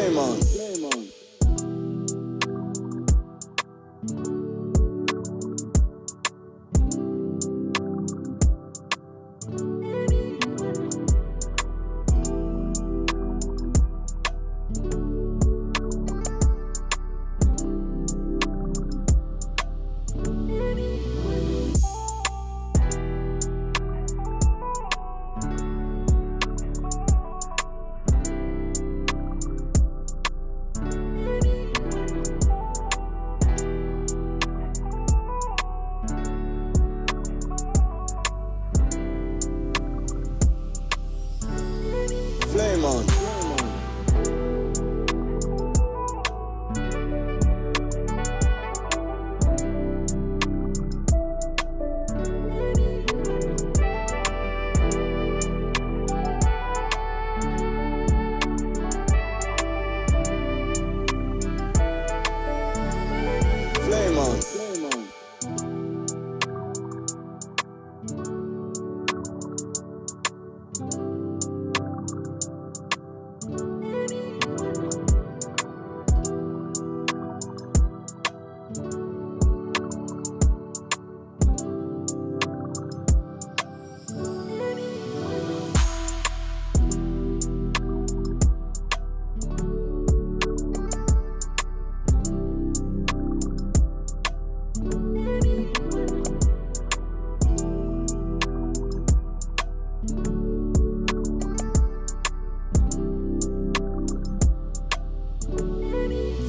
Flame on. Flame on.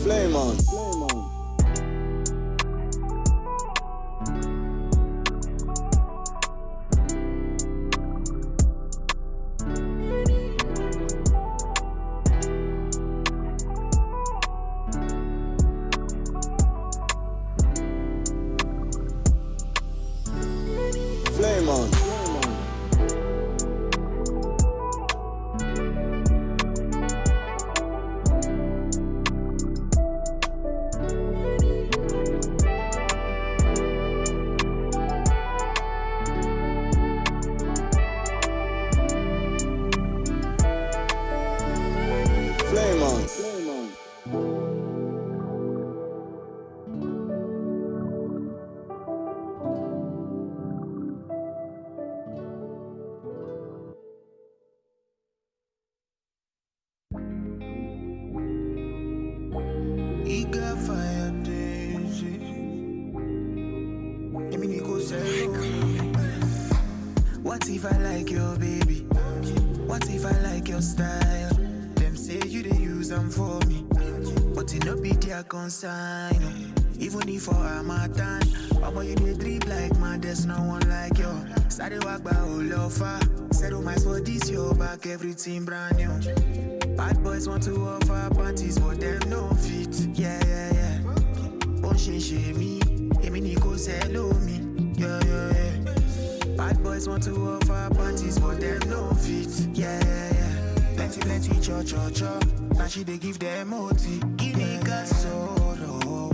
Flame on. Flame on. Flame on. Flame on. Eager fire daisy. Let me go say. What if I like your baby? What if I like your style? Them say you they use them for me, but it no be their consign. Even if for a matan, but you dey drip like man, there's no one like you. Started walk by all over. Settle my for this your back, everything brand new. Bad boys want to offer panties, but them no fit. Yeah. Oh she me, ni go sell me. Yeah. Bad boys want to offer panties, but them no fit. Yeah. Plenty cho. Now she they give them OT. Give niggas sorrow. I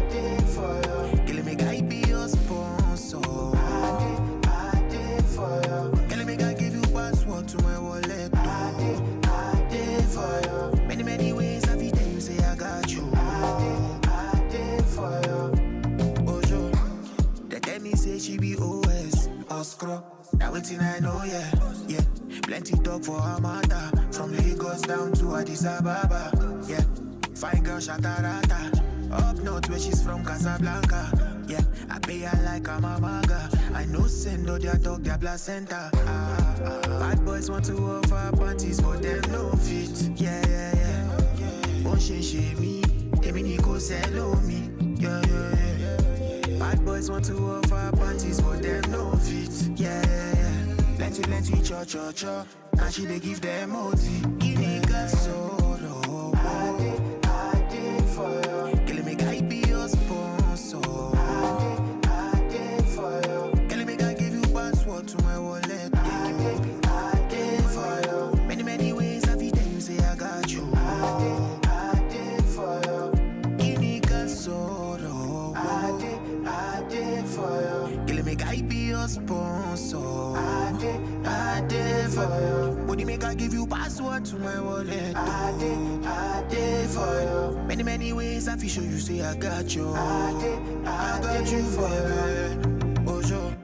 did for you. Kill me guy be your sponsor. I did for you. Kill me guy give you password to my wallet. I did for you. Many ways I fit tell you say I got you. I did for you. Oh yo, they tell me say she be OS or scrub. That waiting I know, yeah. Plenty talk for her mother. From Lagos down to Addis Ababa. Yeah, fine girl shatarata. Up north where she's from Casablanca. Yeah, I pay her like I'm a maga. I know send all their dog their placenta. Bad boys want to offer panties, but them no fit. Yeah. Oh she me, ni go sell me. Yeah. Bad boys want to offer panties, but them no fit. Yeah. Plenty cho. Now she they give them OT. Give niggas sorrow. I did for you. Kill me guy be your sponsor. I did for you. Kill me guy give you password to my wallet. I did for you. Many ways I fit tell you say I got you. I did for you. Give niggas sorrow. I did for you. Kill me guy be your sponsor. I did for you. When you make I give you password add to my wallet. I did for you. Many ways I feel show you say I got you. I got you for you. Oh, sure.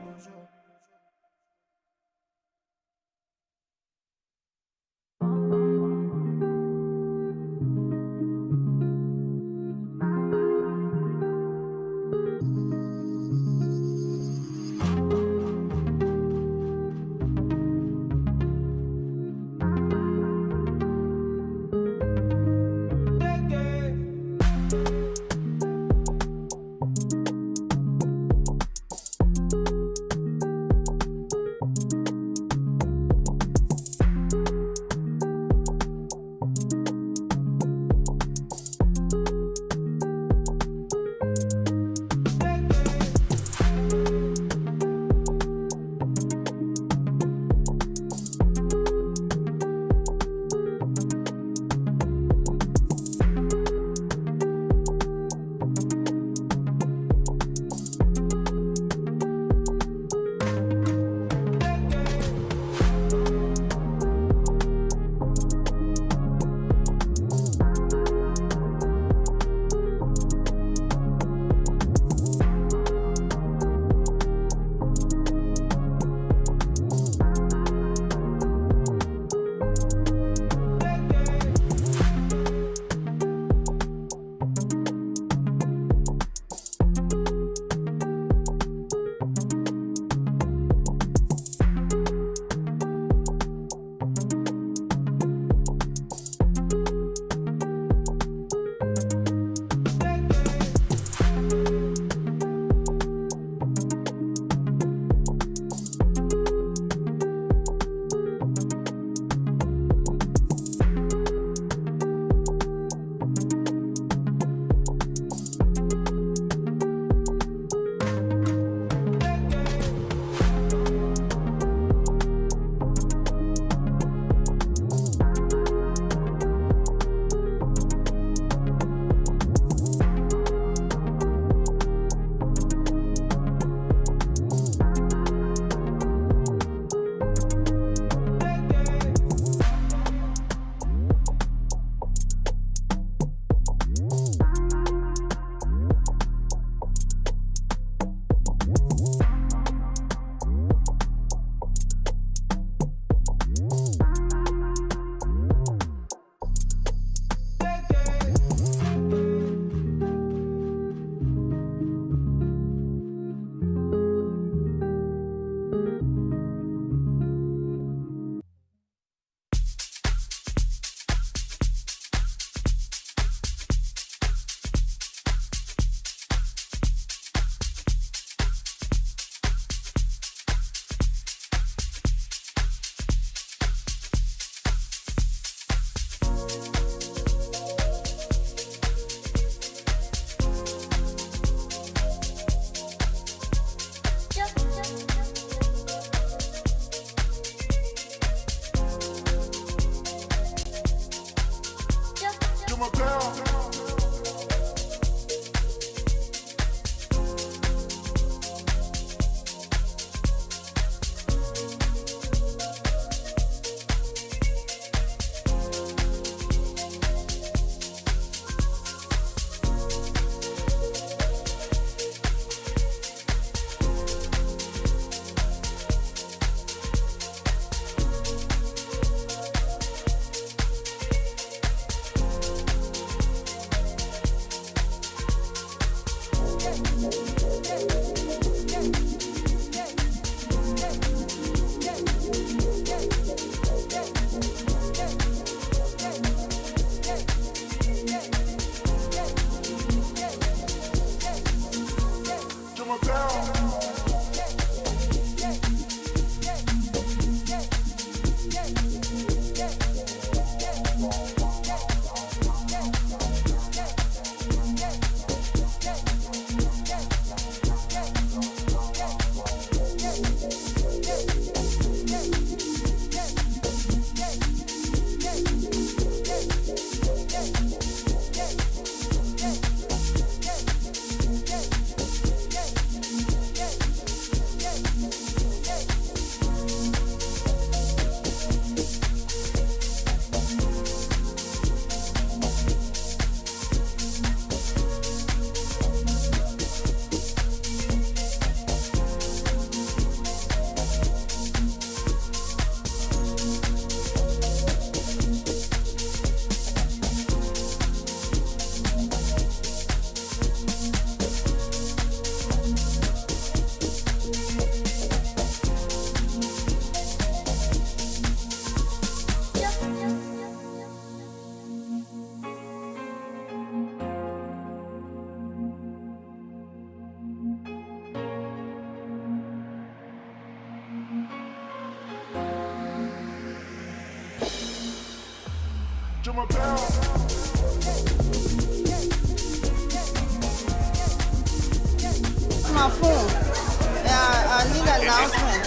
My phone. Yeah, I need an announcement.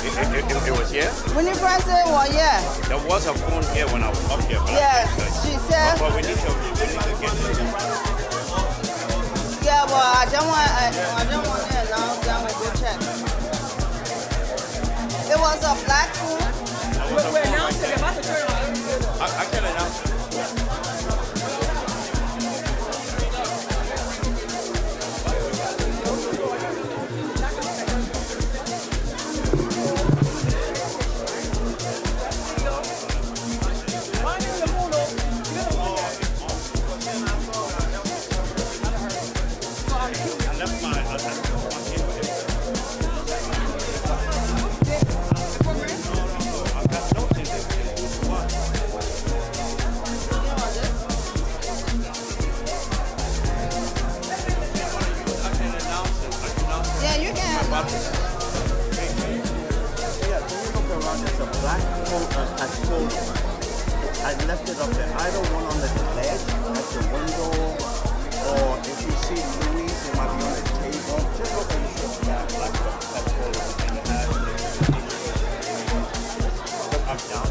It was here? When you press it, well, yeah. There was a phone here when I was up here. Yes, she said. But we need to get it. Yeah, but I don't want to announce that when you check. It was a black phone. We're announcing about to turn on. I can announce it. Yeah, you can. I left it up there. Either one on the ledge at the window, or if you see Louise, it might be on the table. Just look at the black I'm down.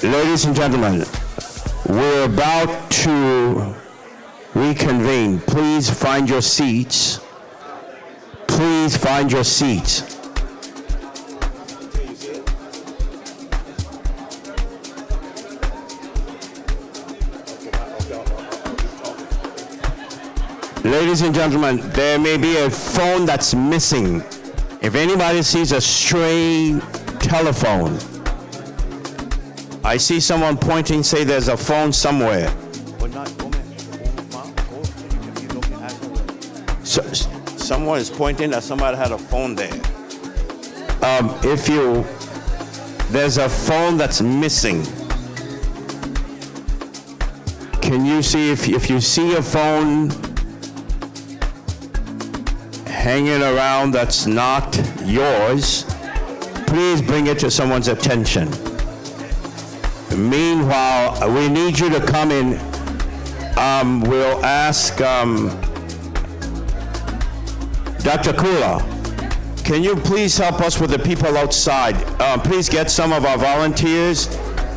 Ladies and gentlemen, we're about to reconvene. Please find your seats. Please find your seats. Ladies and gentlemen, there may be a phone that's missing. If anybody sees a stray telephone, I see someone pointing, say there's a phone somewhere. So, someone is pointing that somebody had a phone there. There's a phone that's missing. Can you see, if you see a phone hanging around that's not yours, please bring it to someone's attention. Meanwhile, we need you to come in. We'll ask Dr. Kula, can you please help us with the people outside? Please get some of our volunteers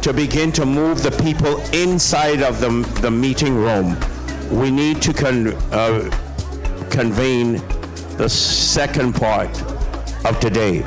to begin to move the people inside of the meeting room. We need to convene the second part of today.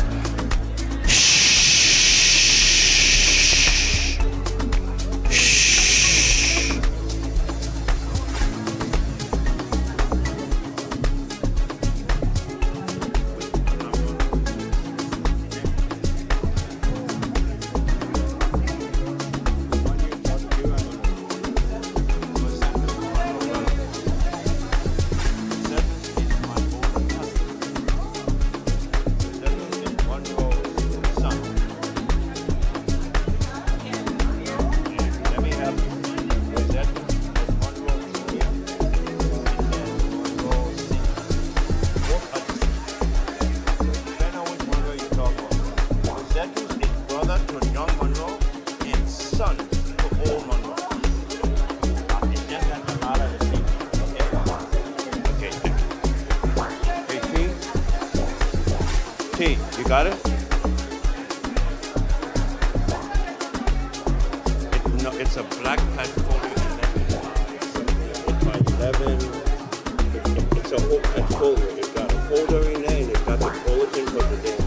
You got it? It's a black pen folder. It's by 11. It's a whole pen folder. It's got a folder in there and it's got the bulletin for the day.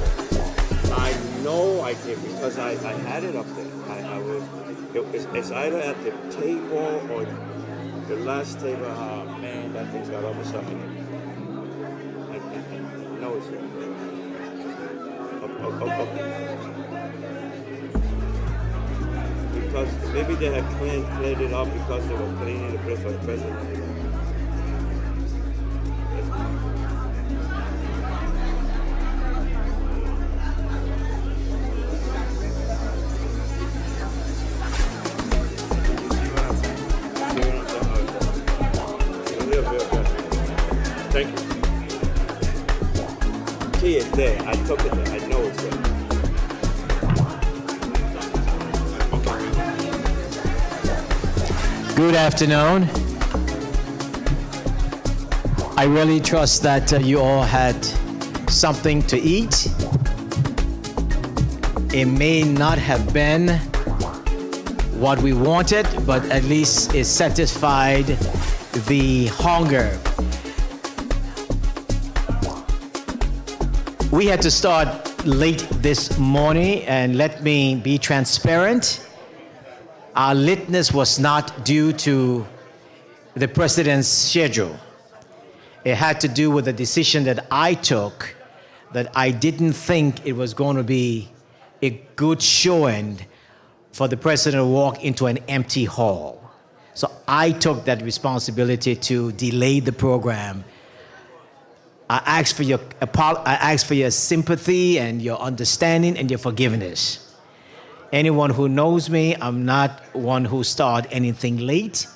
I know I did because I had it up there. It's either at the table or the last table. Oh man, that thing's got all the stuff in it. I know it's there. Because maybe they had cleared it up because they were cleaning the place for the president. See what I'm saying? there. I took it there. I know it's there. Good afternoon. I really trust that you all had something to eat. It may not have been what we wanted, but at least it satisfied the hunger. We had to start late this morning, and let me be transparent. Our lateness was not due to the president's schedule. It had to do with a decision that I took, that I didn't think it was going to be a good showing for the president to walk into an empty hall. So I took that responsibility to delay the program. I ask for your sympathy and your understanding and your forgiveness. Anyone who knows me, I'm not one who started anything late,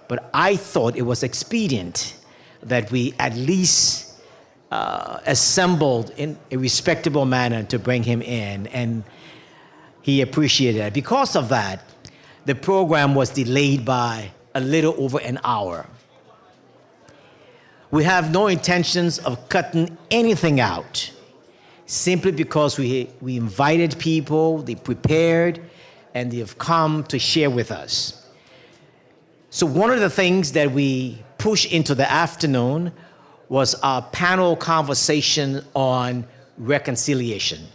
but I thought it was expedient that we at least assembled in a respectable manner to bring him in, and he appreciated it. Because of that, the program was delayed by a little over an hour. We have no intentions of cutting anything out, simply because we invited people, they prepared, and they have come to share with us. So one of the things that we pushed into the afternoon was our panel conversation on reconciliation.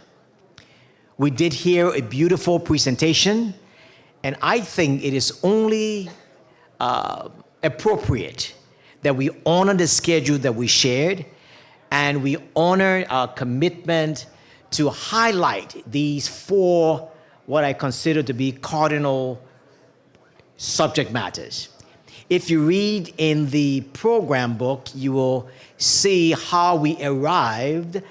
We did hear a beautiful presentation, and I think it is only appropriate that we honor the schedule that we shared, and we honor our commitment to highlight these four, what I consider to be cardinal subject matters. If you read in the program book, you will see how we arrived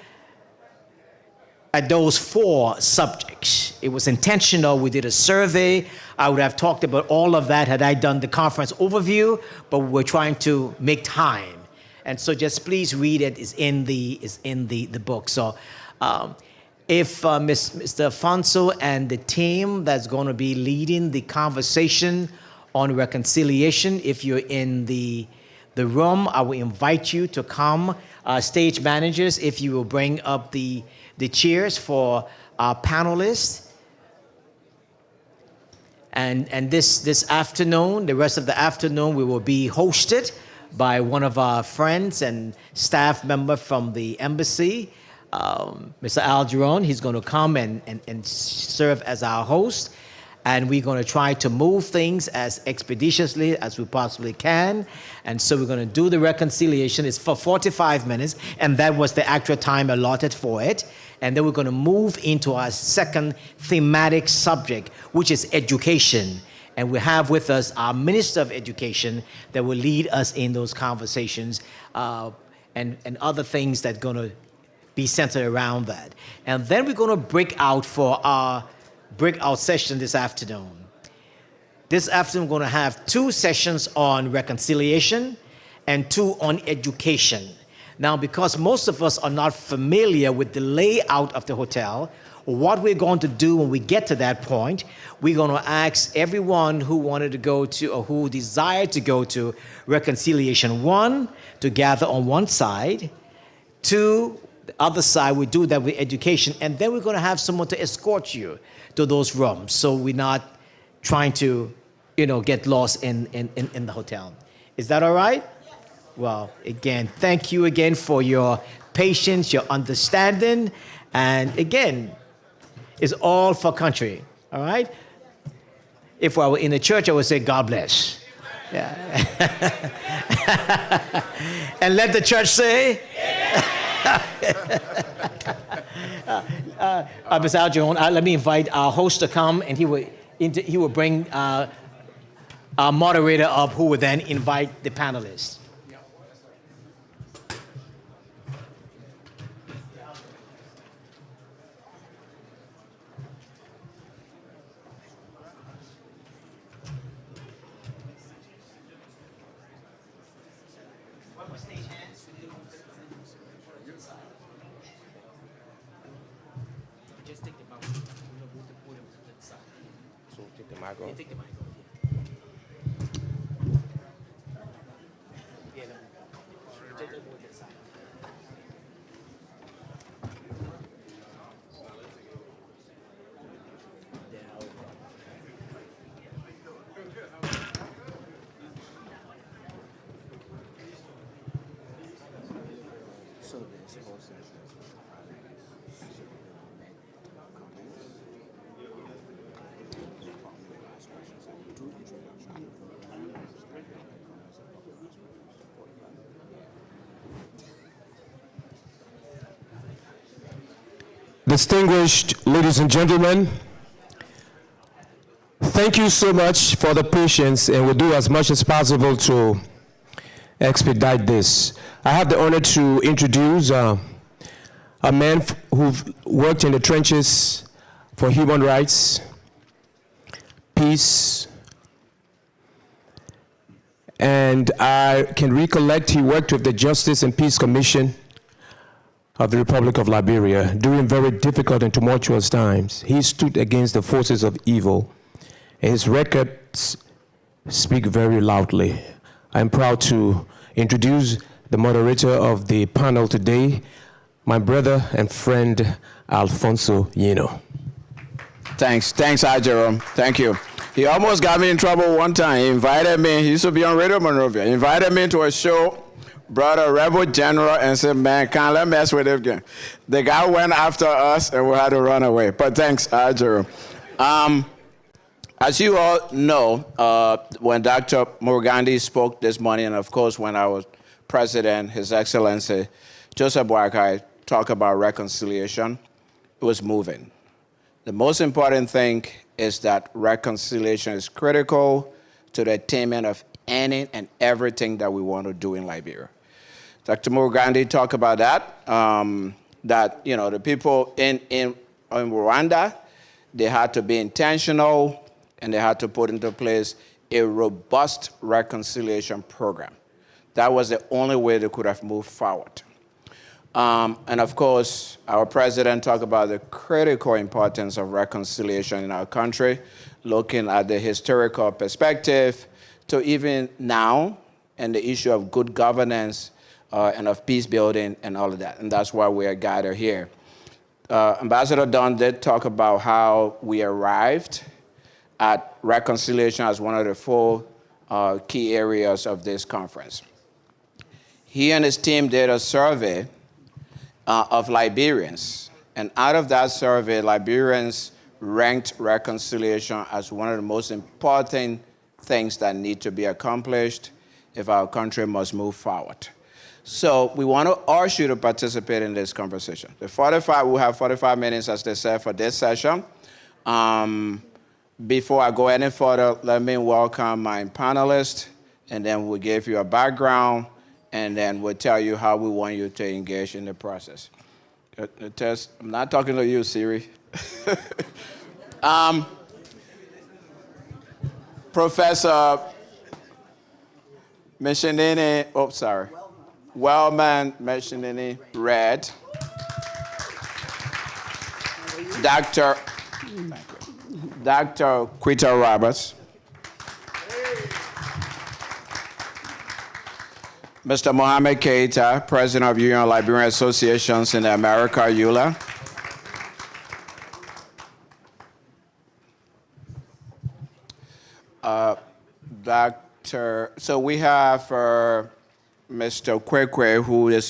at those four subjects. It was intentional. We did a survey. I would have talked about all of that had I done the conference overview, but we're trying to make time. And so just please read it. It's in the book. So if Mr. Afonso and the team that's going to be leading the conversation on reconciliation, if you're in the room, I will invite you to come. Stage managers, if you will bring up the chairs for our panelists. And this afternoon, the rest of the afternoon, we will be hosted by one of our friends and staff member from the embassy, Mr. Algeron. He's going to come and serve as our host. And we're going to try to move things as expeditiously as we possibly can. And so we're going to do the reconciliation. It's for 45 minutes, and that was the actual time allotted for it. And then we're going to move into our second thematic subject, which is education. And we have with us our Minister of Education that will lead us in those conversations and other things that are going to be centered around that. And then we're going to break out for our breakout session this afternoon. This afternoon, we're going to have 2 sessions on reconciliation and 2 on education. Now, because most of us are not familiar with the layout of the hotel, what we're going to do when we get to that point, we're going to ask everyone who wanted to go to or who desired to go to reconciliation 1 to gather on one side. 2, the other side, we do that with education, and then we're going to have someone to escort you to those rooms, so we're not trying to, get lost in the hotel. Is that all right? Yes. Well, again, thank you again for your patience, your understanding, and again, it's all for country. All right. If I were in the church, I would say, God bless. Yeah. And let the church say. Mr. Algeron, let me invite our host to come, and he will bring our moderator up, who will then invite the panelists. Take the mic off. Take the mic. Distinguished ladies and gentlemen, thank you so much for the patience, and we'll do as much as possible to expedite this. I have the honor to introduce a man who worked in the trenches for human rights, peace, and I can recollect he worked with the Justice and Peace Commission of the Republic of Liberia during very difficult and tumultuous times. He stood against the forces of evil, and his records speak very loudly. I'm proud to introduce the moderator of the panel today, my brother and friend, Alfonso Yino. Thanks, Jerome. Thank you. He almost got me in trouble one time. He invited me, he used to be on Radio Monrovia. He invited me to a show, brought a rebel general, and said, man, can't let mess with him again. The guy went after us, and we had to run away. But thanks, Jerome. As you all know, when Dr. Morgandi spoke this morning, and of course when I was president, His Excellency Joseph Boakai talked about reconciliation, it was moving. The most important thing is that reconciliation is critical to the attainment of any and everything that we want to do in Liberia. Dr. Morgandi talked about that, that the people in Rwanda, they had to be intentional, and they had to put into place a robust reconciliation program. That was the only way they could have moved forward. And of course, our president talked about the critical importance of reconciliation in our country, looking at the historical perspective to even now, and the issue of good governance and of peace building and all of that. And that's why we are gathered here. Ambassador Dunn did talk about how we arrived at reconciliation as one of the four key areas of this conference. He and his team did a survey of Liberians, and out of that survey, Liberians ranked reconciliation as one of the most important things that need to be accomplished if our country must move forward. So we want to urge you to participate in this conversation. We'll have 45 minutes, as they said, for this session. Before I go any further, let me welcome my panelists, and then we'll give you a background, and then we'll tell you how we want you to engage in the process. I'm not talking to you, Siri. Professor Meshinini, Wellman Meshinini Red. Dr. Quita Roberts. Mr. Mohamed Keita, President of Union of Liberian Associations in America, EULA. So we have Mr. Kwekwe, who is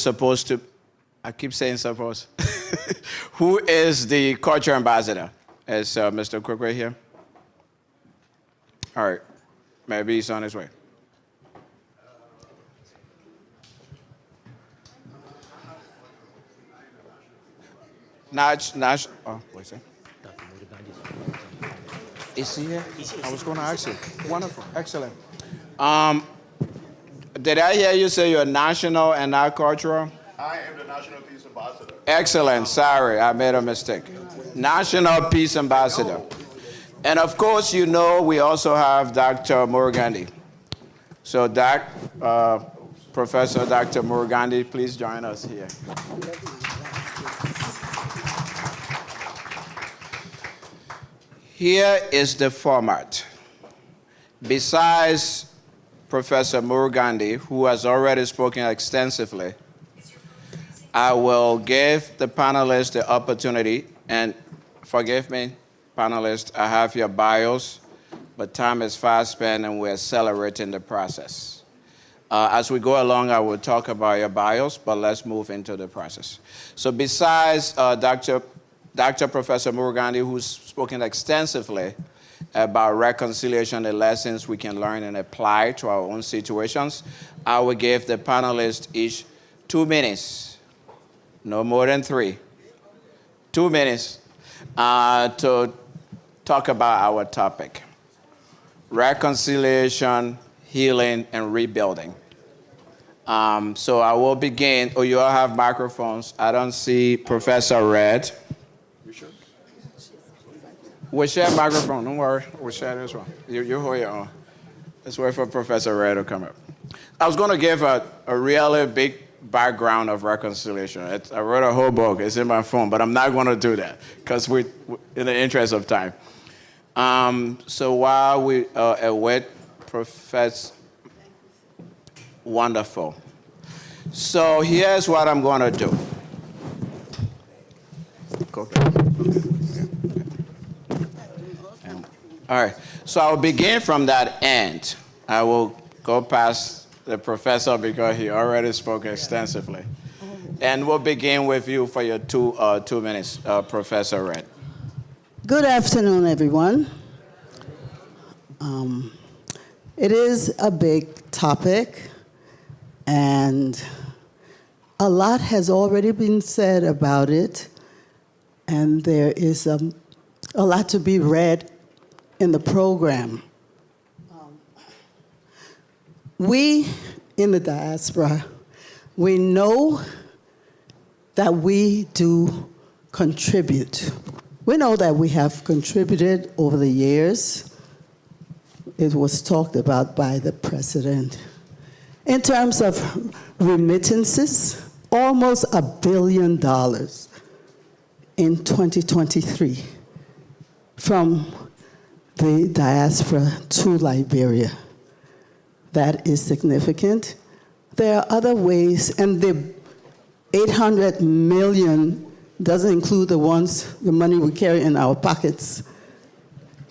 supposed to, I keep saying suppose, who is the culture ambassador? Is Mr. Kwekwe here? All right, maybe he's on his way. Nash, oh, wait a second. Is he here? I was going to ask you. Wonderful, excellent. Did I hear you say you're national and not cultural? I am the National Peace Ambassador. Excellent, sorry, I made a mistake. National Peace Ambassador. And of course, we also have Dr. Morgandi. So Professor Dr. Morgandi, please join us here. Here is the format. Besides Professor Murugandi, who has already spoken extensively, I will give the panelists the opportunity, and forgive me, panelists, I have your bios, but time is fast spent and we're accelerating the process. As we go along, I will talk about your bios, but let's move into the process. So besides Dr. Professor Murugandi, who's spoken extensively about reconciliation, the lessons we can learn and apply to our own situations, I will give the panelists each 2 minutes, no more than 3. 2 minutes to talk about our topic: reconciliation, healing, and rebuilding. So I will begin. Oh, you all have microphones. I don't see Professor Red. We'll share microphone. Don't worry. We'll share this one. You hold your own. Let's wait for Professor Red to come up. I was going to give a really big background of reconciliation. I wrote a whole book. It's in my phone, but I'm not going to do that because we're in the interest of time. So while we await Professor, wonderful. So here's what I'm going to do. All right. So I'll begin from that end. I will go past the professor because he already spoke extensively. And we'll begin with you for your 2 minutes, Professor Red. Good afternoon, everyone. It is a big topic, and a lot has already been said about it, and there is a lot to be read in the program. We in the diaspora, we know that we do contribute. We know that we have contributed over the years. It was talked about by the president. In terms of remittances, almost $1 billion in 2023 from the diaspora to Liberia. That is significant. There are other ways, and the 800 million doesn't include the money we carry in our pockets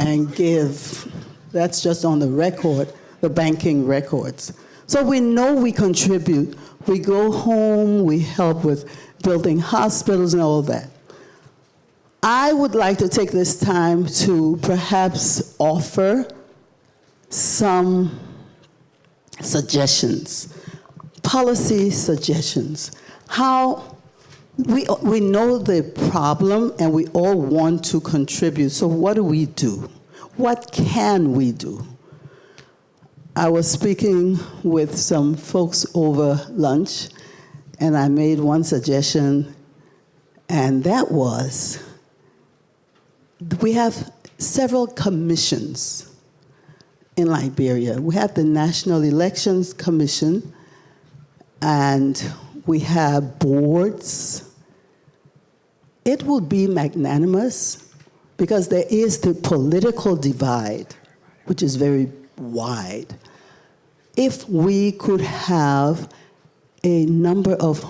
and give. That's just on the record, the banking records. So we know we contribute. We go home, we help with building hospitals and all that. I would like to take this time to perhaps offer some suggestions, policy suggestions. How we know the problem and we all want to contribute. So what do we do? What can we do? I was speaking with some folks over lunch, and I made one suggestion, and that was, we have several commissions in Liberia. We have the National Elections Commission, and we have boards. It would be magnanimous because there is the political divide, which is very wide. If we could have a number of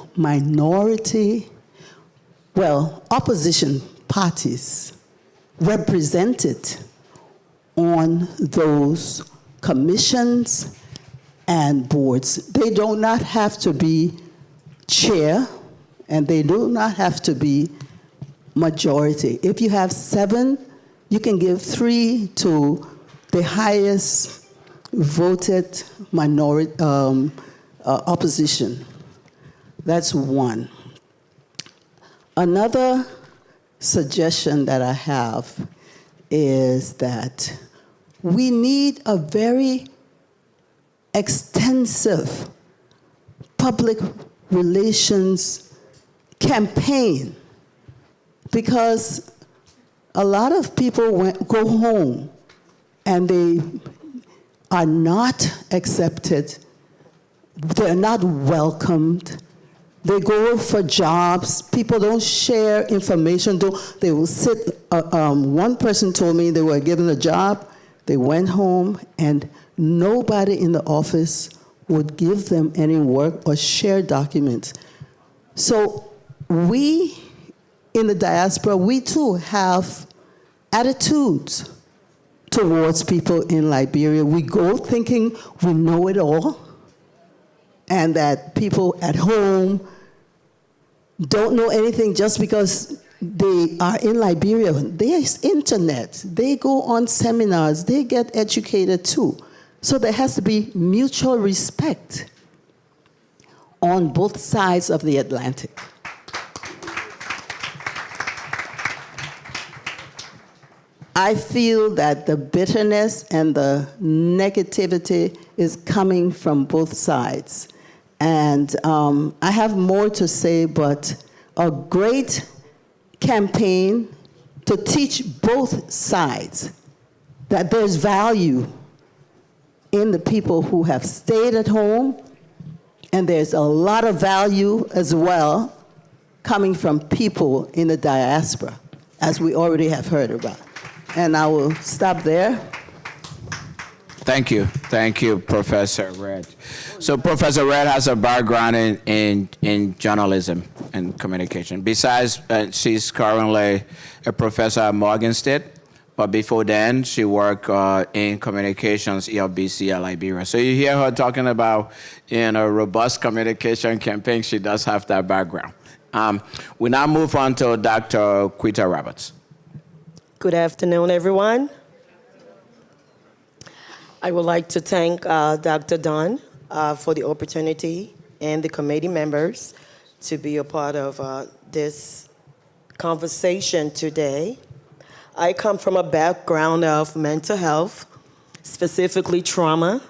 opposition parties represented on those commissions and boards. They do not have to be chair, and they do not have to be majority. If you have 7, you can give 3 to the highest voted minority opposition. That's one. Another suggestion that I have is that we need a very extensive public relations campaign, because a lot of people go home and they are not accepted, they're not welcomed, they go for jobs, people don't share information, they will sit one person told me they were given a job, they went home, and nobody in the office would give them any work or share documents. So we in the diaspora, we too have attitudes towards people in Liberia. We go thinking we know it all, and that people at home don't know anything just because they are in Liberia. There's internet. They go on seminars. They get educated too. So there has to be mutual respect on both sides of the Atlantic. I feel that the bitterness and the negativity is coming from both sides. And I have more to say, but a great campaign to teach both sides that there's value in the people who have stayed at home, and there's a lot of value as well coming from people in the diaspora, as we already have heard about. And I will stop there. Thank you, Professor Red. So Professor Red has a background in journalism and communication. Besides, she's currently a professor at Morgan State, but before then, she worked in communications, ELBC at Liberia. So you hear her talking about robust communication campaign. She does have that background. We now move on to Dr. Quita Roberts. Good afternoon, everyone. I would like to thank Dr. Dunn for the opportunity and the committee members to be a part of this conversation today. I come from a background of mental health, specifically trauma,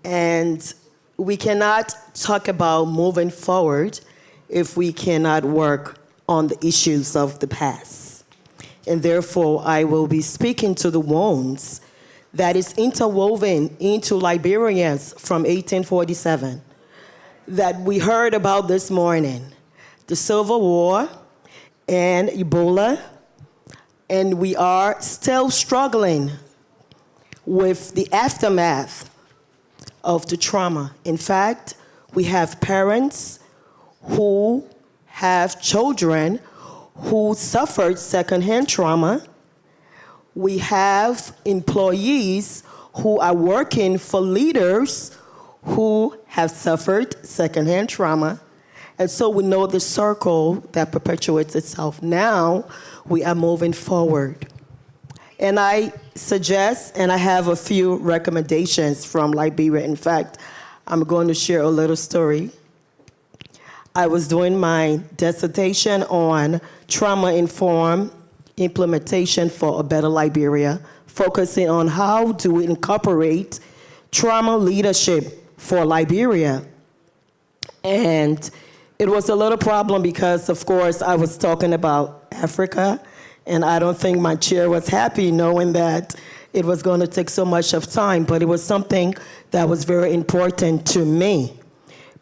and we cannot talk about moving forward if we cannot work on the issues of the past. And therefore, I will be speaking to the wounds that is interwoven into Liberians from 1847 that we heard about this morning, the Civil War and Ebola, and we are still struggling with the aftermath of the trauma. In fact, we have parents who have children who suffered secondhand trauma. We have employees who are working for leaders who have suffered secondhand trauma. And so we know the circle that perpetuates itself. Now we are moving forward. And I suggest, and I have a few recommendations from Liberia. In fact, I'm going to share a little story. I was doing my dissertation on trauma-informed implementation for a better Liberia, focusing on how do we incorporate trauma leadership for Liberia. And it was a little problem because, of course, I was talking about Africa, and I don't think my chair was happy knowing that it was going to take so much of time, but it was something that was very important to me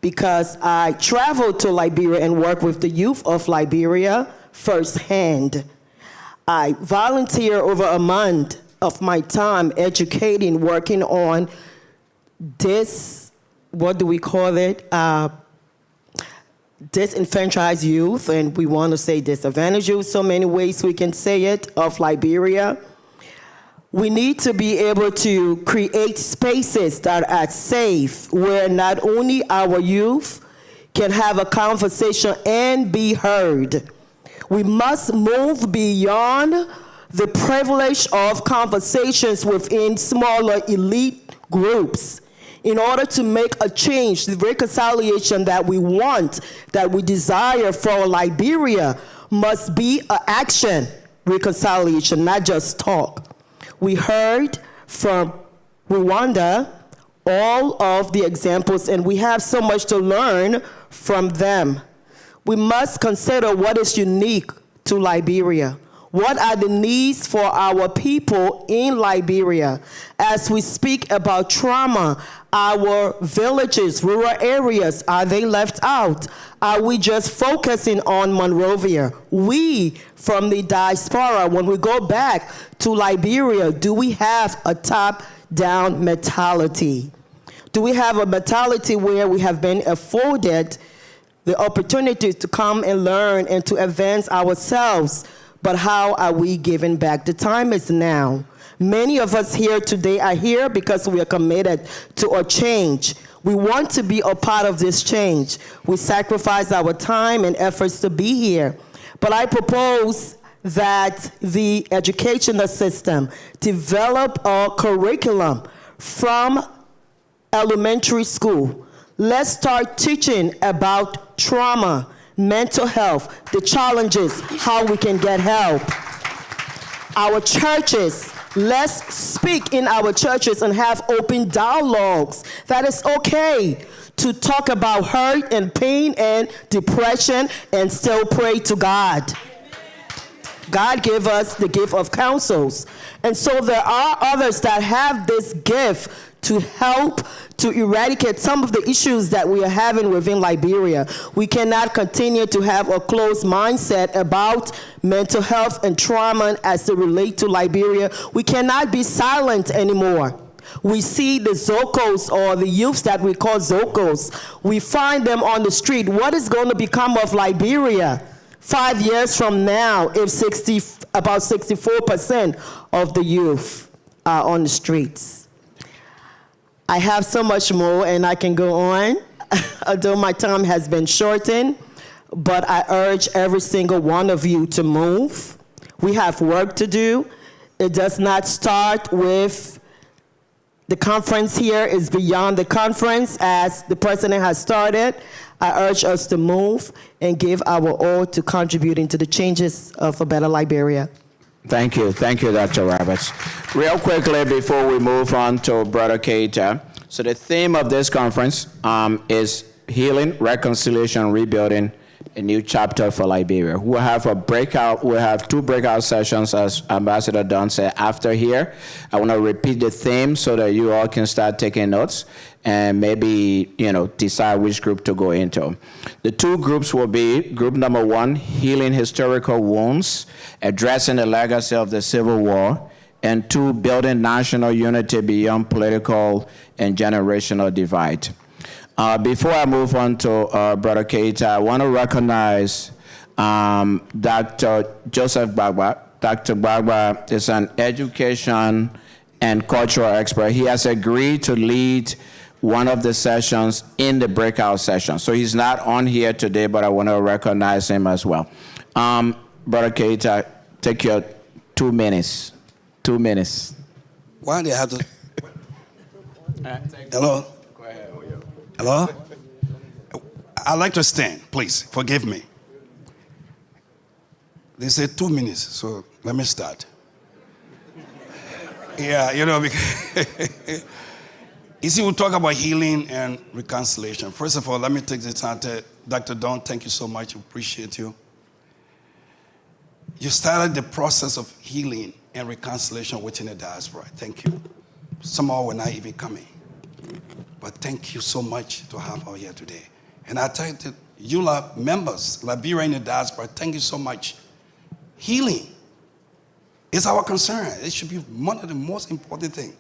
because I traveled to Liberia and worked with the youth of Liberia firsthand. I volunteered over a month of my time educating, working on this, what do we call it? Disenfranchised youth, and we want to say disadvantaged youth, so many ways we can say it, of Liberia. We need to be able to create spaces that are safe, where not only our youth can have a conversation and be heard. We must move beyond the privilege of conversations within smaller elite groups in order to make a change, the reconciliation that we want, that we desire for Liberia must be an action reconciliation, not just talk. We heard from Rwanda all of the examples, and we have so much to learn from them. We must consider what is unique to Liberia. What are the needs for our people in Liberia? As we speak about trauma, our villages, rural areas, are they left out? Are we just focusing on Monrovia? We, from the diaspora, when we go back to Liberia, do we have a top-down mentality? Do we have a mentality where we have been afforded the opportunity to come and learn and to advance ourselves? But how are we giving back? The time is now. Many of us here today are here because we are committed to a change. We want to be a part of this change. We sacrifice our time and efforts to be here. But I propose that the educational system develop a curriculum from elementary school. Let's start teaching about trauma, mental health, the challenges, how we can get help. Our churches, let's speak in our churches and have open dialogues. That is okay to talk about hurt and pain and depression and still pray to God. God gave us the gift of counsels. And so there are others that have this gift to help to eradicate some of the issues that we are having within Liberia. We cannot continue to have a closed mindset about mental health and trauma as it relates to Liberia. We cannot be silent anymore. We see the Zocos, or the youths that we call Zocos. We find them on the street. What is going to become of Liberia 5 years from now if about 64% of the youth are on the streets? I have so much more, and I can go on, although my time has been shortened, but I urge every single one of you to move. We have work to do. It does not start with the conference here. It's beyond the conference, as the president has started. I urge us to move and give our all to contributing to the changes of a better Liberia. Thank you, Dr. Roberts. Real quickly before we move on to Brother Keita. So the theme of this conference is healing, reconciliation, rebuilding a new chapter for Liberia. We'll have two breakout sessions, as Ambassador Dunn said, after here. I want to repeat the theme so that you all can start taking notes and maybe, decide which group to go into. The two groups will be group number 1, healing historical wounds, addressing the legacy of the Civil War, and 2, building national unity beyond political and generational divide. Before I move on to Brother Keita, I want to recognize Dr. Joseph Gbagba. Dr. Gbagba is an education and cultural expert. He has agreed to lead one of the sessions in the breakout session. So he's not on here today, but I want to recognize him as well. Brother Keita, take your 2 minutes. 2 minutes. Why do you have to? Hello? Go ahead. Hello? I'd like to stand, please. Forgive me. They said 2 minutes, so let me start. Yeah, because you see, we'll talk about healing and reconciliation. First of all, let me take the time to, Dr. Don, thank you so much. I appreciate you. You started the process of healing and reconciliation within the diaspora. Thank you. Some of were not even coming. But thank you so much to have her here today. And I tell you, members, Liberia in the diaspora, thank you so much. Healing is our concern. It should be one of the most important things.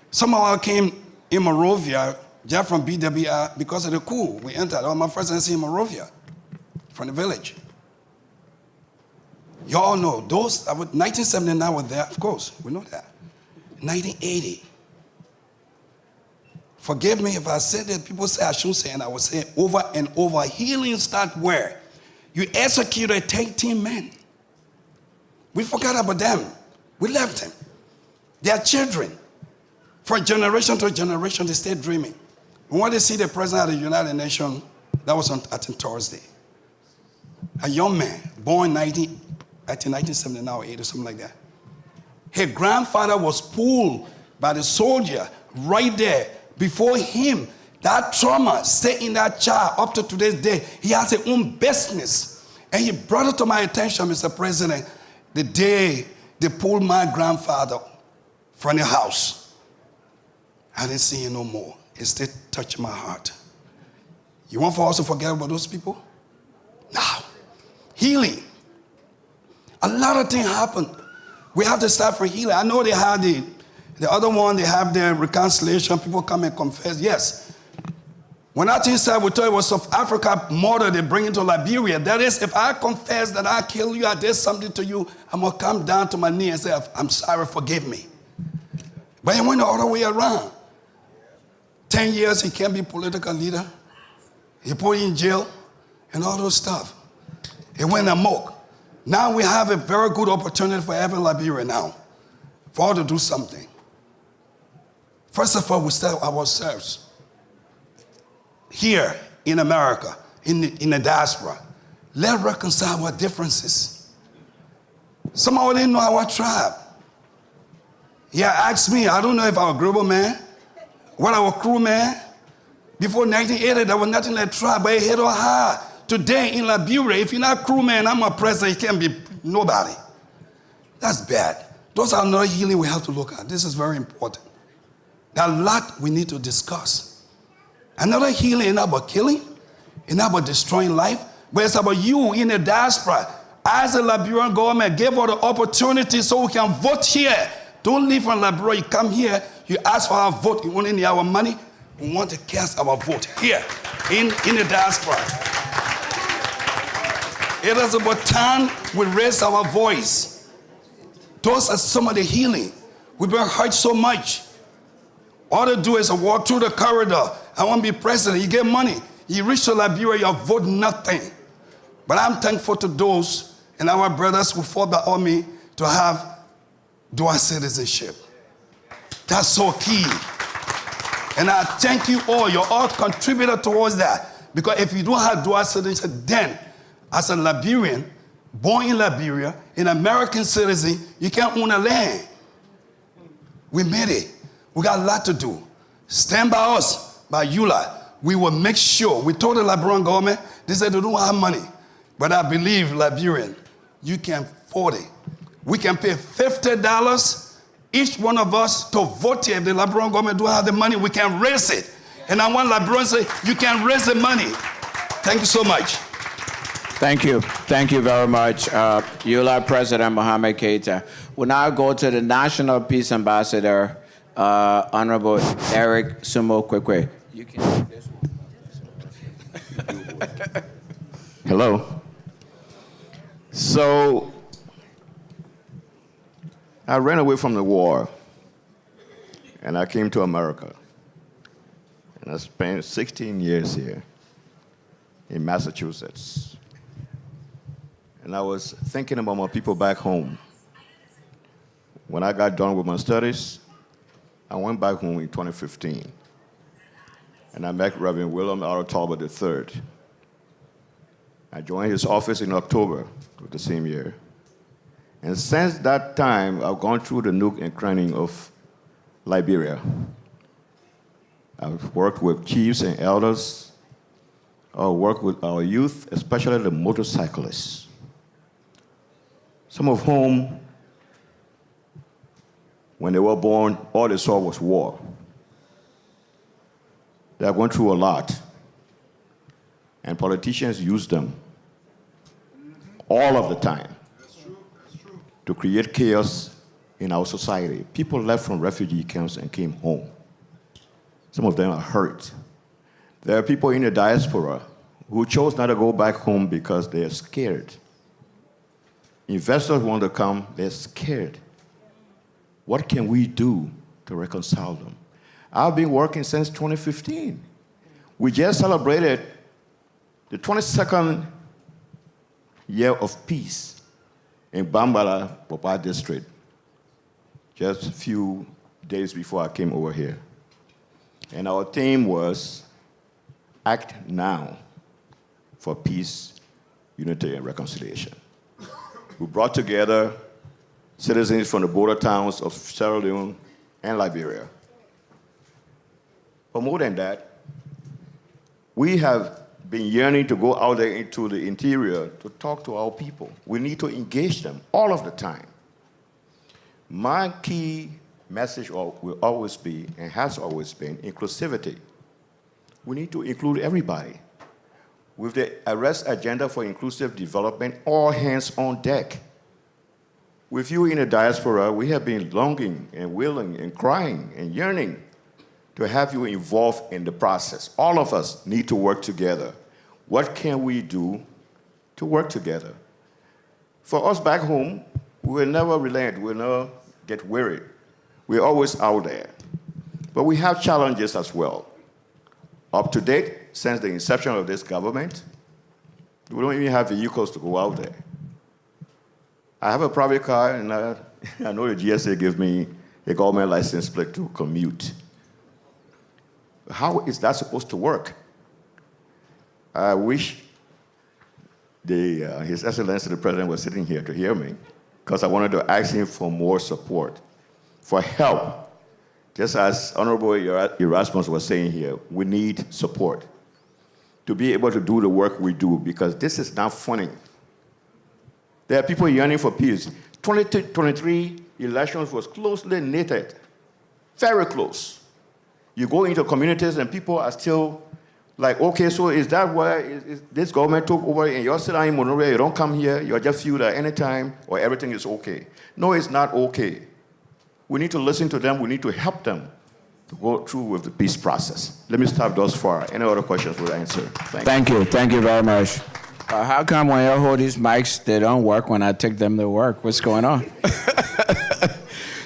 Some of us came in Monrovia, just from BWI, because of the coup. We entered. All my friends in Monrovia, from the village. You all know, those, 1979 were there, of course, we know that. 1980. Forgive me if I said that, people say I shouldn't say, and I will say it over and over. Healing start where? You executed 18 men. We forgot about them. We left them. They are children. From generation to generation, they stay dreaming. And when they see the president of the United Nations, that was on Thursday. A young man, born 1979 or 80, something like that. His grandfather was pulled by the soldier right there before him. That trauma stayed in that child up to today's day. He has his own business. And he brought it to my attention, Mr. President. the day they pulled my grandfather from the house, I didn't see him no more. It still touched my heart. You want for us to forget about those people? No. Healing. A lot of things happen. We have to start from healing. I know they have the other one, they have their reconciliation. People come and confess. Yes. When I think we thought it was South Africa murder they bring into Liberia. That is, if I confess that I killed you, I did something to you, I'm going to come down to my knee and say, I'm sorry, forgive me. But it went the other way around. 10 years, he can't be political leader. He put in jail and all those stuff. It went amok. Now we have a very good opportunity for every Liberia now for all to do something. First of all, we start ourselves. Here in America, in the diaspora, let's reconcile our differences. Some of them know our tribe. Yeah, ask me, I don't know if our global man, what our crew man, before 1980, there was nothing like tribe, but it hit or high. Today in Liberia, if you're not crew man, I'm a president, you can't be nobody. That's bad. Those are another healing we have to look at. This is very important. There are a lot we need to discuss. Another healing is not about killing, it's not about destroying life, but it's about you in the diaspora. As a Liberian government, give us the opportunity so we can vote here. Don't leave from Liberia, you come here, you ask for our vote, you only need our money, we want to cast our vote here in the diaspora. It is about time we raise our voice. Those are some of the healing. We've been hurt so much. All they do is walk through the corridor. I want to be president. You get money. You reach to Liberia, you vote nothing. But I'm thankful to those and our brothers who fought the army to have dual citizenship. That's so key. And I thank you all. You all contributed towards that. Because if you don't have dual citizenship, then as a Liberian, born in Liberia, an American citizen, you can't own a land. We made it. We got a lot to do. Stand by us, by EULA. We will make sure. We told the Liberian government, they said they don't have money. But I believe, Liberian, you can afford it. We can pay $50, each one of us, to vote here. If the Liberian government don't have the money, we can raise it. And I want Liberians to say, you can raise the money. Thank you so much. Thank you. Thank you very much, EULA President Mohammed Keita. We'll now go to the National Peace Ambassador, Honorable Eric Sumo Kwekwe. You can take this one. Hello. So, I ran away from the war, and I came to America. And I spent 16 years here in Massachusetts. And I was thinking about my people back home. When I got done with my studies, I went back home in 2015. And I met Reverend William R. Talbot III. I joined his office in October of the same year. And since that time, I've gone through the nook and cranny of Liberia. I've worked with chiefs and elders. I've worked with our youth, especially the motorcyclists, some of whom, when they were born, all they saw was war. They are going through a lot. And politicians use them all of the time to create chaos in our society. People left from refugee camps and came home. Some of them are hurt. There are people in the diaspora who chose not to go back home because they are scared. Investors want to come, they're scared. What can we do to reconcile them? I've been working since 2015. We just celebrated the 22nd year of peace in Bambala, Popa district, just a few days before I came over here. And our theme was Act Now for Peace, Unity, and Reconciliation. We brought together citizens from the border towns of Sierra Leone and Liberia. But more than that, we have been yearning to go out there into the interior to talk to our people. We need to engage them all of the time. My key message will always be, and has always been, inclusivity. We need to include everybody. With the arrest agenda for inclusive development, all hands on deck. With you in the diaspora, we have been longing and willing and crying and yearning to have you involved in the process. All of us need to work together. What can we do to work together? For us back home, we will never relent, we'll never get wearied. We're always out there. But we have challenges as well. Up to date, since the inception of this government, we don't even have vehicles to go out there. I have a private car, and I know the GSA gives me a government license plate to commute. How is that supposed to work? I wish His Excellency the President was sitting here to hear me, because I wanted to ask him for more support, for help. Just as Honorable Erasmus was saying here, we need support to be able to do the work we do, because this is not funny. There are people yearning for peace. 2023 elections was closely knitted, very close. You go into communities and people are still like, okay, so is that why this government took over and you're sitting in Monrovia, you don't come here, you're just viewed at any time, or everything is okay? No, it's not okay. We need to listen to them, we need to help them to go through with the peace process. Let me stop thus far. Any other questions we'll answer. Thank you. Thank you very much. How come when you hold these mics, they don't work when I take them to work? What's going on?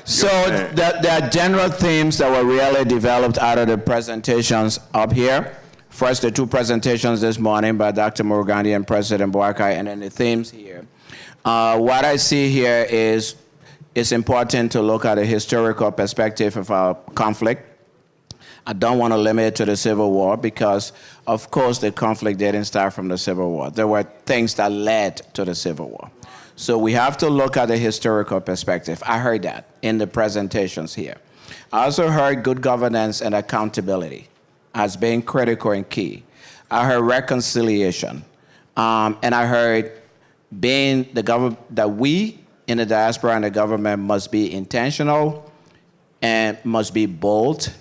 So there are general themes that were really developed out of the presentations up here. First, the two presentations this morning by Dr. Morgandi and President Boakai, and then the themes here. What I see here is it's important to look at a historical perspective of our conflict. I don't want to limit it to the Civil War because, of course, the conflict didn't start from the Civil War. There were things that led to the Civil War. So we have to look at the historical perspective. I heard that in the presentations here. I also heard good governance and accountability as being critical and key. I heard reconciliation. And I heard being the government, that we in the diaspora and the government must be intentional and must be bold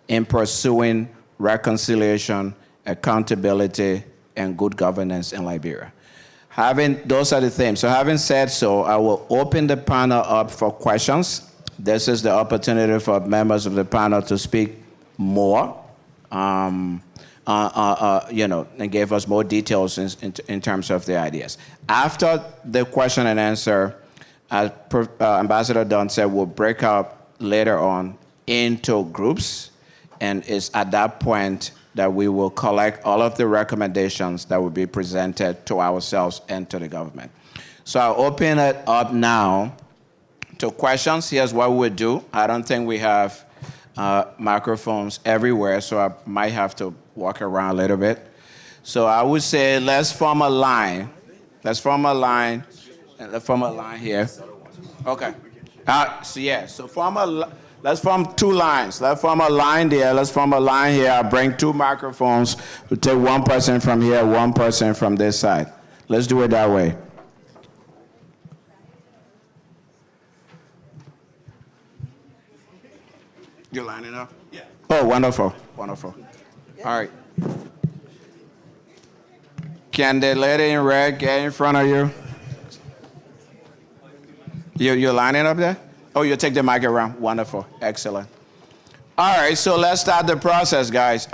in pursuing reconciliation, accountability, and good governance in Liberia. Those are the themes. So having said so, I will open the panel up for questions. This is the opportunity for members of the panel to speak more, and give us more details in terms of the ideas. After the question and answer, as Ambassador Dunn said, we'll break up later on into groups. And it's at that point that we will collect all of the recommendations that will be presented to ourselves and to the government. So I'll open it up now to questions. Here's what we'll do. I don't think we have microphones everywhere, so I might have to walk around a little bit. So I would say let's form a line. Let's form a line. Let's form a line here. Okay. Let's form two lines. Let's form a line there. Let's form a line here. I'll bring two microphones. We'll take one person from here, one person from this side. Let's do it that way. You're lining up? Yeah. Oh, wonderful. Wonderful. All right. Can the lady in red get in front of you? You're lining up there? Oh, you take the mic around. Wonderful. Excellent. All right, so let's start the process, guys.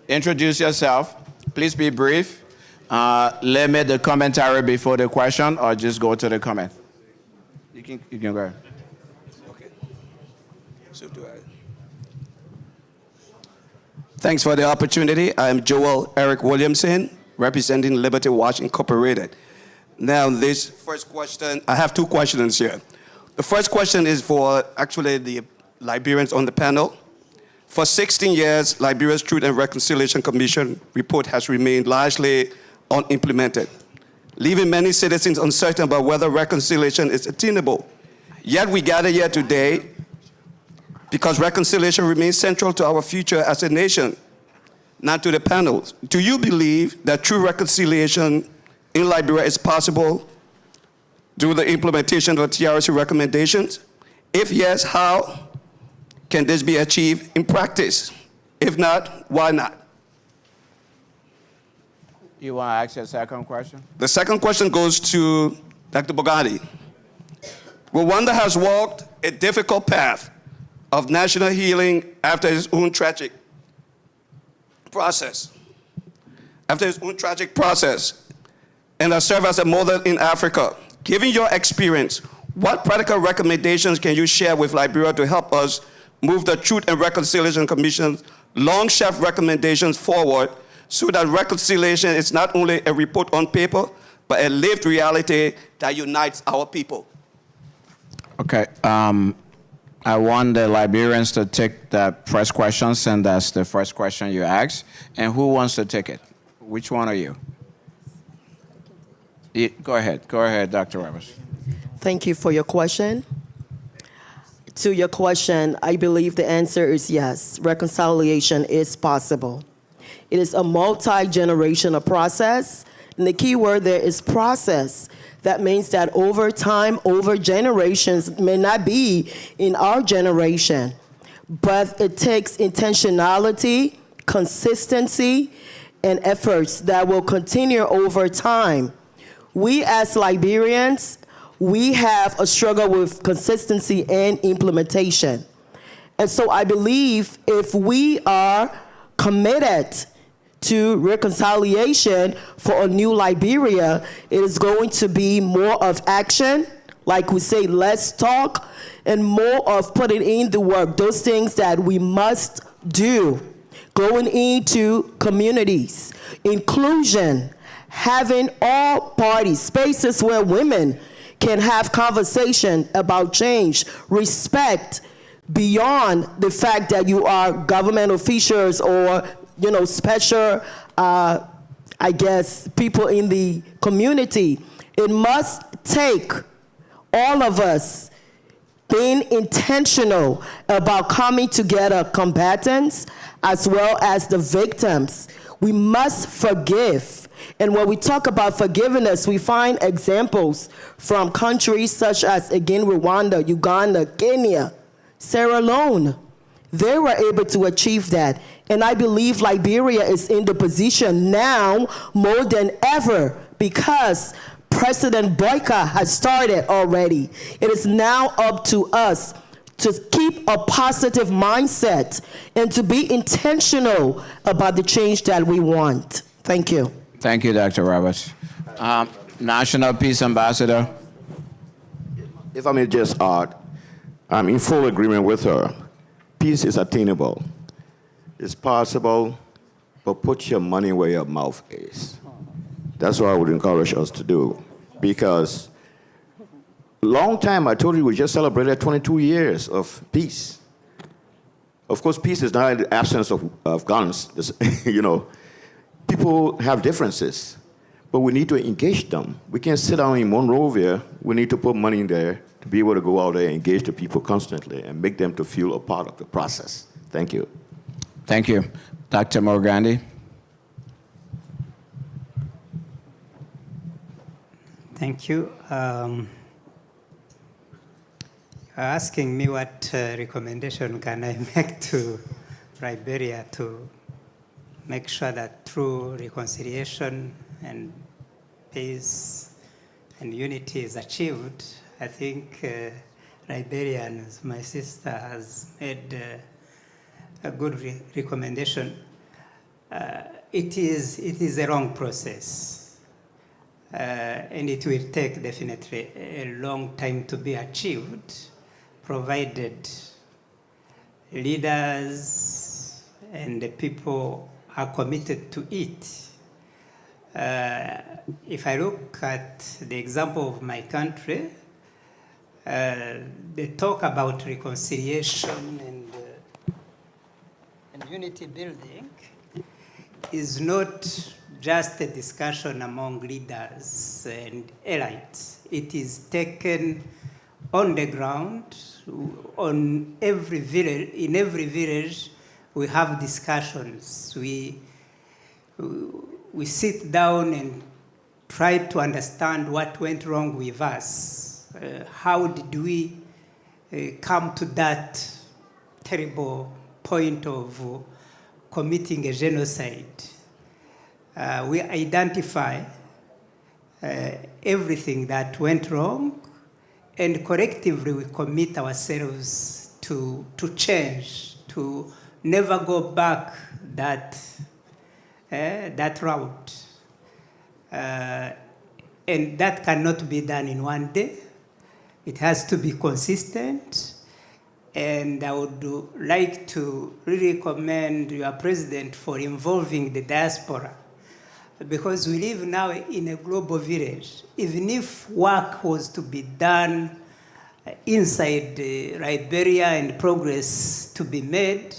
Introduce yourself. Please be brief. Limit the commentary before the question, or just go to the comment. You can go ahead. Okay. So do I. Thanks for the opportunity. I'm Joel Eric Williamson, representing Liberty Watch Incorporated. Now, this first question, I have two questions here. The first question is for actually the Liberians on the panel. For 16 years, Liberia's Truth and Reconciliation Commission report has remained largely unimplemented, leaving many citizens uncertain about whether reconciliation is attainable. Yet we gather here today because reconciliation remains central to our future as a nation. Now to the panel, do you believe that true reconciliation in Liberia is possible through the implementation of TRC recommendations? If yes, how can this be achieved in practice? If not, why not? You want to ask your second question? The second question goes to Dr. Bogandi. Rwanda has walked a difficult path of national healing after its own tragic process. And has served as a model in Africa. Given your experience, what practical recommendations can you share with Liberia to help us move the Truth and Reconciliation Commission's long-shelf recommendations forward so that reconciliation is not only a report on paper, but a lived reality that unites our people? Okay. I want the Liberians to take the first question, since that's the first question you asked. And who wants to take it? Which one are you? Go ahead, Dr. Roberts. Thank you for your question. To your question, I believe the answer is yes. Reconciliation is possible. It is a multi-generational process, and the key word there is process. That means that over time, over generations, may not be in our generation, but it takes intentionality, consistency, and efforts that will continue over time. We as Liberians, we have a struggle with consistency and implementation. And so I believe if we are committed to reconciliation for a new Liberia, it is going to be more of action, like we say, less talk, and more of putting in the work, those things that we must do. Going into communities, inclusion, having all parties, spaces where women can have conversation about change, respect beyond the fact that you are government officials or special, I guess, people in the community. It must take all of us being intentional about coming together, combatants as well as the victims. We must forgive. And when we talk about forgiveness, we find examples from countries such as, again, Rwanda, Uganda, Kenya, Sierra Leone. They were able to achieve that. And I believe Liberia is in the position now more than ever because President Boyka has started already. It is now up to us to keep a positive mindset and to be intentional about the change that we want. Thank you. Thank you, Dr. Roberts. National Peace Ambassador. If I may just add, I'm in full agreement with her. Peace is attainable. It's possible, but put your money where your mouth is. That's what I would encourage us to do. Because long time, I told you, we just celebrated 22 years of peace. Of course, peace is not the absence of guns. People have differences, but we need to engage them. We can't sit down in Monrovia. We need to put money in there to be able to go out there and engage the people constantly and make them to feel a part of the process. Thank you. Thank you. Dr. Morgandi. Thank you. You're asking me what recommendation can I make to Liberia to make sure that through reconciliation and peace and unity is achieved. I think Liberia, and my sister has made a good recommendation. It is a long process, and it will take definitely a long time to be achieved, provided leaders and the people are committed to it. If I look at the example of my country, the talk about reconciliation and unity building is not just a discussion among leaders and elites. It is taken on the ground, on every village. In every village, we have discussions. We we sit down and try to understand what went wrong with us. How did we come to that terrible point of committing a genocide? We identify everything that went wrong, and collectively we commit ourselves to change, to never go back that route. And that cannot be done in one day. It has to be consistent. And I would like to really commend your president for involving the diaspora, because we live now in a global village. Even if work was to be done inside Liberia and progress to be made,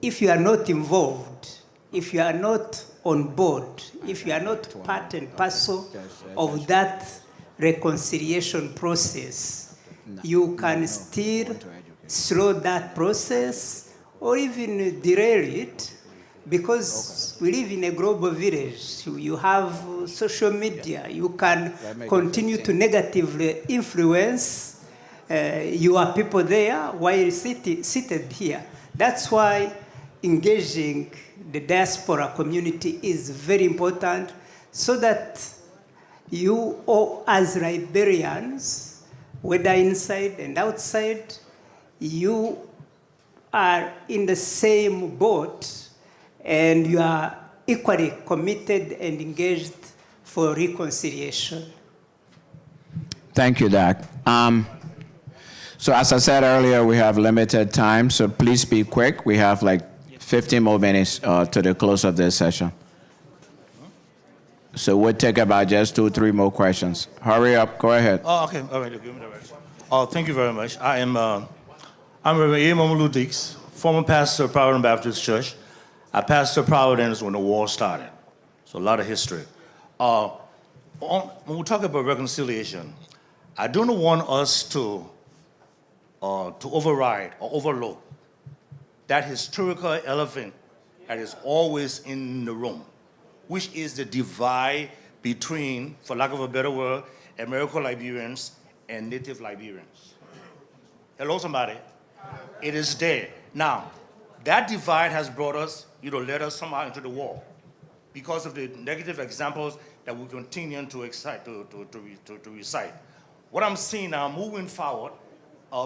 if you are not involved, if you are not on board, if you are not part and parcel of that reconciliation process, you can still slow that process or even derail it, because we live in a global village. You have social media. You can continue to negatively influence your people there while seated here. That's why engaging the diaspora community is very important, so that you all as Liberians, whether inside and outside, you are in the same boat and you are equally committed and engaged for reconciliation. Thank you, Doc. So as I said earlier, we have limited time, so please be quick. We have like 15 more minutes to the close of this session. So we'll take about just 2-3 more questions. Hurry up, go ahead. Oh, okay, all right, give me the rest. Oh, thank you very much. I'm Reverend A. Mamadou Dix, former pastor of Providence Baptist Church. I pastored Providence when the war started, so a lot of history. When we talk about reconciliation, I don't want us to override or overlook that historical elephant that is always in the room, which is the divide between, for lack of a better word, American Liberians and native Liberians. Hello, somebody? It is there. Now, that divide has brought us, led us somehow into the war because of the negative examples that we continue to recite. What I'm seeing now, moving forward,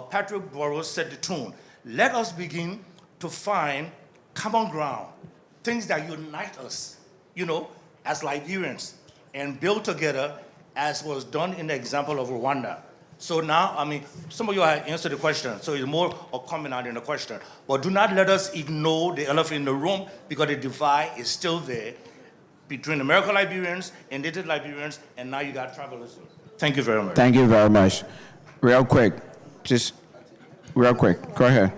Patrick Burroughs set the tune. Let us begin to find common ground, things that unite us, as Liberians, and build together as was done in the example of Rwanda. So now, some of you have answered the question, so it's more a comment out in the question. But do not let us ignore the elephant in the room, because the divide is still there between American Liberians and native Liberians, and now you got tribalism. Thank you very much. Thank you very much. Real quick, go ahead.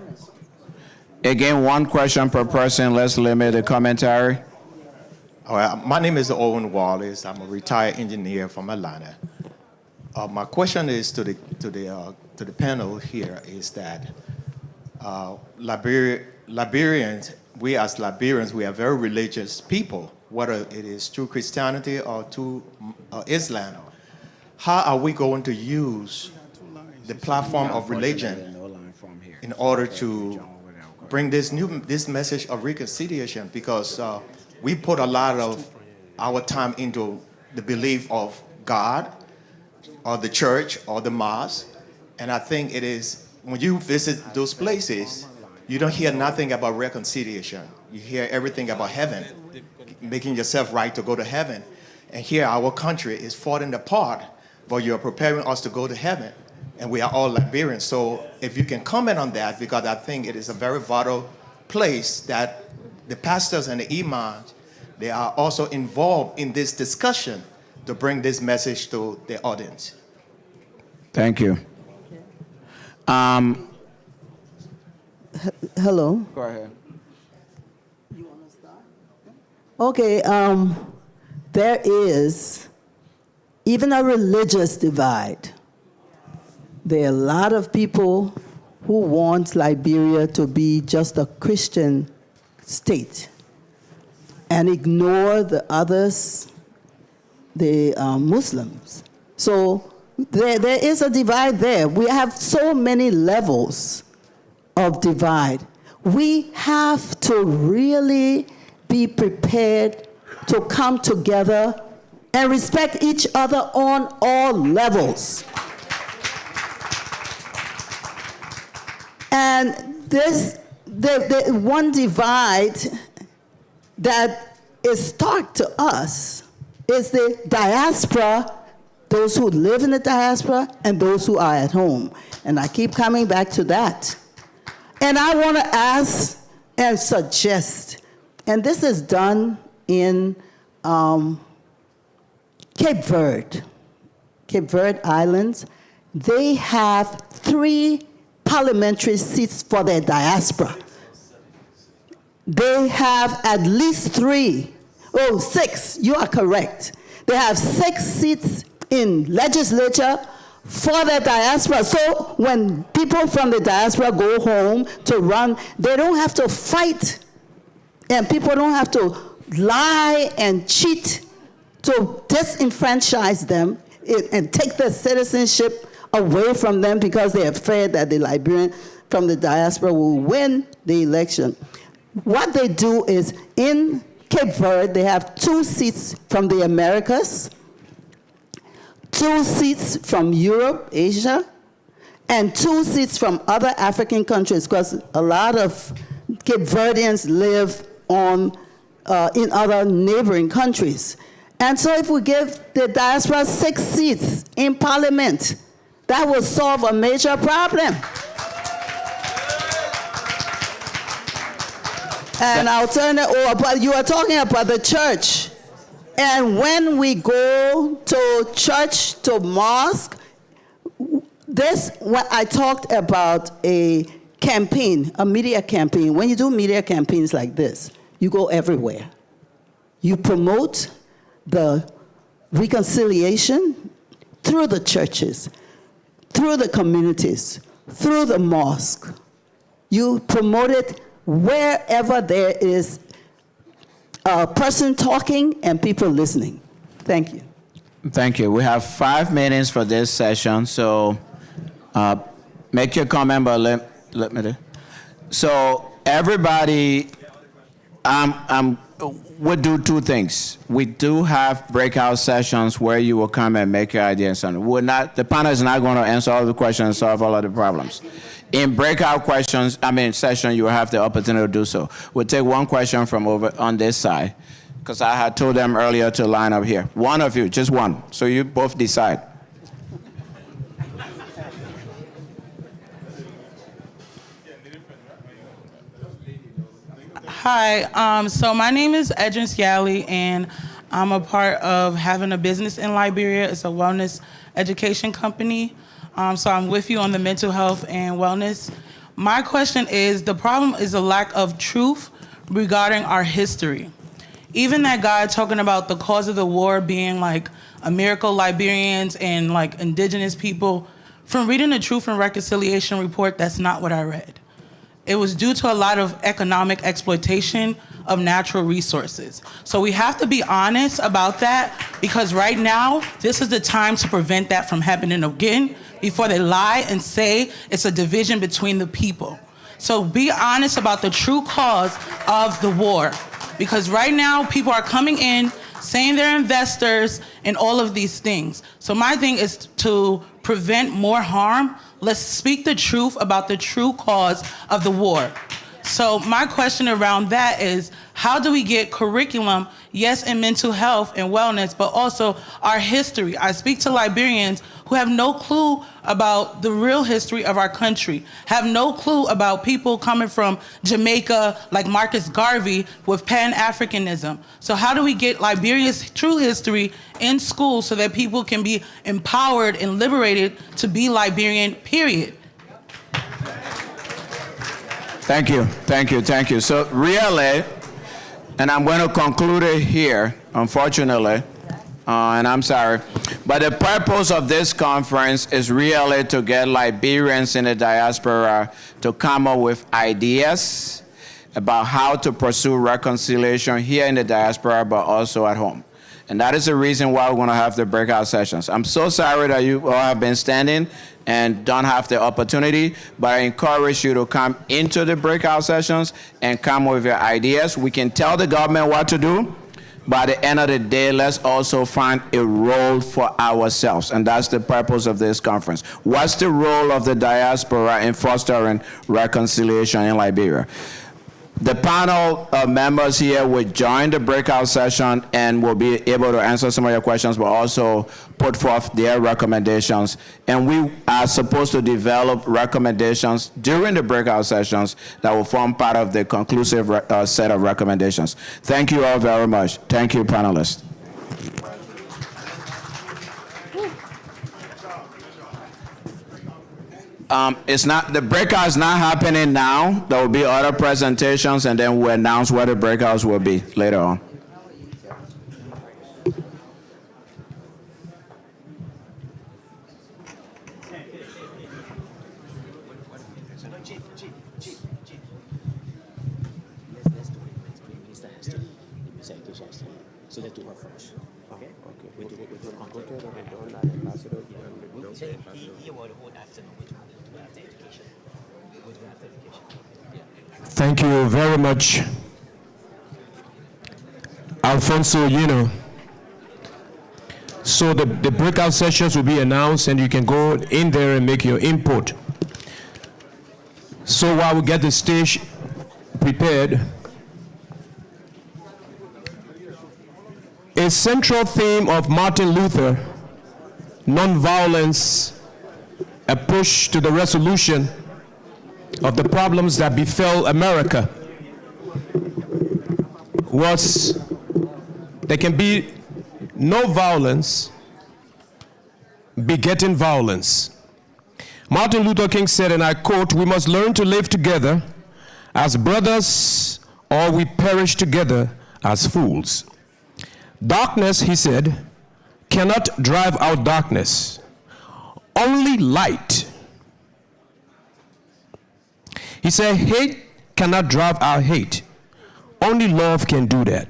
Again, one question per person. Let's limit the commentary. All right, my name is Owen Wallace. I'm a retired engineer from Atlanta. My question is to the panel here is that Liberians, we as Liberians, we are very religious people, whether it is through Christianity or through Islam. How are we going to use the platform of religion in order to bring this message of reconciliation? Because we put a lot of our time into the belief of God, or the church, or the mosque. And I think it is, when you visit those places, you don't hear nothing about reconciliation. You hear everything about heaven, making yourself right to go to heaven. And here our country is falling apart, but you're preparing us to go to heaven. And we are all Liberians. So if you can comment on that, because I think it is a very vital place that the pastors and the imams, they are also involved in this discussion to bring this message to the audience. Thank you. Hello. Go ahead. You want to start? Okay. There is even a religious divide. There are a lot of people who want Liberia to be just a Christian state. and ignore the others, the Muslims. So there is a divide there. We have so many levels of divide. We have to really be prepared to come together and respect each other on all levels. And this, the one divide that is stark to us is the diaspora, those who live in the diaspora and those who are at home. And I keep coming back to that. And I want to ask and suggest, and this is done in Cape Verde Islands. They have 3 parliamentary seats for their diaspora. They have at least 6, you are correct. They have 6 seats in legislature for their diaspora. So when people from the diaspora go home to run, they don't have to fight, and people don't have to lie and cheat to disenfranchise them and take their citizenship away from them because they're afraid that the Liberian from the diaspora will win the election. What they do is, in Cape Verde, they have 2 seats from the Americas, 2 seats from Europe, Asia, and 2 seats from other African countries, because a lot of Cape Verdeans live in other neighboring countries. And so if we give the diaspora 6 seats in parliament, that will solve a major problem. And I'll turn it over, but you are talking about the church. And when we go to church, to mosque, when I talked about a campaign, a media campaign. When you do media campaigns like this, you go everywhere. You promote the reconciliation through the churches, through the communities, through the mosque. You promote it wherever there is a person talking and people listening. Thank you. Thank you. We have 5 minutes for this session, so make your comment, but let me do. So everybody, we'll do 2 things. We do have breakout sessions where you will come and make your ideas. The panel is not going to answer all the questions and solve all of the problems. In breakout session, you will have the opportunity to do so. We'll take 1 question from over on this side, because I had told them earlier to line up here. 1 of you, just 1. So you both decide. Hi, so my name is Edrin Scally, and I'm a part of having a business in Liberia. It's a wellness education company. So I'm with you on the mental health and wellness. My question is, the problem is a lack of truth regarding our history. Even that guy talking about the cause of the war being like a miracle Liberians and like indigenous people, from reading the Truth and Reconciliation report, that's not what I read. It was due to a lot of economic exploitation of natural resources. So we have to be honest about that, because right now, this is the time to prevent that from happening again before they lie and say it's a division between the people. So be honest about the true cause of the war, because right now people are coming in saying they're investors and all of these things. So my thing is to prevent more harm. Let's speak the truth about the true cause of the war. So my question around that is, how do we get curriculum, yes, in mental health and wellness, but also our history? I speak to Liberians who have no clue about the real history of our country, have no clue about people coming from Jamaica, like Marcus Garvey, with Pan-Africanism. So how do we get Liberia's true history in school so that people can be empowered and liberated to be Liberian, period? Thank you, thank you, thank you. So really, and I'm going to conclude it here, unfortunately, and I'm sorry, but the purpose of this conference is really to get Liberians in the diaspora to come up with ideas about how to pursue reconciliation here in the diaspora, but also at home. And that is the reason why we're going to have the breakout sessions. I'm so sorry that you all have been standing and don't have the opportunity, but I encourage you to come into the breakout sessions and come with your ideas. We can tell the government what to do, but at the end of the day, let's also find a role for ourselves, and that's the purpose of this conference. What's the role of the diaspora in fostering reconciliation in Liberia? The panel members here will join the breakout session and will be able to answer some of your questions, but also put forth their recommendations. And we are supposed to develop recommendations during the breakout sessions that will form part of the conclusive set of recommendations. Thank you all very much. Thank you, panelists. The breakout is not happening now. There will be other presentations, and then we'll announce where the breakouts will be later on. So let's do her first. Okay? Thank you very much, Alfonso Yino. So the breakout sessions will be announced, and you can go in there and make your input. So while we get the stage prepared, a central theme of Martin Luther, nonviolence, a push to the resolution of the problems that befell America, was there can be no violence begetting violence. Martin Luther King said, and I quote, "We must learn to live together as brothers, or we perish together as fools." Darkness, he said, cannot drive out darkness. Only light. He said, hate cannot drive out hate. Only love can do that.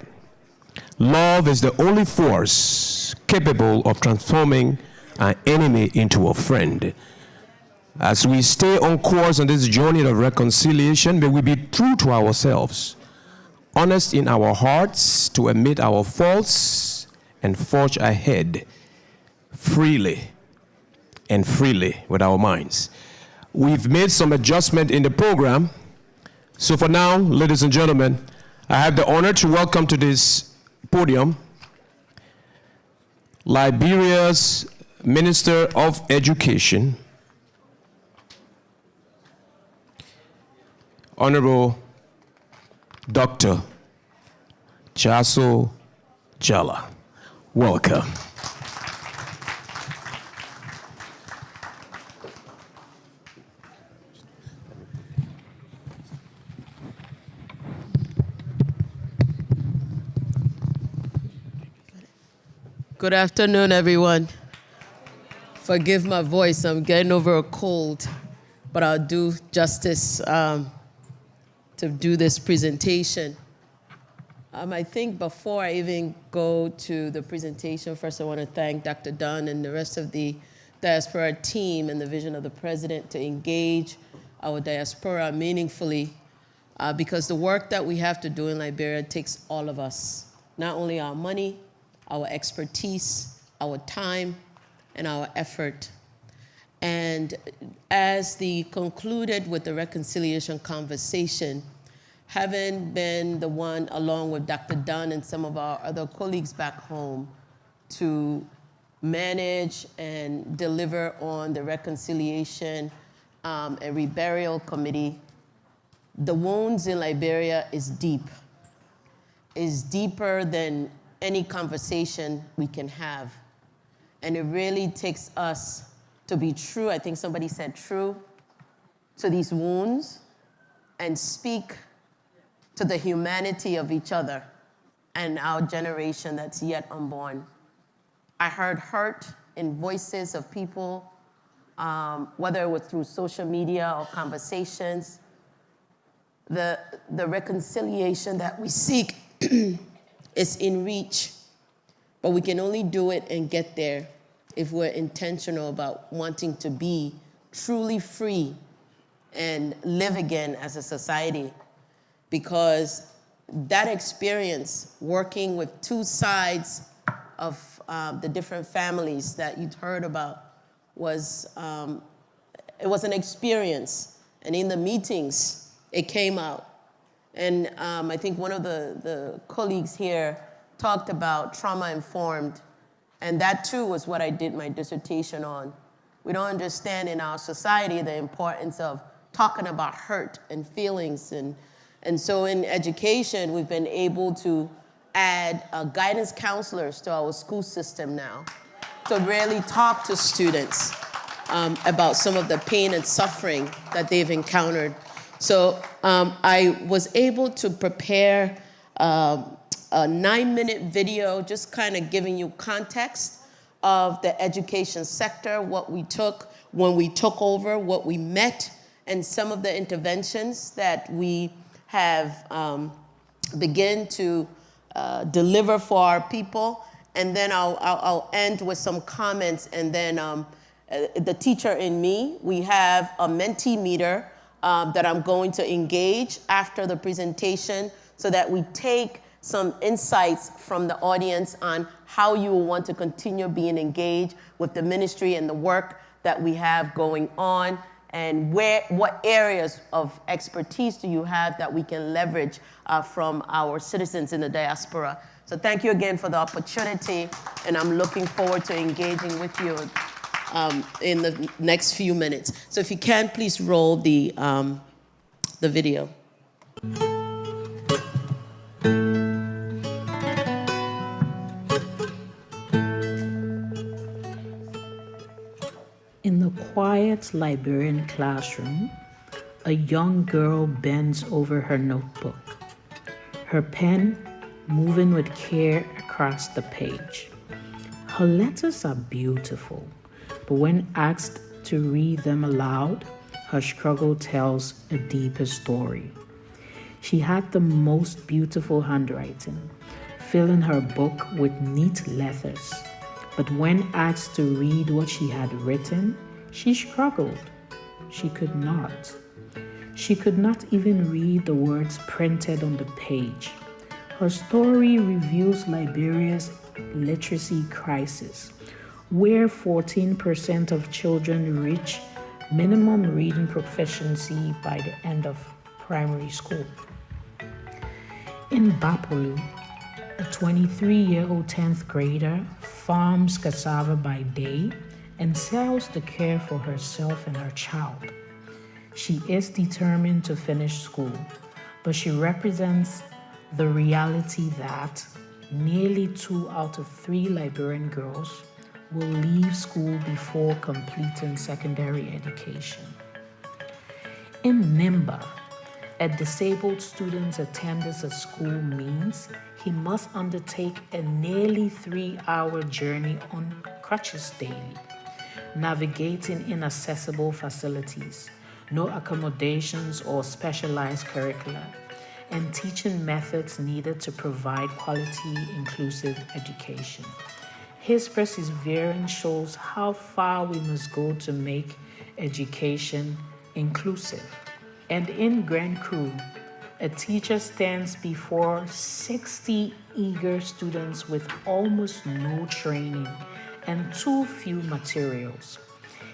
Love is the only force capable of transforming an enemy into a friend. As we stay on course on this journey of reconciliation, may we be true to ourselves, honest in our hearts to admit our faults and forge ahead freely and freely with our minds. We've made some adjustment in the program. So for now, ladies and gentlemen, I have the honor to welcome to this podium Liberia's Minister of Education, Honorable Dr. Chaso Jala. Welcome. Good afternoon, everyone. Forgive my voice, I'm getting over a cold, but I'll do justice to do this presentation. I think before I even go to the presentation, first I want to thank Dr. Dunn and the rest of the diaspora team and the vision of the president to engage our diaspora meaningfully, because the work that we have to do in Liberia takes all of us, not only our money, our expertise, our time, and our effort. And as the concluded with the reconciliation conversation, having been the one, along with Dr. Dunn and some of our other colleagues back home, to manage and deliver on the reconciliation and reburial committee, the wounds in Liberia is deep. Is deeper than any conversation we can have. And it really takes us to be true, I think somebody said true, to these wounds and speak to the humanity of each other and our generation that's yet unborn. I heard hurt in voices of people, whether it was through social media or conversations. the reconciliation that we seek is in reach, but we can only do it and get there if we're intentional about wanting to be truly free and live again as a society. Because that experience, working with two sides of the different families that you'd heard about, was it was an experience. And in the meetings, it came out. And I think one of the colleagues here talked about trauma-informed, and that too was what I did my dissertation on. We don't understand in our society the importance of talking about hurt and feelings. And so in education, we've been able to add guidance counselors to our school system now to really talk to students about some of the pain and suffering that they've encountered. So I was able to prepare a 9-minute video, just kind of giving you context of the education sector, what we took when we took over, what we met, and some of the interventions that we have begun to deliver for our people. And then I'll end with some comments, and then the teacher in me, we have a Menti meter that I'm going to engage after the presentation so that we take some insights from the audience on how you will want to continue being engaged with the ministry and the work that we have going on, and what areas of expertise do you have that we can leverage from our citizens in the diaspora. So thank you again for the opportunity, and I'm looking forward to engaging with you in the next few minutes. So if you can, please roll the video. In the quiet Liberian classroom, a young girl bends over her notebook, her pen moving with care across the page. Her letters are beautiful, but when asked to read them aloud, her struggle tells a deeper story. She had the most beautiful handwriting, filling her book with neat letters. But when asked to read what she had written, she struggled. She could not. She could not even read the words printed on the page. Her story reveals Liberia's literacy crisis, where 14% of children reach minimum reading proficiency by the end of primary school. In Bapolu, a 23-year-old 10th grader farms cassava by day and sells the care for herself and her child. She is determined to finish school, but she represents the reality that nearly 2 out of 3 Liberian girls will leave school before completing secondary education. In Nimba, a disabled student's attendance at school means he must undertake a nearly 3-hour journey on crutches daily, navigating inaccessible facilities, no accommodations or specialized curricula, and teaching methods needed to provide quality, inclusive education. His perseverance shows how far we must go to make education inclusive. And in Grand Cru, a teacher stands before 60 eager students with almost no training and too few materials.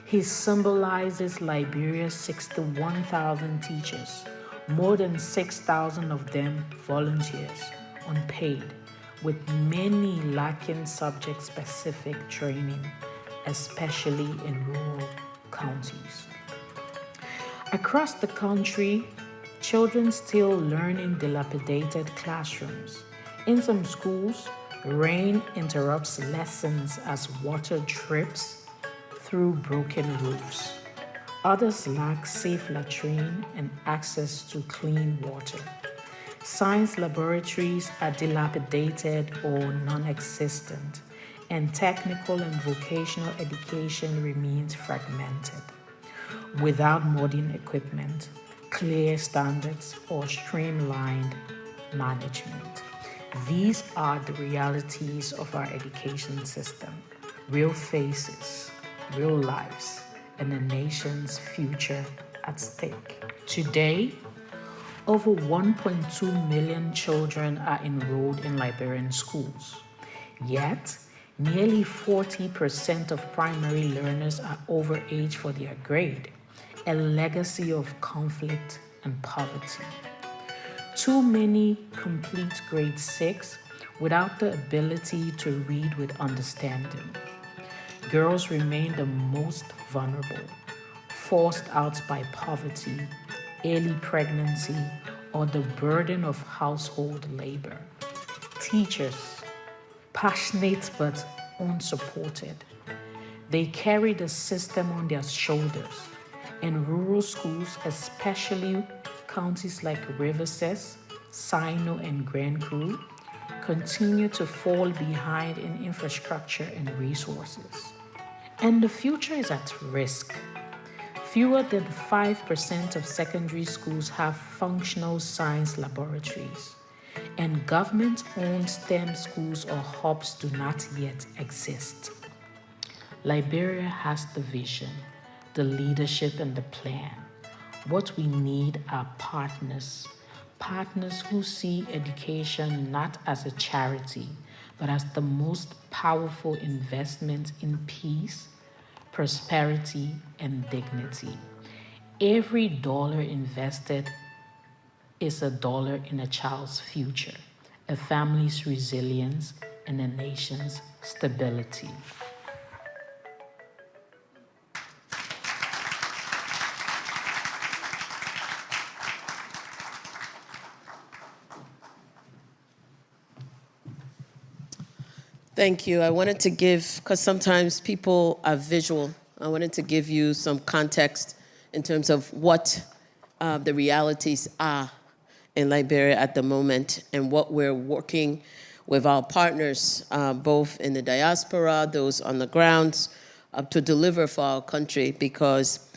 He symbolizes Liberia's 61,000 teachers, more than 6,000 of them volunteers, unpaid, with many lacking subject-specific training, especially in rural counties. Across the country, children still learn in dilapidated classrooms. In some schools, rain interrupts lessons as water drips through broken roofs. Others lack safe latrine and access to clean water. Science laboratories are dilapidated or non-existent, and technical and vocational education remains fragmented. Without modern equipment, clear standards, or streamlined management. These are the realities of our education system. Real faces, real lives, and a nation's future at stake. Today, over 1.2 million children are enrolled in Liberian schools. Yet, nearly 40% of primary learners are overage for their grade, a legacy of conflict and poverty. Too many complete grade 6 without the ability to read with understanding. Girls remain the most vulnerable, forced out by poverty, early pregnancy, or the burden of household labor. Teachers, passionate but unsupported. They carry the system on their shoulders. In rural schools, especially counties like Rivers, Sino, and Grand Cru, continue to fall behind in infrastructure and resources. And the future is at risk. Fewer than 5% of secondary schools have functional science laboratories, and government-owned STEM schools or hubs do not yet exist. Liberia has the vision, the leadership, and the plan. What we need are partners who see education not as a charity, but as the most powerful investment in peace, prosperity, and dignity. Every dollar invested is a dollar in a child's future, a family's resilience, and a nation's stability. Thank you. I wanted to give, because sometimes people are visual, I wanted to give you some context in terms of what the realities are in Liberia at the moment and what we're working with our partners, both in the diaspora, those on the grounds, to deliver for our country, because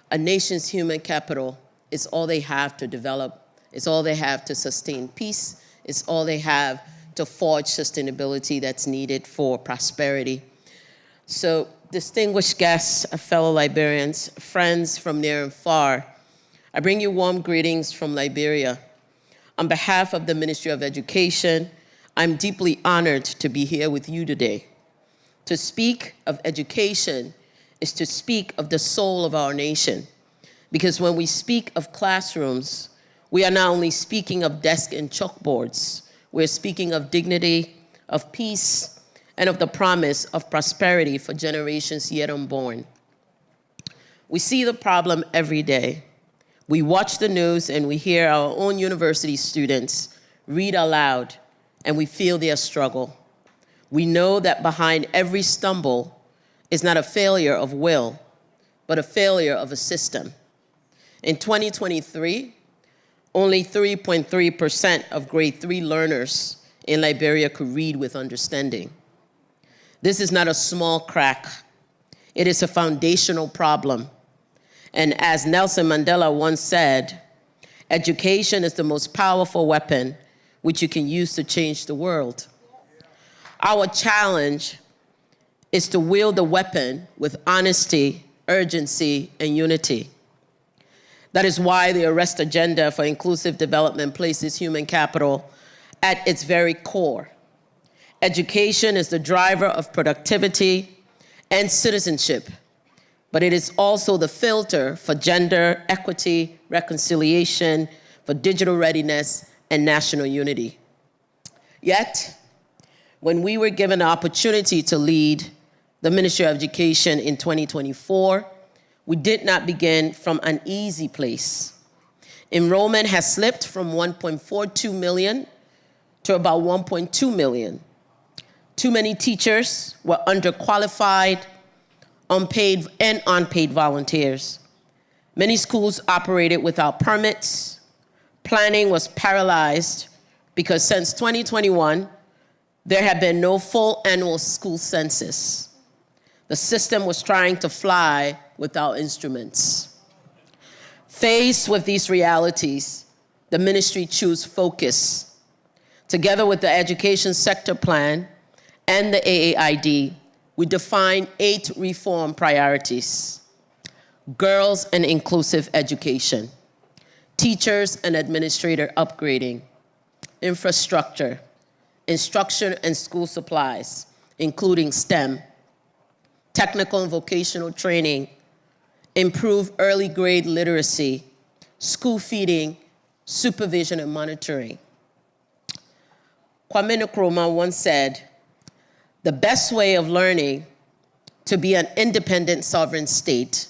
a nation's human capital is all they have to develop, it's all they have to sustain peace, it's all they have to forge sustainability that's needed for prosperity. So, distinguished guests, fellow Liberians, friends from near and far, I bring you warm greetings from Liberia. On behalf of the Ministry of Education, I'm deeply honored to be here with you today. To speak of education is to speak of the soul of our nation, because when we speak of classrooms, we are not only speaking of desks and chalkboards, we're speaking of dignity, of peace, and of the promise of prosperity for generations yet unborn. We see the problem every day. We watch the news and we hear our own university students read aloud, and we feel their struggle. We know that behind every stumble is not a failure of will, but a failure of a system. In 2023, only 3.3% of grade 3 learners in Liberia could read with understanding. This is not a small crack. It is a foundational problem. And as Nelson Mandela once said, education is the most powerful weapon which you can use to change the world. Our challenge is to wield the weapon with honesty, urgency, and unity. That is why the Arrest Agenda for Inclusive Development places human capital at its very core. Education is the driver of productivity and citizenship, but it is also the filter for gender equity, reconciliation, for digital readiness, and national unity. Yet, when we were given the opportunity to lead the Ministry of Education in 2024, we did not begin from an easy place. Enrollment has slipped from 1.42 million to about 1.2 million. Too many teachers were underqualified, unpaid and unpaid volunteers. Many schools operated without permits. Planning was paralyzed because since 2021, there had been no full annual school census. The system was trying to fly without instruments. Faced with these realities, the ministry chose focus. Together with the education sector plan and the AAID, we defined 8 reform priorities: girls and inclusive education, teachers and administrator upgrading, infrastructure, instruction and school supplies, including STEM, technical and vocational training, improve early grade literacy, school feeding, supervision and monitoring. Kwame Nkrumah once said, "The best way of learning to be an independent sovereign state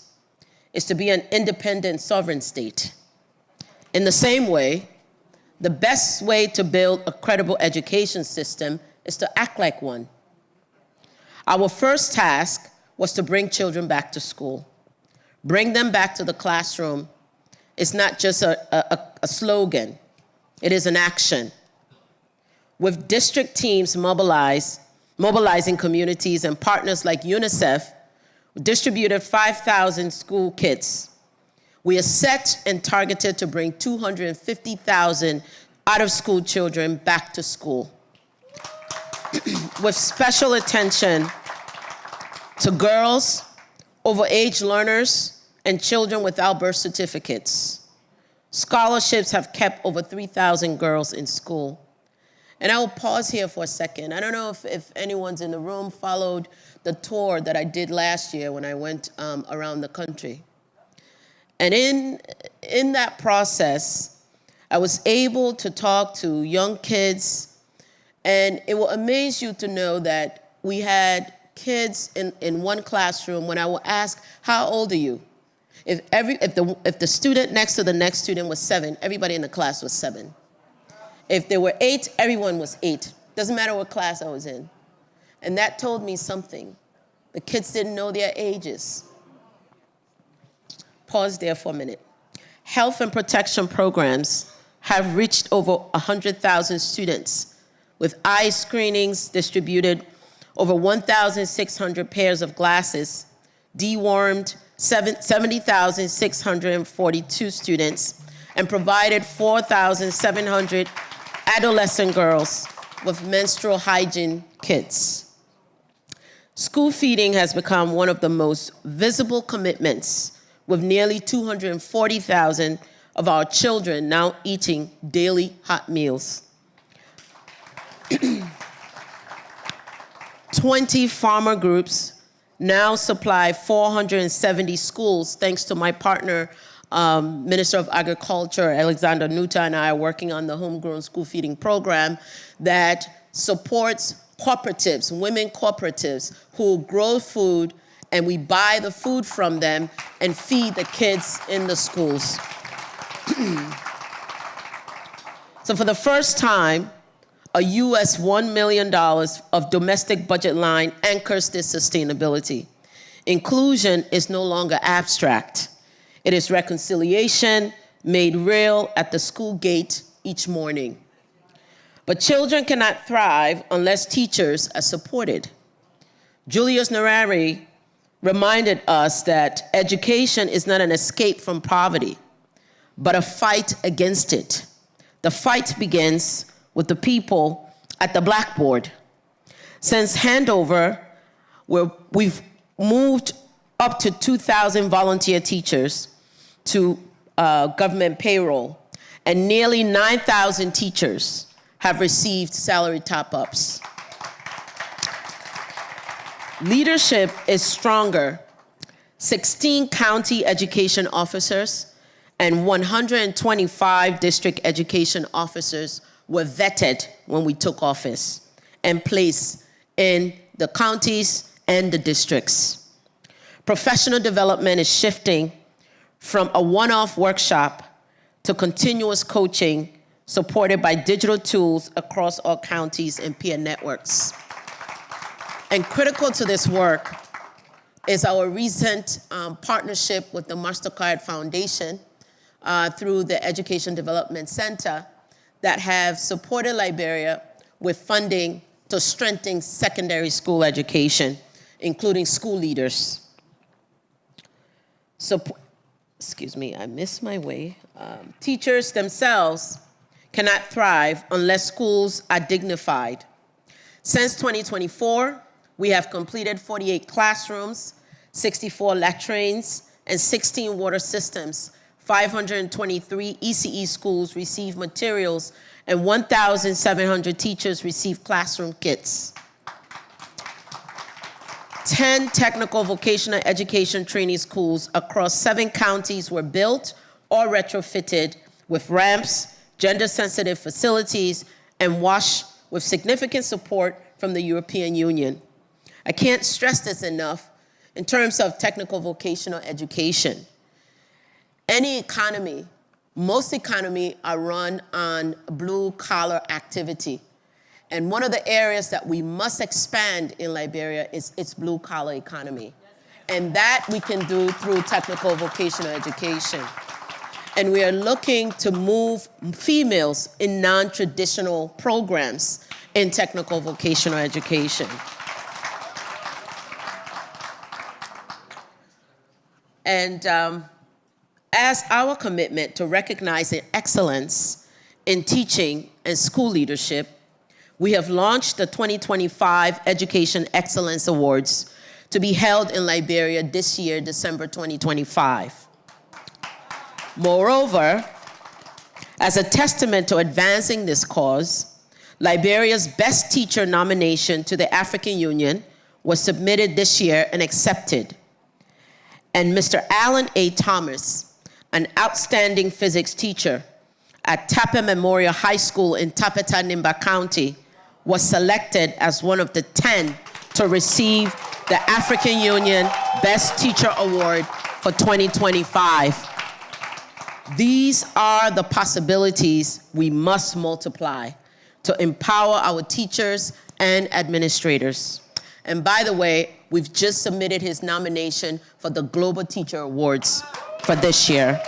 is to be an independent sovereign state." In the same way, the best way to build a credible education system is to act like one. Our first task was to bring children back to school. Bring them back to the classroom is not just a slogan, it is an action. With district teams mobilizing communities and partners like UNICEF, we distributed 5,000 school kits. We are set and targeted to bring 250,000 out-of-school children back to school. With special attention to girls, overage learners, and children without birth certificates. Scholarships have kept over 3,000 girls in school. And I will pause here for a second. I don't know if anyone's in the room followed the tour that I did last year when I went around the country. And in that process, I was able to talk to young kids, and it will amaze you to know that we had kids in one classroom. When I will ask, "How old are you?" If the student next to the next student was 7, everybody in the class was 7. If there were 8, everyone was 8. Doesn't matter what class I was in. And that told me something. The kids didn't know their ages. Pause there for a minute. Health and protection programs have reached over 100,000 students, with eye screenings distributed over 1,600 pairs of glasses, dewormed 70,642 students, and provided 4,700 adolescent girls with menstrual hygiene kits. School feeding has become one of the most visible commitments, with nearly 240,000 of our children now eating daily hot meals. 20 farmer groups now supply 470 schools, thanks to my partner, Minister of Agriculture, Alexander Nuta, and I are working on the homegrown school feeding program that supports cooperatives, women cooperatives, who grow food, and we buy the food from them and feed the kids in the schools. So for the first time, a US $1 million of domestic budget line anchors this sustainability. Inclusion is no longer abstract. It is reconciliation made real at the school gate each morning. But children cannot thrive unless teachers are supported. Julius Nyerere reminded us that education is not an escape from poverty, but a fight against it. The fight begins with the people at the blackboard. Since handover, we've moved up to 2,000 volunteer teachers to government payroll, and nearly 9,000 teachers have received salary top-ups. Leadership is stronger. 16 county education officers and 125 district education officers were vetted when we took office and placed in the counties and the districts. Professional development is shifting from a one-off workshop to continuous coaching supported by digital tools across all counties and peer networks. And critical to this work is our recent partnership with the MasterCard Foundation through the Education Development Center that have supported Liberia with funding to strengthen secondary school education, including school leaders. excuse me, I missed my way. Teachers themselves cannot thrive unless schools are dignified. Since 2024, we have completed 48 classrooms, 64 latrines, and 16 water systems. 523 ECE schools receive materials, and 1,700 teachers receive classroom kits. 10 technical vocational education training schools across 7 counties were built or retrofitted with ramps, gender-sensitive facilities, and WASH with significant support from the European Union. I can't stress this enough in terms of technical vocational education. Any economy, most economies are run on blue-collar activity. And one of the areas that we must expand in Liberia is its blue-collar economy. And that we can do through technical vocational education. And we are looking to move females in non-traditional programs in technical vocational education. And as our commitment to recognizing excellence in teaching and school leadership, we have launched the 2025 Education Excellence Awards to be held in Liberia this year, December 2025. Moreover, as a testament to advancing this cause, Liberia's Best Teacher nomination to the African Union was submitted this year and accepted. And Mr. Alan A. Thomas, an outstanding physics teacher at Tapa Memorial High School in Tapeta, Nimba County, was selected as one of the 10 to receive the African Union Best Teacher Award for 2025. These are the possibilities we must multiply to empower our teachers and administrators. And by the way, we've just submitted his nomination for the Global Teacher Awards for this year.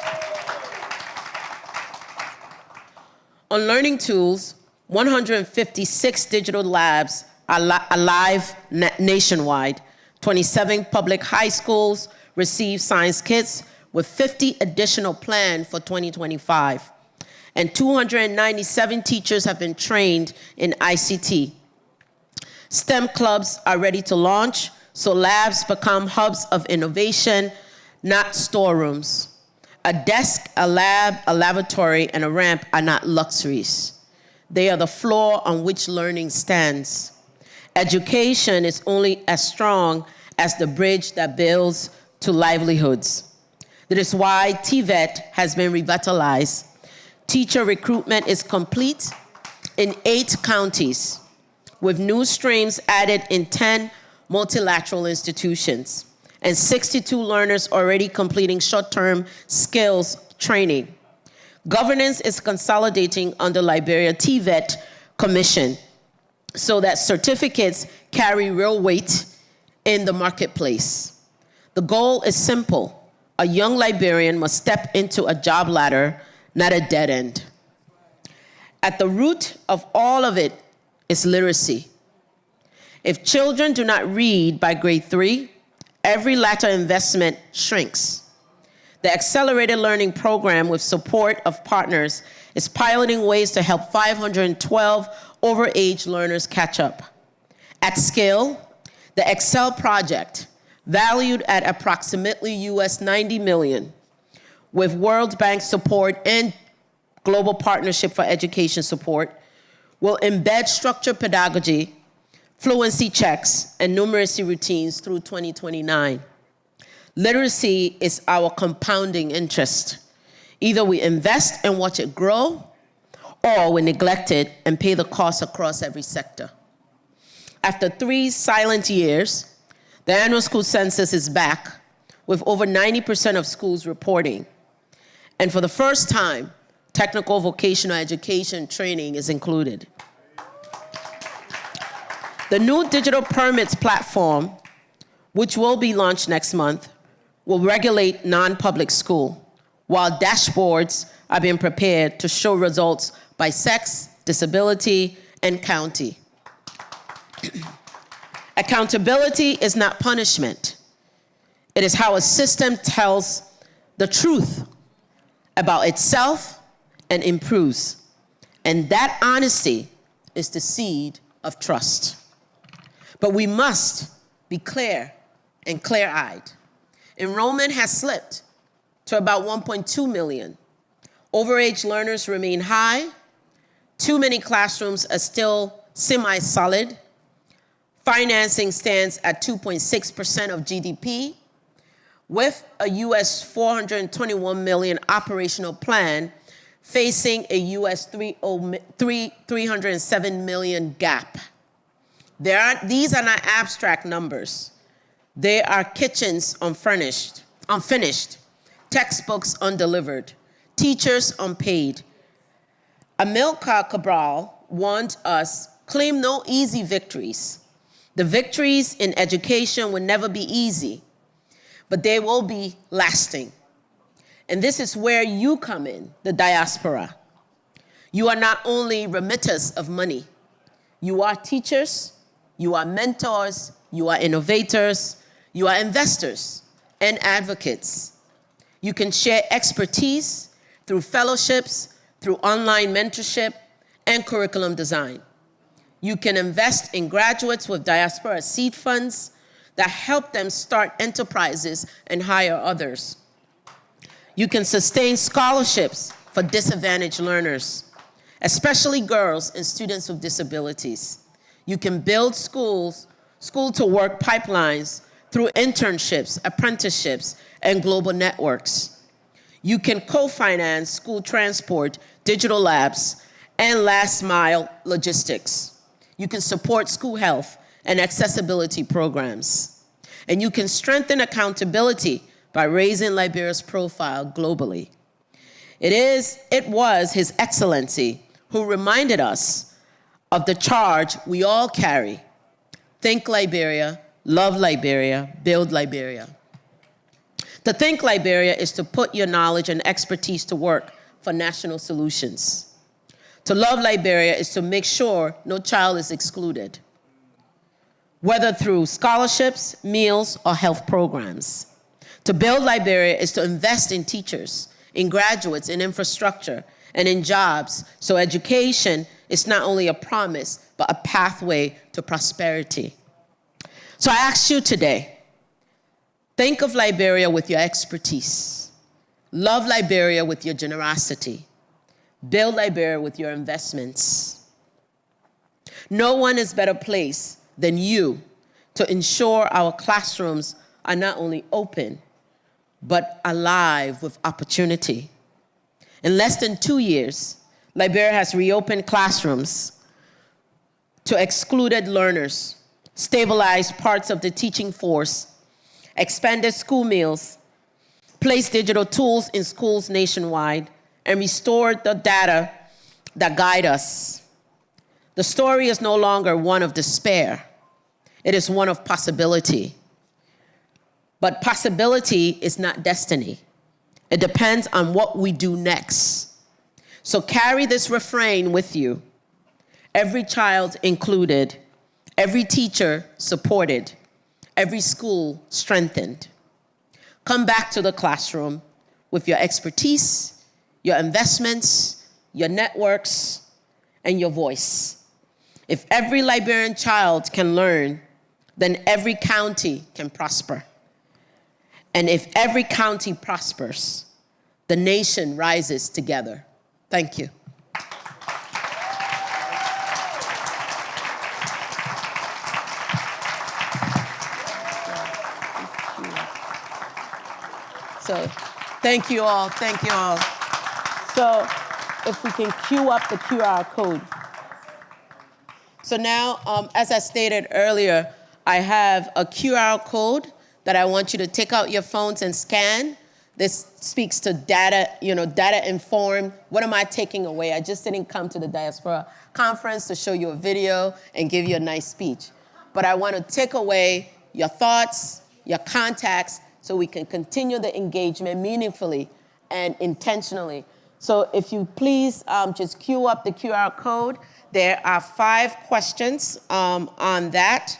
On learning tools, 156 digital labs are live nationwide. 27 public high schools receive science kits, with 50 additional planned for 2025. And 297 teachers have been trained in ICT. STEM clubs are ready to launch, so labs become hubs of innovation, not storerooms. A desk, a lab, a lavatory, and a ramp are not luxuries. They are the floor on which learning stands. Education is only as strong as the bridge that builds to livelihoods. That is why TVET has been revitalized. Teacher recruitment is complete in 8 counties, with new streams added in 10 multilateral institutions, and 62 learners already completing short-term skills training. Governance is consolidating under Liberia TVET Commission so that certificates carry real weight in the marketplace. The goal is simple. A young Liberian must step into a job ladder, not a dead end. At the root of all of it is literacy. If children do not read by grade 3, every latter investment shrinks. The Accelerated Learning Program, with support of partners, is piloting ways to help 512 overage learners catch up. At scale, the Excel project, valued at approximately US 90 million, with World Bank support and Global Partnership for Education support, will embed structured pedagogy, fluency checks, and numeracy routines through 2029. Literacy is our compounding interest. Either we invest and watch it grow, or we neglect it and pay the cost across every sector. After 3 silent years, the annual school census is back, with over 90% of schools reporting. And for the first time, technical vocational education training is included. The new digital permits platform, which will be launched next month, will regulate non-public school, while dashboards are being prepared to show results by sex, disability, and county. Accountability is not punishment. It is how a system tells the truth about itself and improves. And that honesty is the seed of trust. But we must be clear and clear-eyed. Enrollment has slipped to about 1.2 million. Overage learners remain high. Too many classrooms are still semi-solid. Financing stands at 2.6% of GDP. With a US 421 million operational plan, facing a US 307 million gap. These are not abstract numbers. They are kitchens unfinished, textbooks undelivered, teachers unpaid. Amilcar Cabral warned us, claim no easy victories. The victories in education will never be easy, but they will be lasting. And this is where you come in, the diaspora. You are not only remitters of money. You are teachers, you are mentors, you are innovators, you are investors and advocates. You can share expertise through fellowships, through online mentorship, and curriculum design. You can invest in graduates with diaspora seed funds that help them start enterprises and hire others. You can sustain scholarships for disadvantaged learners, especially girls and students with disabilities. You can build school-to-work pipelines through internships, apprenticeships, and global networks. You can co-finance school transport, digital labs, and last-mile logistics. You can support school health and accessibility programs. And you can strengthen accountability by raising Liberia's profile globally. It was His Excellency who reminded us of the charge we all carry. Think Liberia, love Liberia, build Liberia. To think Liberia is to put your knowledge and expertise to work for national solutions. To love Liberia is to make sure no child is excluded, whether through scholarships, meals, or health programs. To build Liberia is to invest in teachers, in graduates, in infrastructure, and in jobs, so education is not only a promise, but a pathway to prosperity. So I ask you today, think of Liberia with your expertise. Love Liberia with your generosity. Build Liberia with your investments. No one is better placed than you to ensure our classrooms are not only open, but alive with opportunity. In less than 2 years, Liberia has reopened classrooms to excluded learners, stabilized parts of the teaching force, expanded school meals, placed digital tools in schools nationwide, and restored the data that guide us. The story is no longer one of despair. It is one of possibility. But possibility is not destiny. It depends on what we do next. So carry this refrain with you. Every child included, every teacher supported, every school strengthened. Come back to the classroom with your expertise, your investments, your networks, and your voice. If every Liberian child can learn, then every county can prosper. And if every county prospers, the nation rises together. Thank you. So, thank you all, thank you all. So, if we can cue up the QR code. So now, as I stated earlier, I have a QR code that I want you to take out your phones and scan. This speaks to data, data informed. What am I taking away? I just didn't come to the Diaspora Conference to show you a video and give you a nice speech. But I want to take away your thoughts, your contacts, so we can continue the engagement meaningfully and intentionally. So if you please just cue up the QR code. There are 5 questions on that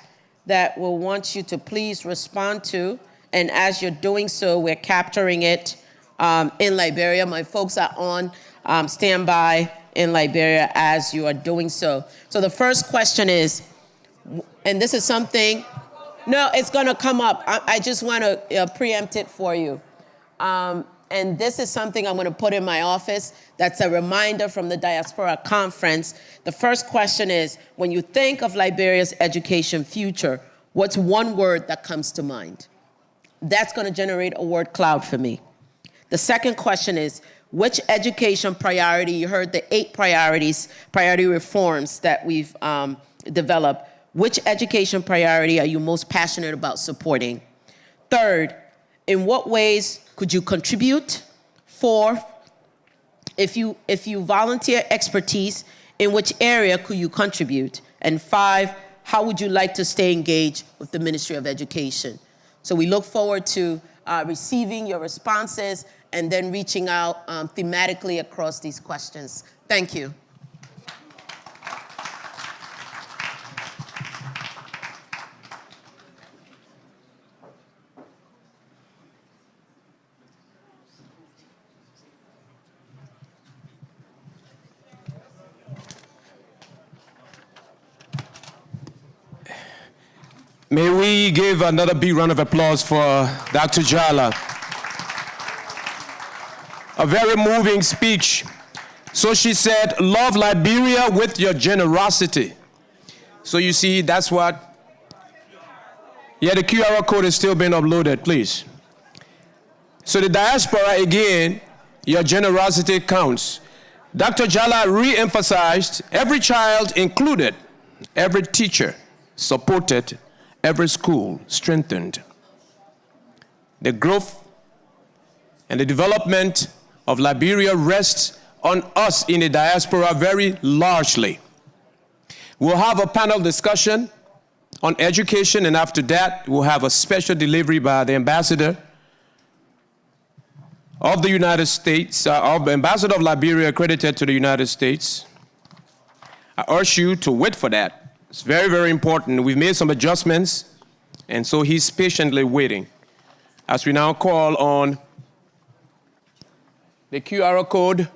we'll want you to please respond to. And as you're doing so, we're capturing it in Liberia. My folks are on standby in Liberia as you are doing so. So the first question is, and this is something, no, it's going to come up. I just want to preempt it for you. And this is something I'm going to put in my office. That's a reminder from the Diaspora Conference. The first question is, when you think of Liberia's education future, what's one word that comes to mind? That's going to generate a word cloud for me. The second question is, which education priority, you heard the 8 priority reforms that we've developed, which education priority are you most passionate about supporting? Third, in what ways could you contribute? 4, if you volunteer expertise, in which area could you contribute? And 5, how would you like to stay engaged with the Ministry of Education? So we look forward to receiving your responses and then reaching out thematically across these questions. Thank you. May we give another big round of applause for Dr. Jala. A very moving speech. So she said, love Liberia with your generosity. So you see, that's what, yeah, the QR code is still being uploaded, please. So the diaspora, again, your generosity counts. Dr. Jala re-emphasized every child included, every teacher supported, every school strengthened. The growth and the development of Liberia rests on us in the diaspora very largely. We'll have a panel discussion on education, and after that, we'll have a special delivery by the ambassador of the United States, ambassador of Liberia accredited to the United States. I urge you to wait for that. It's very, very important. We've made some adjustments, and so he's patiently waiting. As we now call on the QR code.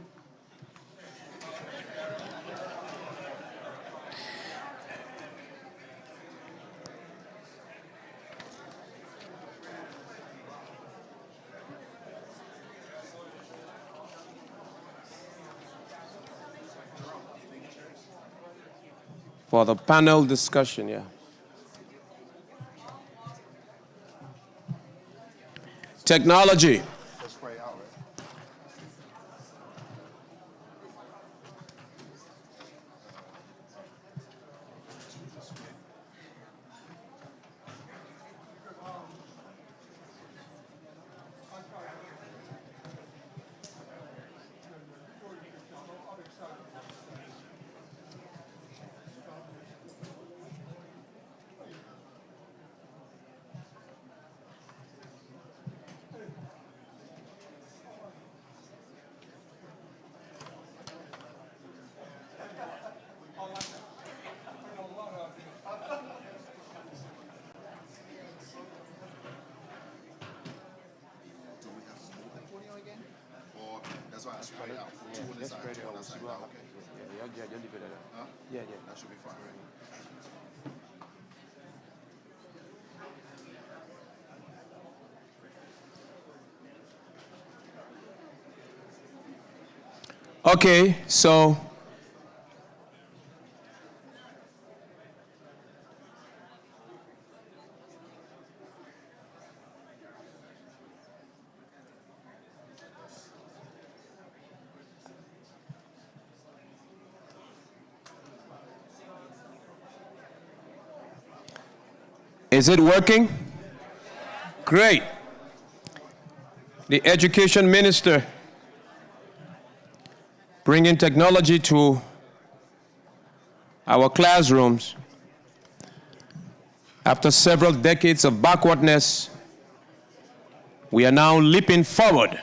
For the panel discussion, yeah. Technology. That's why I spread it out. Two on this side, two on that side. Okay. Huh? Yeah. That should be fine. Okay, so is it working? Great. The education minister bringing technology to our classrooms. After several decades of backwardness, we are now leaping forward.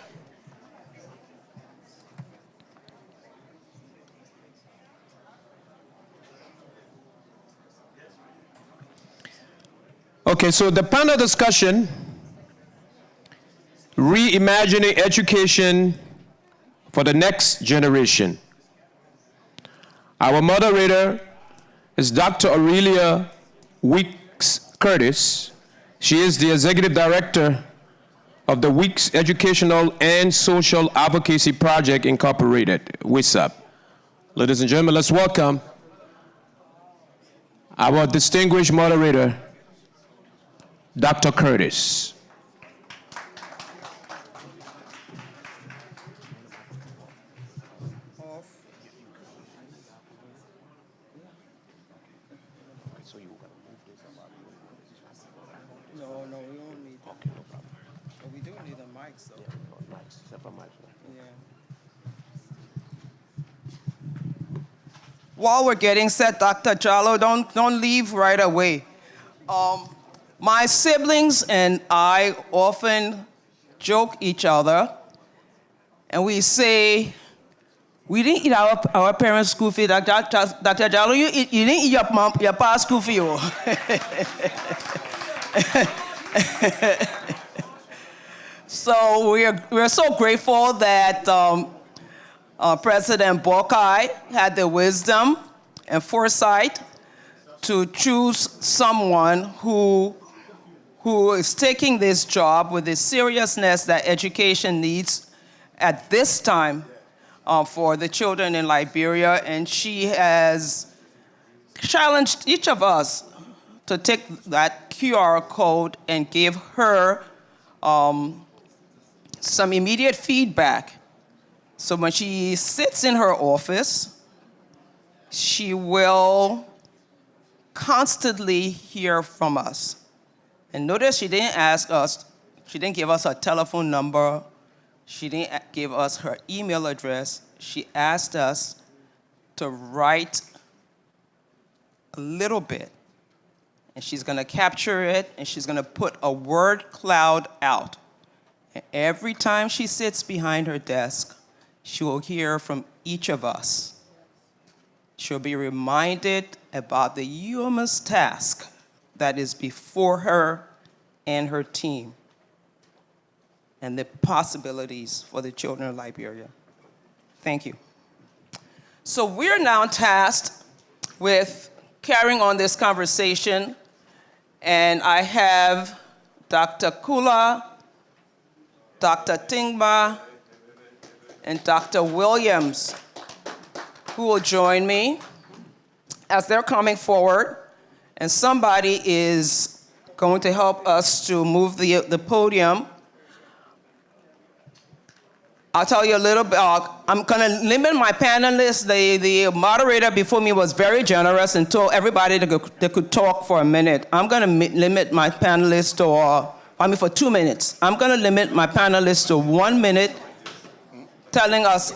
Okay, so the panel discussion reimagining education for the next generation. Our moderator is Dr. Aurelia Weeks Curtis. She is the Executive Director of the Weeks Educational and Social Advocacy Project Incorporated, WISAP. Ladies and gentlemen, let's welcome our distinguished moderator, Dr. Curtis. No, we don't need that. Okay, no problem. But we do need a mic, so. Yeah, mics, separate mics. Yeah. While we're getting set, Dr. Jallo, don't leave right away. My siblings and I often joke each other, and we say, we didn't eat our parents' school fee. Dr. Jallo, you didn't eat your pa's school fee. So we're so grateful that President Boakai had the wisdom and foresight to choose someone who is taking this job with the seriousness that education needs at this time for the children in Liberia. And she has challenged each of us to take that QR code and give her some immediate feedback. So when she sits in her office, she will constantly hear from us. And notice she didn't give us her telephone number, she didn't give us her email address. She asked us to write a little bit. And she's gonna capture it, and she's gonna put a word cloud out. And every time she sits behind her desk, she will hear from each of us. She'll be reminded about the enormous task that is before her and her team, and the possibilities for the children of Liberia. Thank you. So we're now tasked with carrying on this conversation, and I have Dr. Kula, Dr. Tingba, and Dr. Williams, who will join me as they're coming forward, and somebody is going to help us to move the podium. I'll tell you a little bit. I'm going to limit my panelists. The moderator before me was very generous and told everybody they could talk for a minute. I'm going to limit my panelists to, for 2 minutes. I'm going to limit my panelists to 1 minute, telling us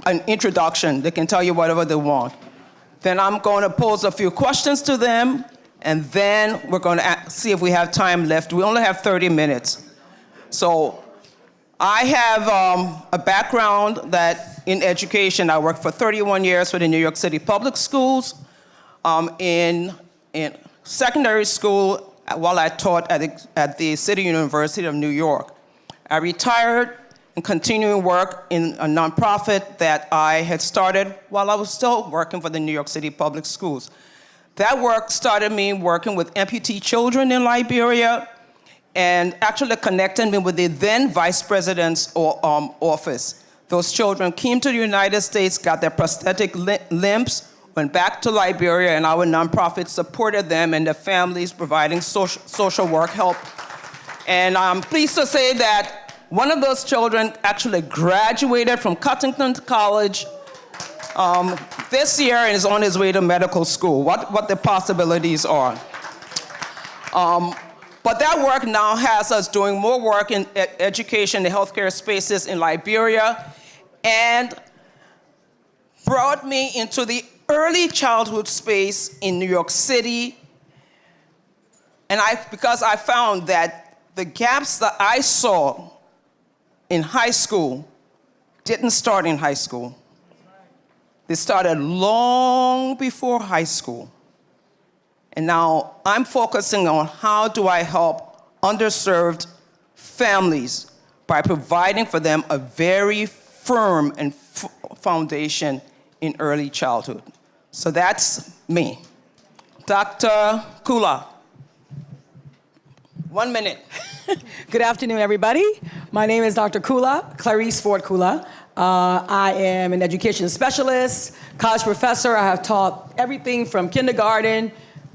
an introduction. They can tell you whatever they want. Then I'm going to pose a few questions to them, and then we're going to see if we have time left. We only have 30 minutes. So I have a background in education. I worked for 31 years for the New York City Public Schools. In secondary school, while I taught at the City University of New York. I retired and continuing work in a nonprofit that I had started while I was still working for the New York City Public Schools. That work started me working with amputee children in Liberia, and actually connected me with the then Vice President's office. Those children came to the United States, got their prosthetic limbs, went back to Liberia, and our nonprofit supported them and their families, providing social work help. And I'm pleased to say that one of those children actually graduated from Cuttington College this year and is on his way to medical school. What the possibilities are. But that work now has us doing more work in education and healthcare spaces in Liberia, and brought me into the early childhood space in New York City. And because I found that the gaps that I saw in high school didn't start in high school. They started long before high school. And now I'm focusing on how do I help underserved families by providing for them a very firm and foundation in early childhood. So that's me. Dr. Kula. 1 minute. Good afternoon, everybody. My name is Dr. Kula, Clarice Ford Kula. I am an education specialist, college professor. I have taught everything from kindergarten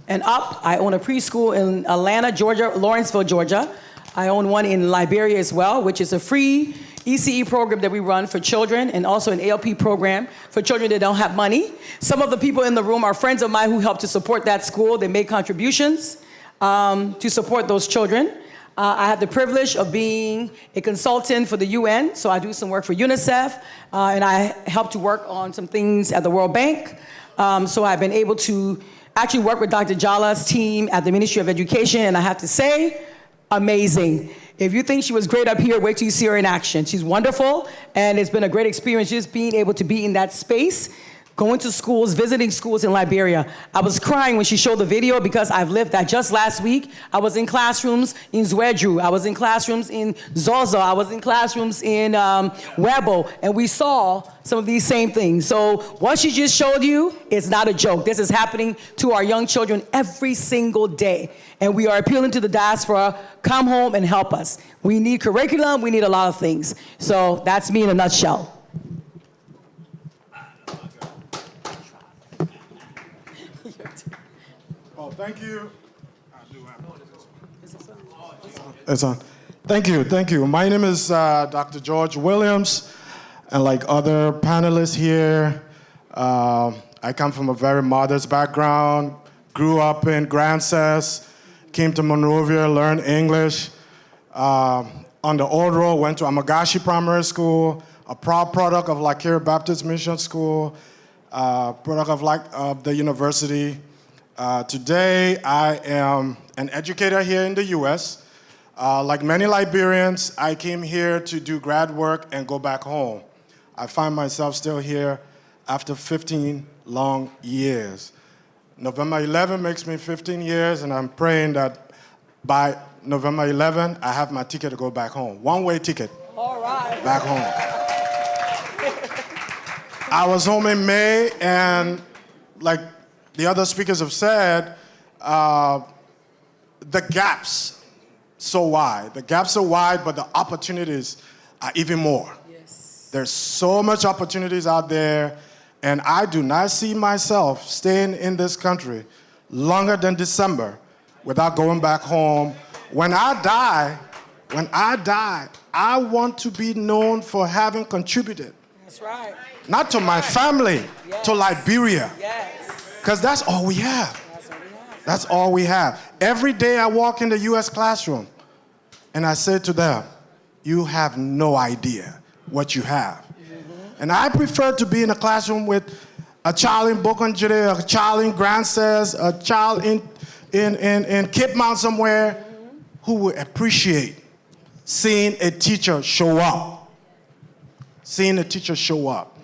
and up. I own a preschool in Atlanta, Georgia, Lawrenceville, Georgia. I own one in Liberia as well, which is a free ECE program that we run for children, and also an ALP program for children that don't have money. Some of the people in the room are friends of mine who helped to support that school. They made contributions to support those children. I have the privilege of being a consultant for the UN, so I do some work for UNICEF, and I help to work on some things at the World Bank. So I've been able to actually work with Dr. Jala's team at the Ministry of Education, and I have to say, amazing. If you think she was great up here, wait till you see her in action. She's wonderful, and it's been a great experience just being able to be in that space, going to schools, visiting schools in Liberia. I was crying when she showed the video because I've lived that. Just last week, I was in classrooms in Zwedru. I was in classrooms in Zozo. I was in classrooms in Webo, and we saw some of these same things. So what she just showed you is not a joke. This is happening to our young children every single day. And we are appealing to the diaspora, come home and help us. We need curriculum, we need a lot of things. So that's me in a nutshell. Oh, thank you. It's on. Thank you. My name is Dr. George Williams, and like other panelists here, I come from a very modest background, grew up in Grances, came to Monrovia, learned English. On the old road, went to Amagashi Primary School, a proud product of Lakira Baptist Mission School, product of the university. Today, I am an educator here in the US. Like many Liberians, I came here to do grad work and go back home. I find myself still here after 15 long years. November 11 makes me 15 years, and I'm praying that by November 11, I have my ticket to go back home. One-way ticket. All right. Back home. I was home in May, and like the other speakers have said, the gaps so wide. The gaps are wide, but the opportunities are even more. Yes. There's so much opportunities out there, and I do not see myself staying in this country longer than December without going back home. When I die, I want to be known for having contributed. That's right. Not to my family, to Liberia. Yes. Because that's all we have. That's all we have. Every day I walk in the US classroom and I say to them, you have no idea what you have. And I prefer to be in a classroom with a child in Bokonjere, a child in Grances, a child in Cape Mount somewhere who will appreciate seeing a teacher show up. Seeing a teacher show up.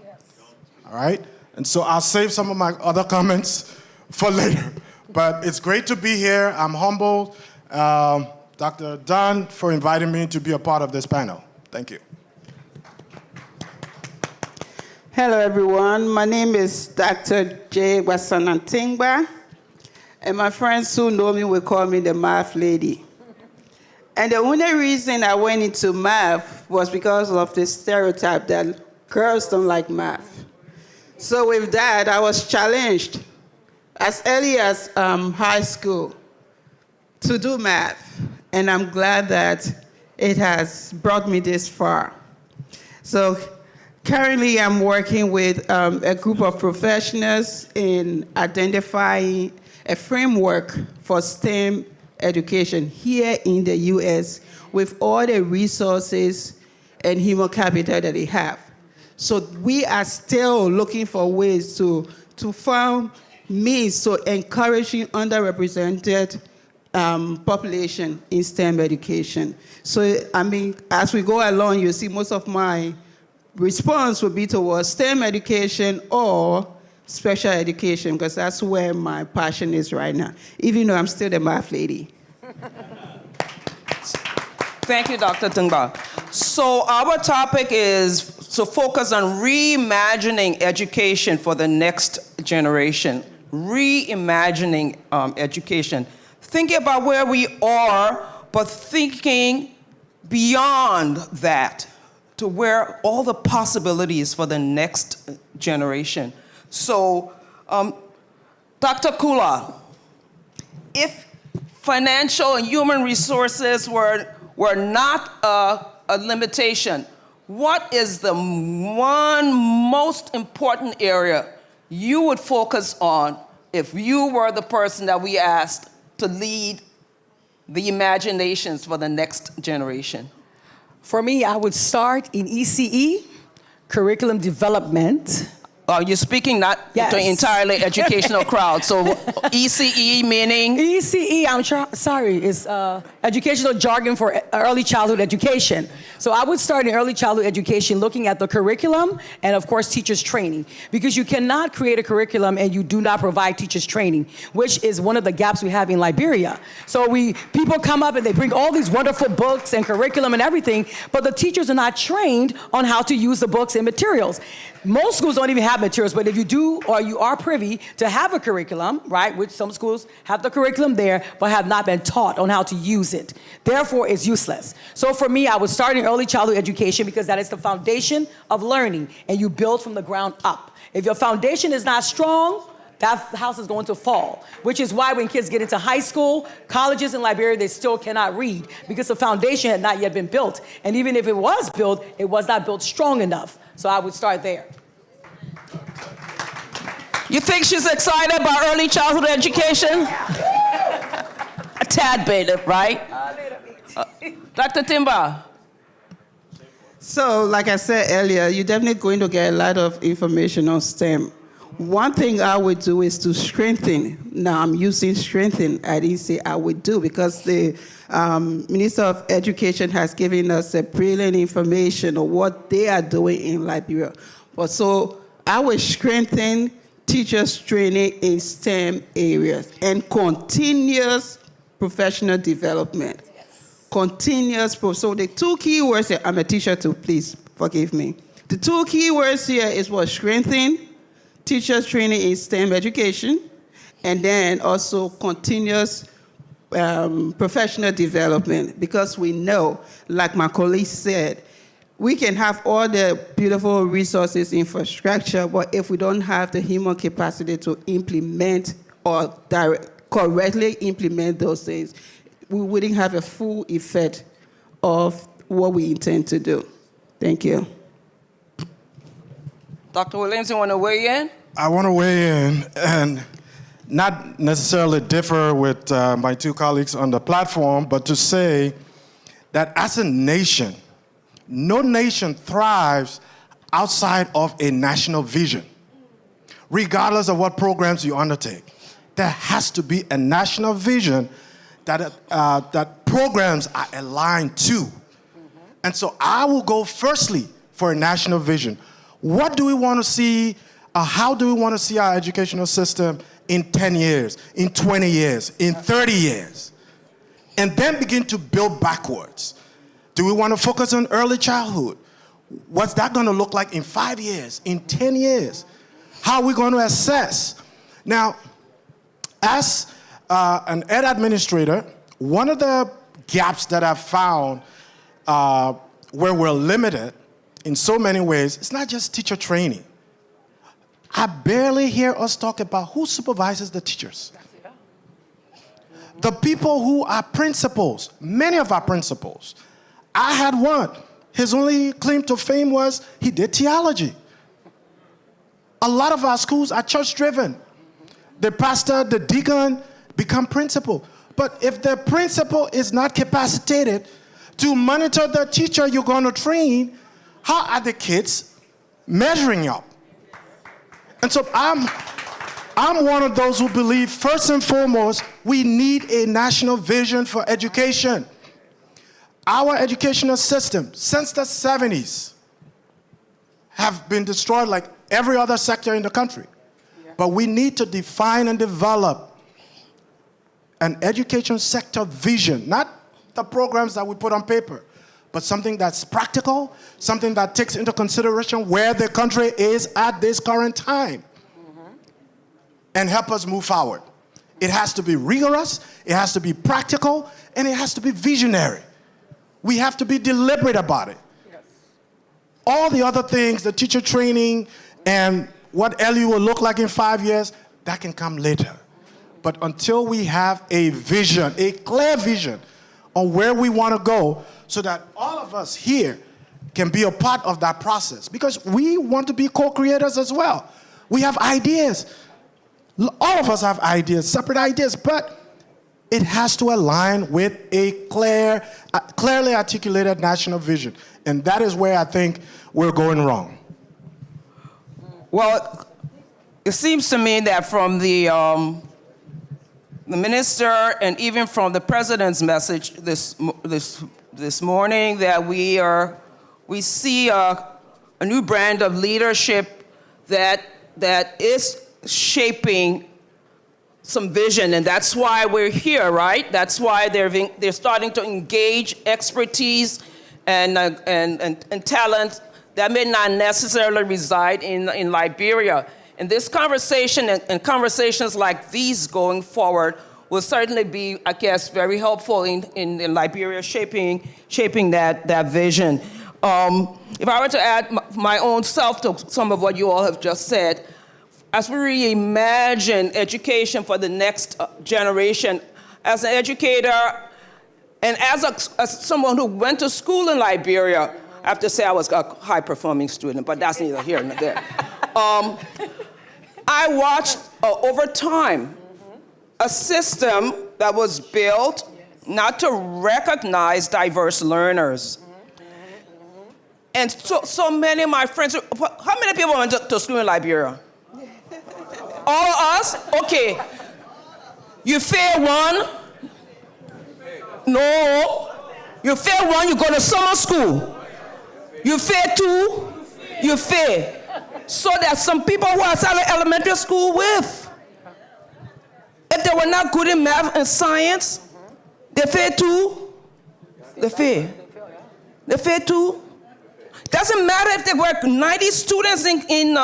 All right? And so I'll save some of my other comments for later. But it's great to be here. I'm humbled. Dr. Dunn for inviting me to be a part of this panel. Thank you. Hello, everyone. My name is Dr. J. Wasanantingba, and my friends who know me will call me the math lady. And the only reason I went into math was because of the stereotype that girls don't like math. So with that, I was challenged as early as high school to do math, and I'm glad that it has brought me this far. So currently, I'm working with a group of professionals in identifying a framework for STEM education here in the US with all the resources and human capital that they have. So we are still looking for ways to find means to encouraging underrepresented population in STEM education. So, I mean, as we go along, you see most of my response will be towards STEM education or special education, because that's where my passion is right now, even though I'm still the math lady. Thank you, Dr. Tungba. So our topic is to focus on reimagining education for the next generation. Reimagining education. Thinking about where we are, but thinking beyond that to where all the possibilities for the next generation. So, Dr. Kula, if financial and human resources were not a limitation, what is the one most important area you would focus on if you were the person that we asked to lead the imaginations for the next generation? For me, I would start in ECE, curriculum development. You're speaking not to entirely educational crowd. So ECE meaning? ECE, sorry, is educational jargon for early childhood education. So I would start in early childhood education looking at the curriculum and, of course, teachers training. Because you cannot create a curriculum and you do not provide teachers training, which is one of the gaps we have in Liberia. So people come up and they bring all these wonderful books and curriculum and everything, but the teachers are not trained on how to use the books and materials. Most schools don't even have materials, but if you do or you are privy to have a curriculum, right, which some schools have the curriculum there, but have not been taught on how to use it. Therefore, it's useless. So for me, I would start in early childhood education because that is the foundation of learning, and you build from the ground up. If your foundation is not strong, that house is going to fall, which is why when kids get into high school, colleges in Liberia, they still cannot read because the foundation had not yet been built. And even if it was built, it was not built strong enough. So I would start there. You think she's excited about early childhood education? A tad bit, right? Dr. Timba. So, like I said earlier, you're definitely going to get a lot of information on STEM. One thing I would do is to strengthen. Now, I'm using strengthen. I didn't say I would do because the Minister of Education has given us a brilliant information on what they are doing in Liberia. But so I would strengthen teachers training in STEM areas and continuous professional development. Continuous. So the two key words here, I'm a teacher too, please forgive me. The two key words here is what strengthen teachers training in STEM education, and then also continuous professional development, because we know, like my colleague said, we can have all the beautiful resources, infrastructure, but if we don't have the human capacity to implement or correctly implement those things, we wouldn't have a full effect of what we intend to do. Thank you. Dr. Williams, you want to weigh in? I want to weigh in and not necessarily differ with my two colleagues on the platform, but to say that as a nation, no nation thrives outside of a national vision, regardless of what programs you undertake. There has to be a national vision that programs are aligned to. And so I will go firstly for a national vision. What do we want to see? How do we want to see our educational system in 10 years, in 20 years, in 30 years? And then begin to build backwards. Do we want to focus on early childhood? What's that going to look like in 5 years, in 10 years? How are we going to assess? Now, as an ed administrator, one of the gaps that I've found where we're limited in so many ways, it's not just teacher training. I barely hear us talk about who supervises the teachers. The people who are principals, many of our principals. I had one. His only claim to fame was he did theology. A lot of our schools are church-driven. The pastor, the deacon become principal. But if the principal is not capacitated to monitor the teacher you're going to train, how are the kids measuring up? And so I'm one of those who believe, first and foremost, we need a national vision for education. Our educational system, since the 70s, have been destroyed like every other sector in the country. Yeah. But we need to define and develop an education sector vision, not the programs that we put on paper, but something that's practical, something that takes into consideration where the country is at this current time, and help us move forward. It has to be rigorous, it has to be practical, and it has to be visionary. We have to be deliberate about it. All the other things, the teacher training and what LU will look like in 5 years, that can come later. But until we have a vision, a clear vision on where we want to go, so that all of us here can be a part of that process, because we want to be co-creators as well. We have ideas. All of us have ideas, separate ideas, but it has to align with a clearly articulated national vision. And that is where I think we're going wrong. Well, it seems to me that from the minister and even from the president's message this morning, that we see a new brand of leadership that is shaping some vision, and that's why we're here, right? That's why they're starting to engage expertise and talent that may not necessarily reside in Liberia. And this conversation and conversations like these going forward will certainly be, I guess, very helpful in Liberia shaping that vision. If I were to add my own self to some of what you all have just said, as we reimagine education for the next generation, as an educator and as someone who went to school in Liberia, I have to say I was a high-performing student, but that's neither here nor there. I watched over time a system that was built not to recognize diverse learners. And so many of my friends, how many people went to school in Liberia? All of us? Okay. You fail one? No. You fail one, you go to summer school. You fail two, you fail. So there's some people who I started elementary school with. If they were not good in math and science, they fail too. They fail. They fail too. Doesn't matter if they were 90 students in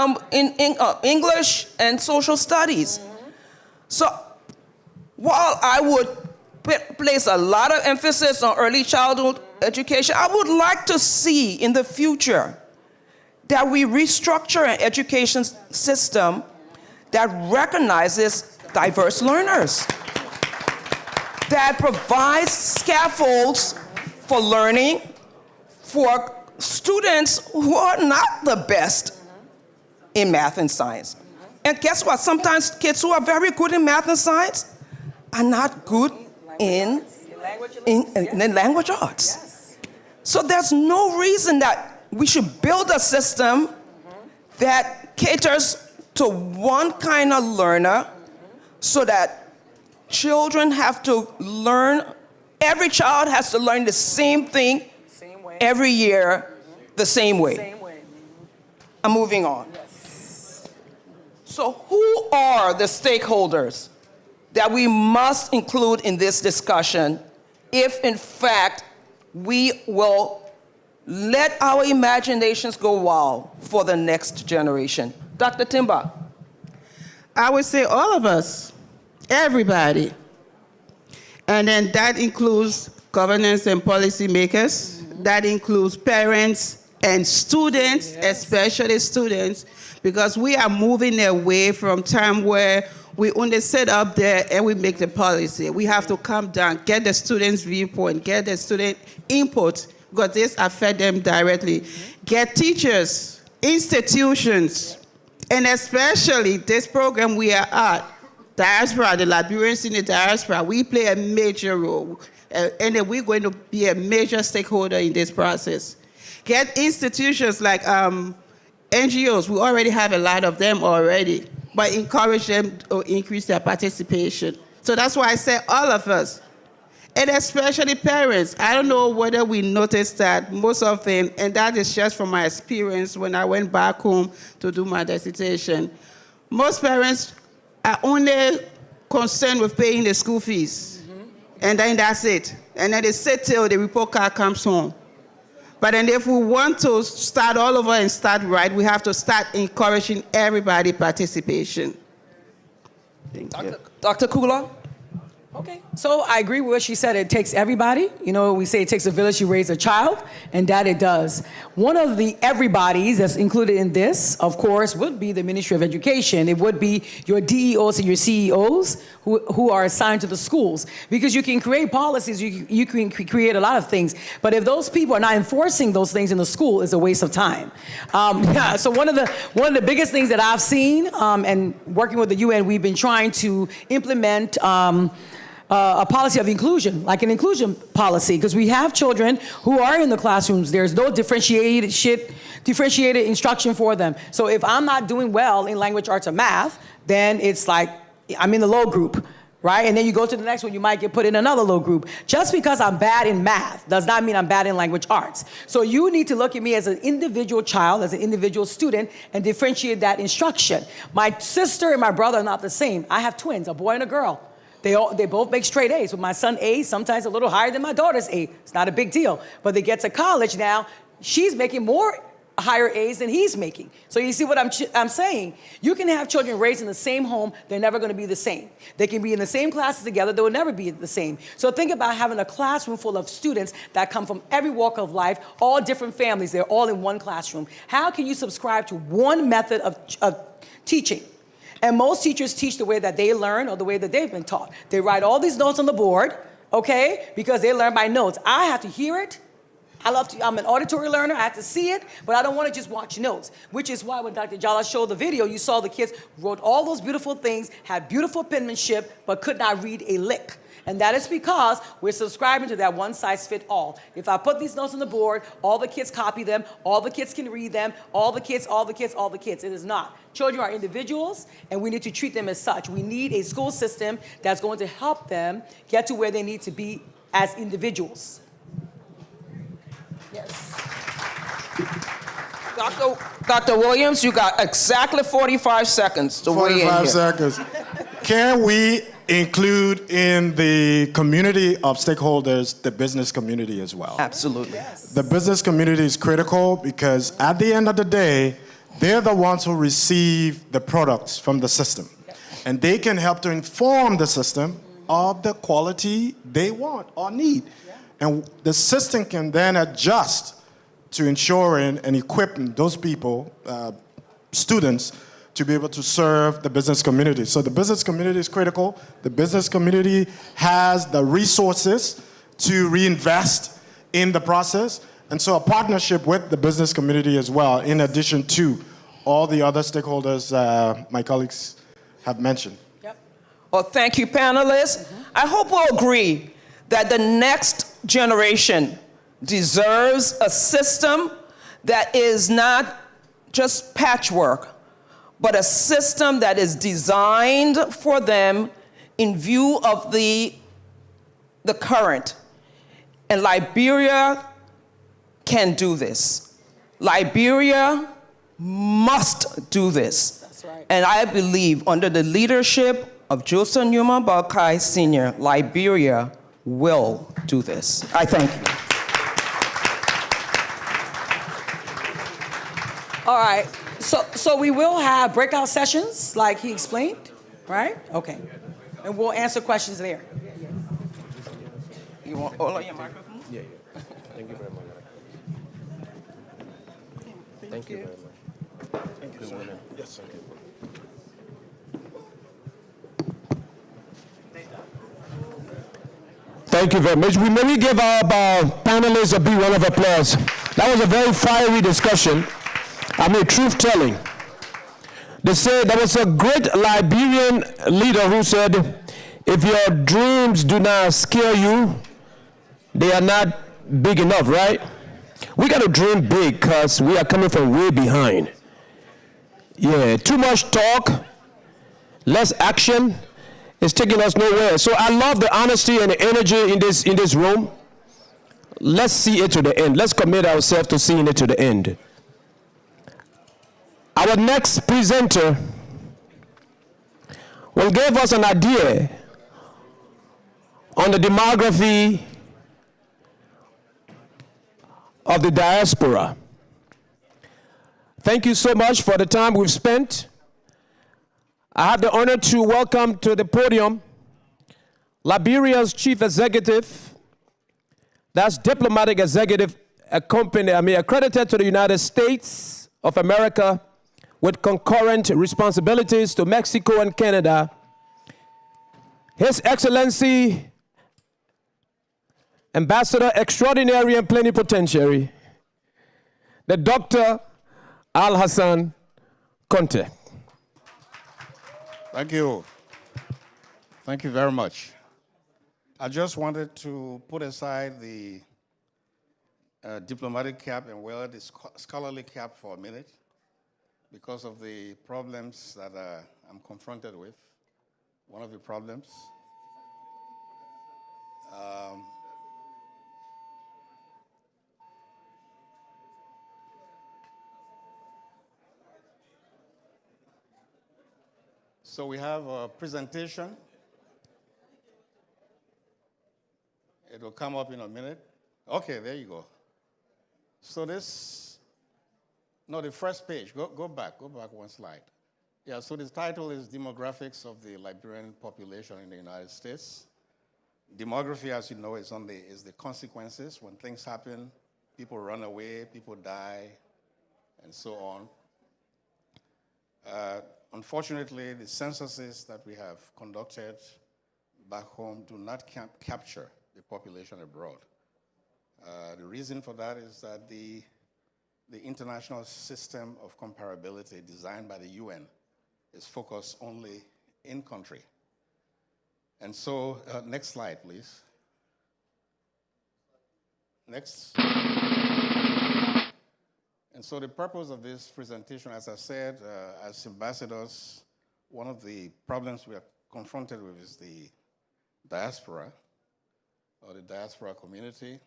English and social studies. So while I would place a lot of emphasis on early childhood education, I would like to see in the future that we restructure an education system that recognizes diverse learners, that provides scaffolds for learning for students who are not the best in math and science. And guess what? Sometimes kids who are very good in math and science are not good in language arts. So there's no reason that we should build a system that caters to one kind of learner so that children have to learn, every child has to learn the same thing every year the same way. I'm moving on. So who are the stakeholders that we must include in this discussion if, in fact, we will let our imaginations go wild for the next generation? Dr. Timba. I would say all of us, everybody. And then that includes governance and policy makers. That includes parents and students, especially students, because we are moving away from time where we only sit up there and we make the policy. We have to come down, get the students' viewpoint, get the student input, because this affects them directly. Get teachers, institutions, and especially this program we are at, Diaspora, the Liberians in the diaspora, we play a major role. And then we're going to be a major stakeholder in this process. Get institutions like NGOs, we already have a lot of them already, but encourage them to increase their participation. So that's why I say all of us, and especially parents. I don't know whether we noticed that most of them, and that is just from my experience when I went back home to do my dissertation, most parents are only concerned with paying the school fees. And then that's it. And then they sit till the report card comes home. But then if we want to start all over and start right, we have to start encouraging everybody participation. Dr. Kula? Okay. So I agree with what she said. It takes everybody. You know, we say it takes a village to raise a child, and that it does. One of the everybody's that's included in this, of course, would be the Ministry of Education. It would be your DEOs and your CEOs who are assigned to the schools. Because you can create policies, you can create a lot of things, but if those people are not enforcing those things in the school, it's a waste of time. So one of the biggest things that I've seen, and working with the UN, we've been trying to implement a policy of inclusion, like an inclusion policy, because we have children who are in the classrooms. There's no differentiated instruction for them. So if I'm not doing well in language arts or math, then it's like I'm in the low group, right? And then you go to the next one, you might get put in another low group. Just because I'm bad in math does not mean I'm bad in language arts. So you need to look at me as an individual child, as an individual student, and differentiate that instruction. My sister and my brother are not the same. I have twins, a boy and a girl. They both make straight A's. With my son A, sometimes a little higher than my daughter's A. It's not a big deal. But they get to college now, she's making more higher A's than he's making. So you see what I'm saying? You can have children raised in the same home, they're never gonna be the same. They can be in the same classes together, they will never be the same. So think about having a classroom full of students that come from every walk of life, all different families, they're all in one classroom. How can you subscribe to one method of teaching? And most teachers teach the way that they learn or the way that they've been taught. They write all these notes on the board, okay, because they learn by notes. I have to hear it. I'm an auditory learner. I have to see it, but I don't want to just watch notes, which is why when Dr. Jala showed the video, you saw the kids wrote all those beautiful things, had beautiful penmanship, but could not read a lick. And that is because we're subscribing to that one-size-fits-all. If I put these notes on the board, all the kids copy them, all the kids can read them, all the kids. It is not. Children are individuals, and we need to treat them as such. We need a school system that's going to help them get to where they need to be as individuals. Yes. Dr. Williams, you got exactly 45 seconds to weigh in here. 45 seconds. Can we include in the community of stakeholders the business community as well? Absolutely. Yes. The business community is critical because at the end of the day, they're the ones who receive the products from the system. And they can help to inform the system of the quality they want or need. And the system can then adjust to ensuring and equipping those people, students, to be able to serve the business community. So the business community is critical. The business community has the resources to reinvest in the process. And so a partnership with the business community as well, in addition to all the other stakeholders my colleagues have mentioned. Yep. Well, thank you, panelists. Mm-hmm. I hope we'll agree that the next generation deserves a system that is not just patchwork, but a system that is designed for them in view of the current. And Liberia can do this. Liberia must do this. That's right. And I believe under the leadership of Joseph Numa Balkai Sr., Liberia will do this. I thank you. All right, so we will have breakout sessions like he explained, right? Okay, and we'll answer questions there. You want all of your microphones? Yeah. Thank you very much. Thank you very much. Thank you, sir. Yes, thank you. Thank you very much. We maybe give our panelists a big round of applause. That was a very fiery discussion. I mean, truth-telling. They said there was a great Liberian leader who said, if your dreams do not scare you, they are not big enough, right? We got to dream big because we are coming from way behind. Yeah, too much talk, less action is taking us nowhere. So I love the honesty and the energy in this room. Let's see it to the end. Let's commit ourselves to seeing it to the end. Our next presenter will give us an idea on the demography of of the diaspora. Thank you so much for the time we've spent. I have the honor to welcome to the podium Liberia's chief executive, that's diplomatic executive accredited to the United States of America with concurrent responsibilities to Mexico and Canada, His Excellency Ambassador Extraordinary and Plenipotentiary, the Dr. Al-Hassan Conte. Thank you. Thank you very much. I just wanted to put aside the diplomatic cap and wear the scholarly cap for a minute because of the problems that I'm confronted with. One of the problems. So we have a presentation. It will come up in a minute. Okay, there you go. So this, no, the first page, go back one slide. Yeah, so the title is Demographics of the Liberian Population in the United States. Demography, as you know, is the consequences. When things happen, people run away, people die, and so on. Unfortunately, the censuses that we have conducted back home do not capture the population abroad. The reason for that is that the international system of comparability designed by the UN is focused only in country. And so, next slide, please. Next. And so the purpose of this presentation, as I said, as ambassadors, one of the problems we are confronted with is the diaspora, or the diaspora community.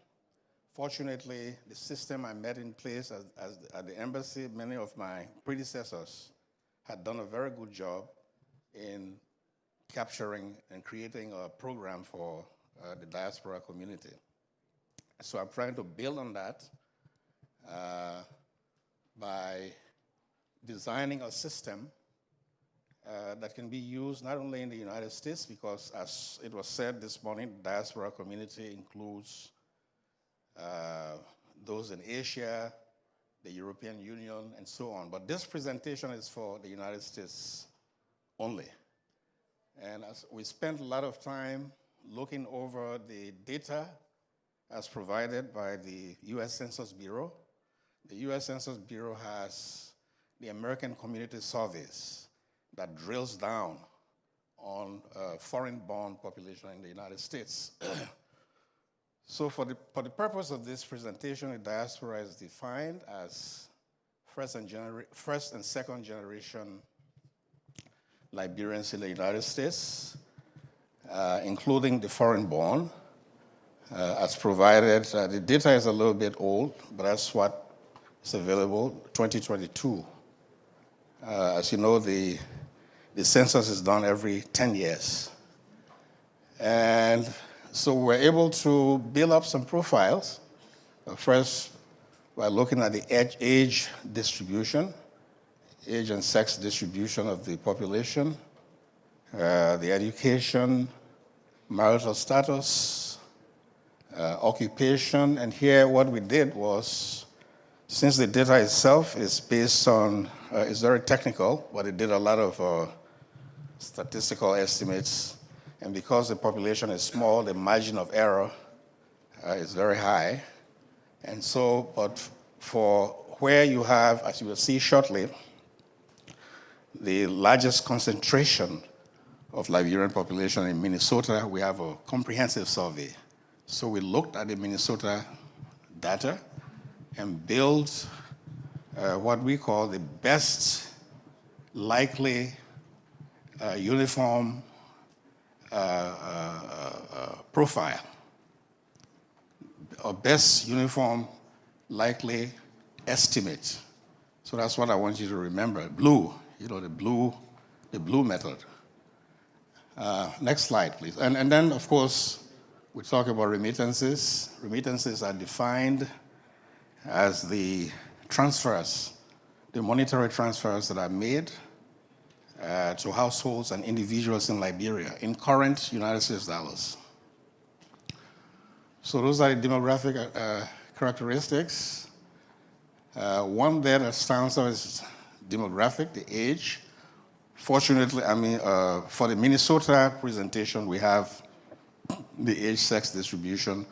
Fortunately, the system I met in place at the embassy, many of my predecessors had done a very good job in capturing and creating a program for the diaspora community. So I'm trying to build on that by designing a system that can be used not only in the United States, because as it was said this morning, the diaspora community includes those in Asia, the European Union, and so on. But this presentation is for the United States only. And as we spent a lot of time looking over the data as provided by the U.S. Census Bureau. The U.S. Census Bureau has the American Community Surveys that drills down on foreign-born population in the United States. So for the purpose of this presentation, the diaspora is defined as first and second generation Liberians in the United States, including the foreign-born, as provided. The data is a little bit old, but that's what is available, 2022. As you know, the census is done every 10 years. And so we're able to build up some profiles. First, by looking at the age distribution, age and sex distribution of the population, the education, marital status, occupation. And here what we did was, since the data itself is based on, it's very technical, but it did a lot of statistical estimates. And because the population is small, the margin of error is very high. And so, but for where you have, as you will see shortly, the largest concentration of Liberian population in Minnesota, we have a comprehensive survey. So we looked at the Minnesota data and built what we call the best likely uniform profile, or best uniform likely estimate. So that's what I want you to remember. Blue, you know, the blue method. Next slide, please. And then, of course, we talk about remittances. Remittances are defined as the transfers, the monetary transfers that are made to households and individuals in Liberia in current United States dollars. So those are the demographic characteristics. One there that stands out is demographic, the age. Fortunately, for the Minnesota presentation, we have the age-sex distribution,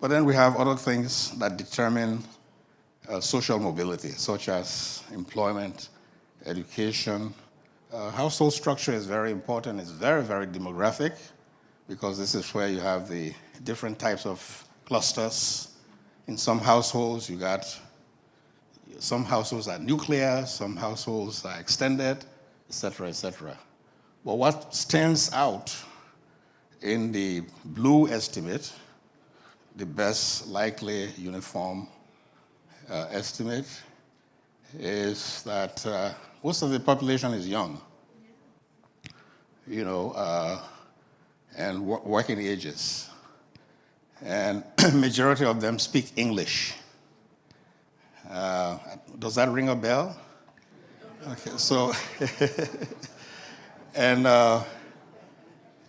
but then we have other things that determine social mobility, such as employment, education. Household structure is very important. It's very, very demographic, because this is where you have the different types of clusters. In some households, some households are nuclear, some households are extended, et cetera, et cetera. But what stands out in the blue estimate, the best likely uniform estimate, is that most of the population is young, and working ages. And majority of them speak English. Does that ring a bell? Okay, so, and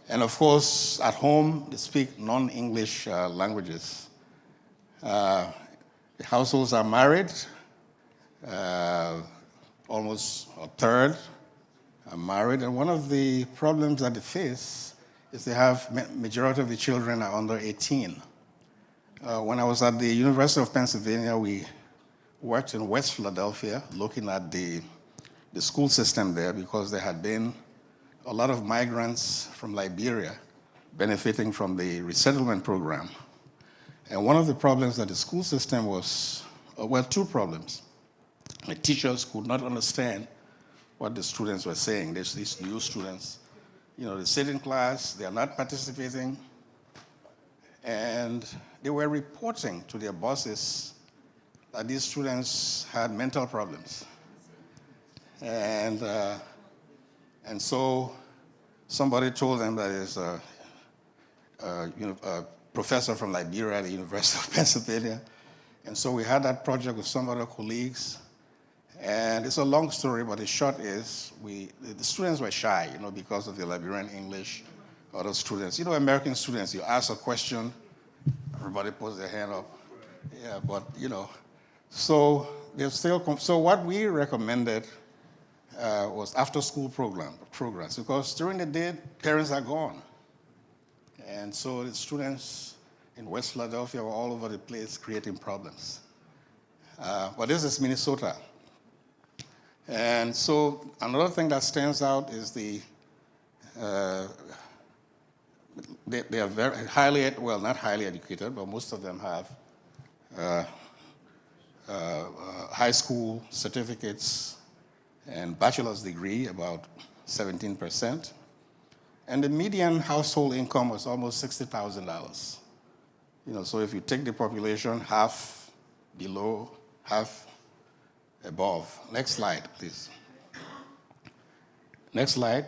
of course, at home, they speak non-English languages. The households are married. Almost a third are married. And one of the problems that they face is they have, majority of the children are under 18. When I was at the University of Pennsylvania, we worked in West Philadelphia looking at the school system there, because there had been a lot of migrants from Liberia benefiting from the resettlement program. And one of the problems that the school system was, two problems. The teachers could not understand what the students were saying. There's these new students. They sit in class, they are not participating, and they were reporting to their bosses that these students had mental problems. And so somebody told them that there's a professor from Liberia at the University of Pennsylvania. And so we had that project with some other colleagues. And it's a long story, but the short is the students were shy, because of the Liberian English. Other students, American students, you ask a question, everybody puts their hand up. Yeah, but, so they're still, so what we recommended was after-school programs, because during the day, parents are gone. And so the students in West Philadelphia were all over the place creating problems. But this is Minnesota. And so another thing that stands out is they are very highly, well, not highly educated, but most of them have high school certificates and bachelor's degree, about 17%. And the median household income was almost $60,000. So if you take the population, half below, half above. Next slide, please. Next slide.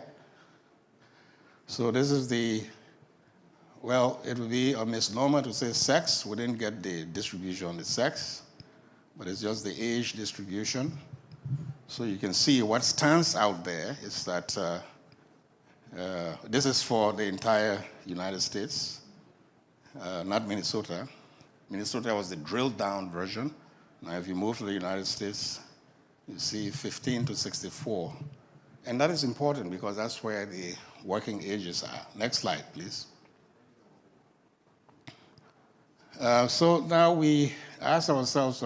So this is it would be a misnomer to say sex. We didn't get the distribution on the sex, but it's just the age distribution. So you can see what stands out there is that this is for the entire United States, not Minnesota. Minnesota was the drilled down version. Now if you move to the United States, you see 15 to 64. And that is important because that's where the working ages are. Next slide, please. So now we ask ourselves,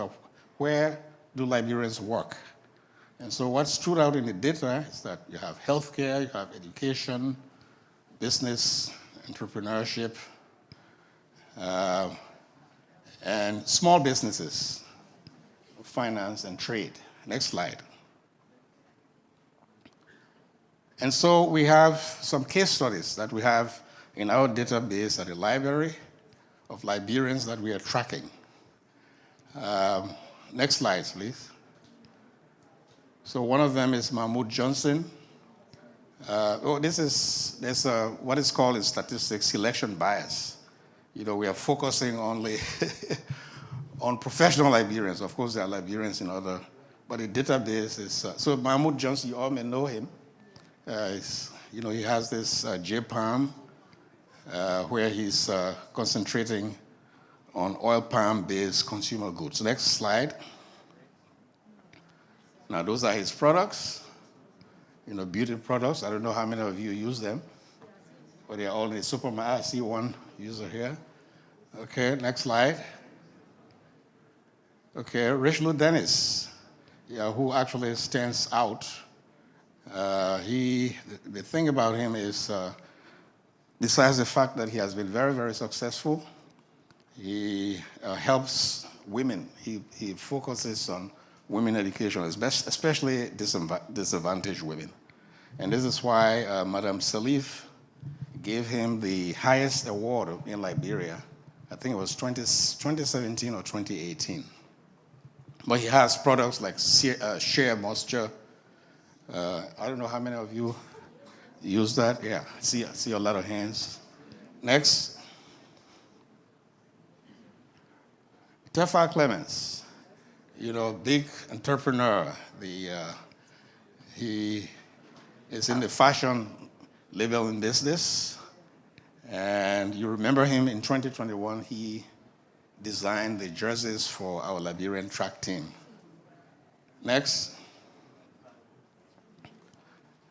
where do Liberians work? And so what stood out in the data is that you have healthcare, you have education, business, entrepreneurship, and small businesses, finance and trade. Next slide. And so we have some case studies that we have in our database at the library of Liberians that we are tracking. Next slide, please. So one of them is Mahmoud Johnson. There's what is called in statistics selection bias. We are focusing only on professional Liberians. Of course, there are Liberians in other, but the database is, so Mahmoud Johnson, you all may know him. He has this J-Palm where he's concentrating on oil palm-based consumer goods. Next slide. Now, those are his products, beauty products. I don't know how many of you use them, but they're all in the supermarket. I see one user here. Okay, next slide. Okay, Richelieu Dennis, who actually stands out. The thing about him is, besides the fact that he has been very, very successful, he helps women. He focuses on women education, especially disadvantaged women. And this is why Madame Salif gave him the highest award in Liberia. I think it was 2017 or 2018. But he has products like Sheer Moisture. I don't know how many of you use that. Yeah, I see a lot of hands. Next. Tefa Clemens, big entrepreneur. He is in the fashion labeling business. And you remember him in 2021, he designed the jerseys for our Liberian track team. Next.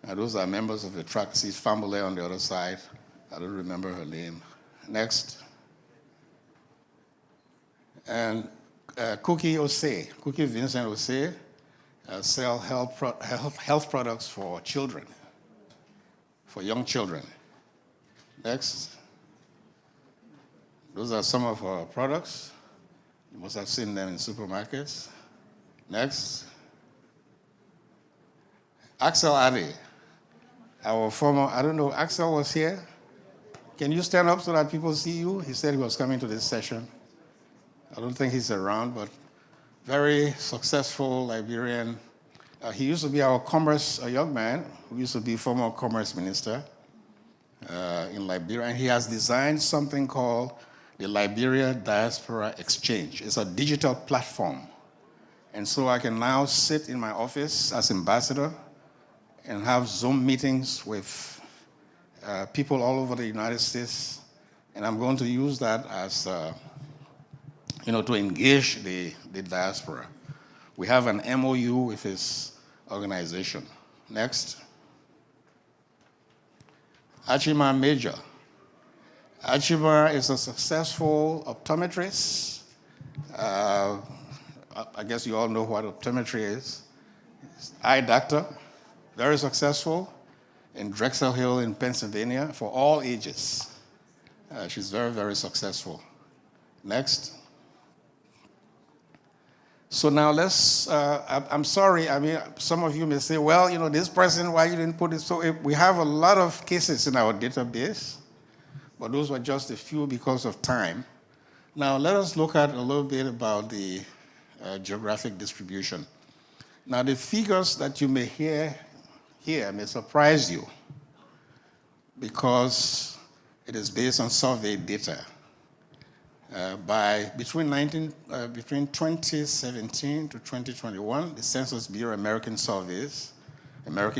Those are members of the track. See Famule on the other side. I don't remember her name. Next. And Cookie Vincent Osei, sell health products for children, for young children. Next. Those are some of our products. You must have seen them in supermarkets. Next. Axel Adi, our former, I don't know, Axel was here. Can you stand up so that people see you? He said he was coming to this session. I don't think he's around, but very successful Liberian. He used to be our commerce, a young man who used to be former commerce minister in Liberia. And he has designed something called the Liberia Diaspora Exchange. It's a digital platform. And so I can now sit in my office as ambassador and have Zoom meetings with people all over the United States. And I'm going to use that as to engage the diaspora. We have an MOU with his organization. Next. Achima Major. Achima is a successful optometrist. I guess you all know what optometry is. Eye doctor, very successful in Drexel Hill in Pennsylvania for all ages. She's very, very successful. Next. So now I'm sorry, some of you may say, well, this person, why you didn't put it? So we have a lot of cases in our database, but those were just a few because of time. Now let us look at a little bit about the geographic distribution. Now the figures that you may hear here may surprise you because it is based on survey data. Between 2017 to 2021, the Census Bureau American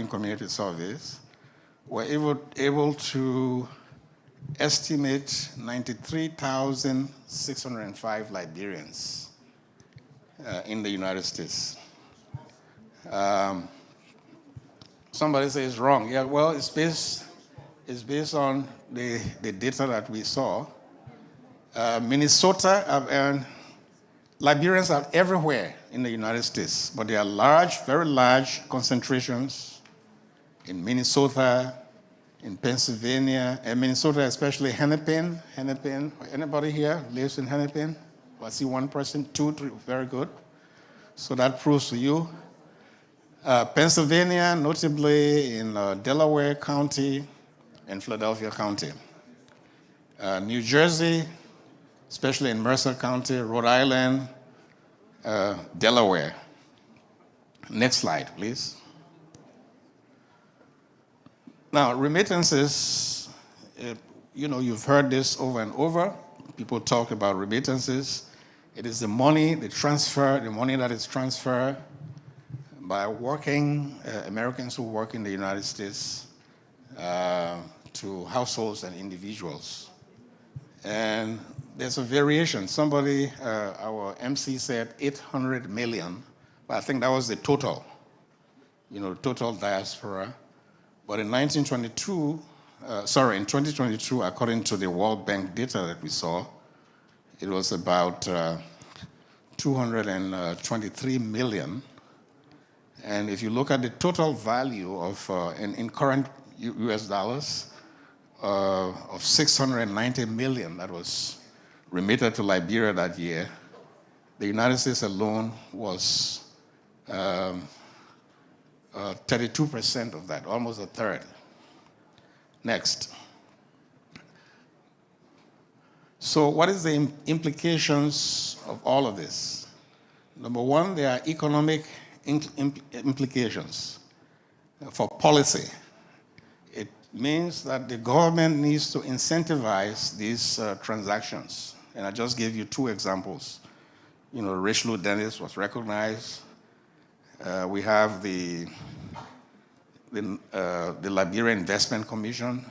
Community Surveys, were able to estimate 93,605 Liberians in the United States. Somebody says it's wrong. Yeah, well, it's based on the data that we saw. Minnesota, and Liberians are everywhere in the United States, but there are large, very large concentrations in Minnesota, in Pennsylvania, and Minnesota, especially Hennepin. Anybody here lives in Hennepin? Well, I see one person, 2, 3, very good. So that proves to you. Pennsylvania, notably in Delaware County and Philadelphia County. New Jersey, especially in Mercer County, Rhode Island, Delaware. Next slide, please. Now, remittances, you've heard this over and over. People talk about remittances. It is the money, the money that is transferred by Americans who work in the United States to households and individuals. And there's a variation. Somebody, our MC said 800 million, but I think that was the total, total diaspora. But in 2022, according to the World Bank data that we saw, it was about 223 million. And if you look at the total value of, in current US dollars, of 690 million that was remitted to Liberia that year, the United States alone was 32% of that, almost a third. Next. So what is the implications of all of this? Number one, there are economic implications for policy. It means that the government needs to incentivize these transactions. And I just gave you two examples. Richelieu Dennis was recognized. We have the Liberia Investment Commission.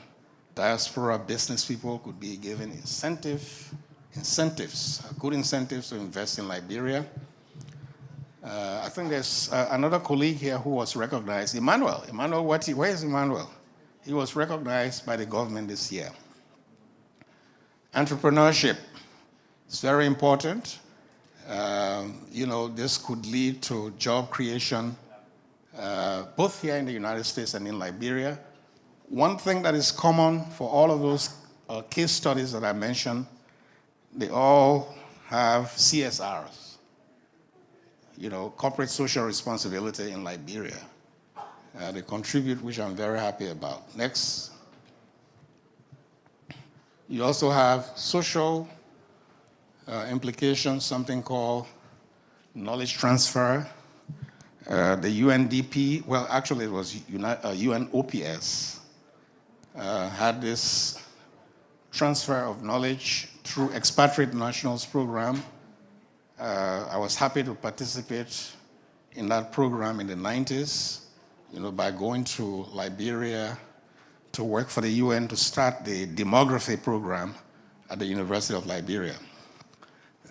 Diaspora business people could be given incentives, good incentives to invest in Liberia. I think there's another colleague here who was recognized, Emmanuel. Where is Emmanuel? He was recognized by the government this year. Entrepreneurship is very important. This could lead to job creation, both here in the United States and in Liberia. One thing that is common for all of those case studies that I mentioned, they all have CSRs, corporate social responsibility in Liberia. They contribute, which I'm very happy about. Next. You also have social implications, something called knowledge transfer. The UNDP, well, actually it was UNOPS, had this transfer of knowledge through Expatriate Nationals program. I was happy to participate in that program in the 90s, by going to Liberia to work for the UN to start the demography program at the University of Liberia.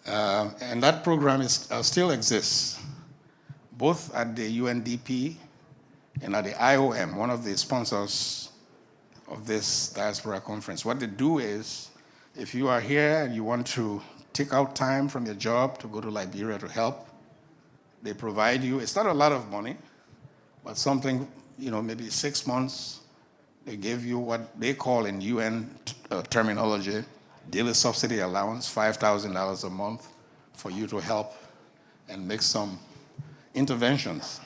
And that program still exists, both at the UNDP and at the IOM, one of the sponsors of this diaspora conference. What they do is, if you are here and you want to take out time from your job to go to Liberia to help, they provide you, it's not a lot of money, but something, maybe 6 months, they give you what they call in UN terminology, daily subsidy allowance, $5,000 a month for you to help and make some interventions.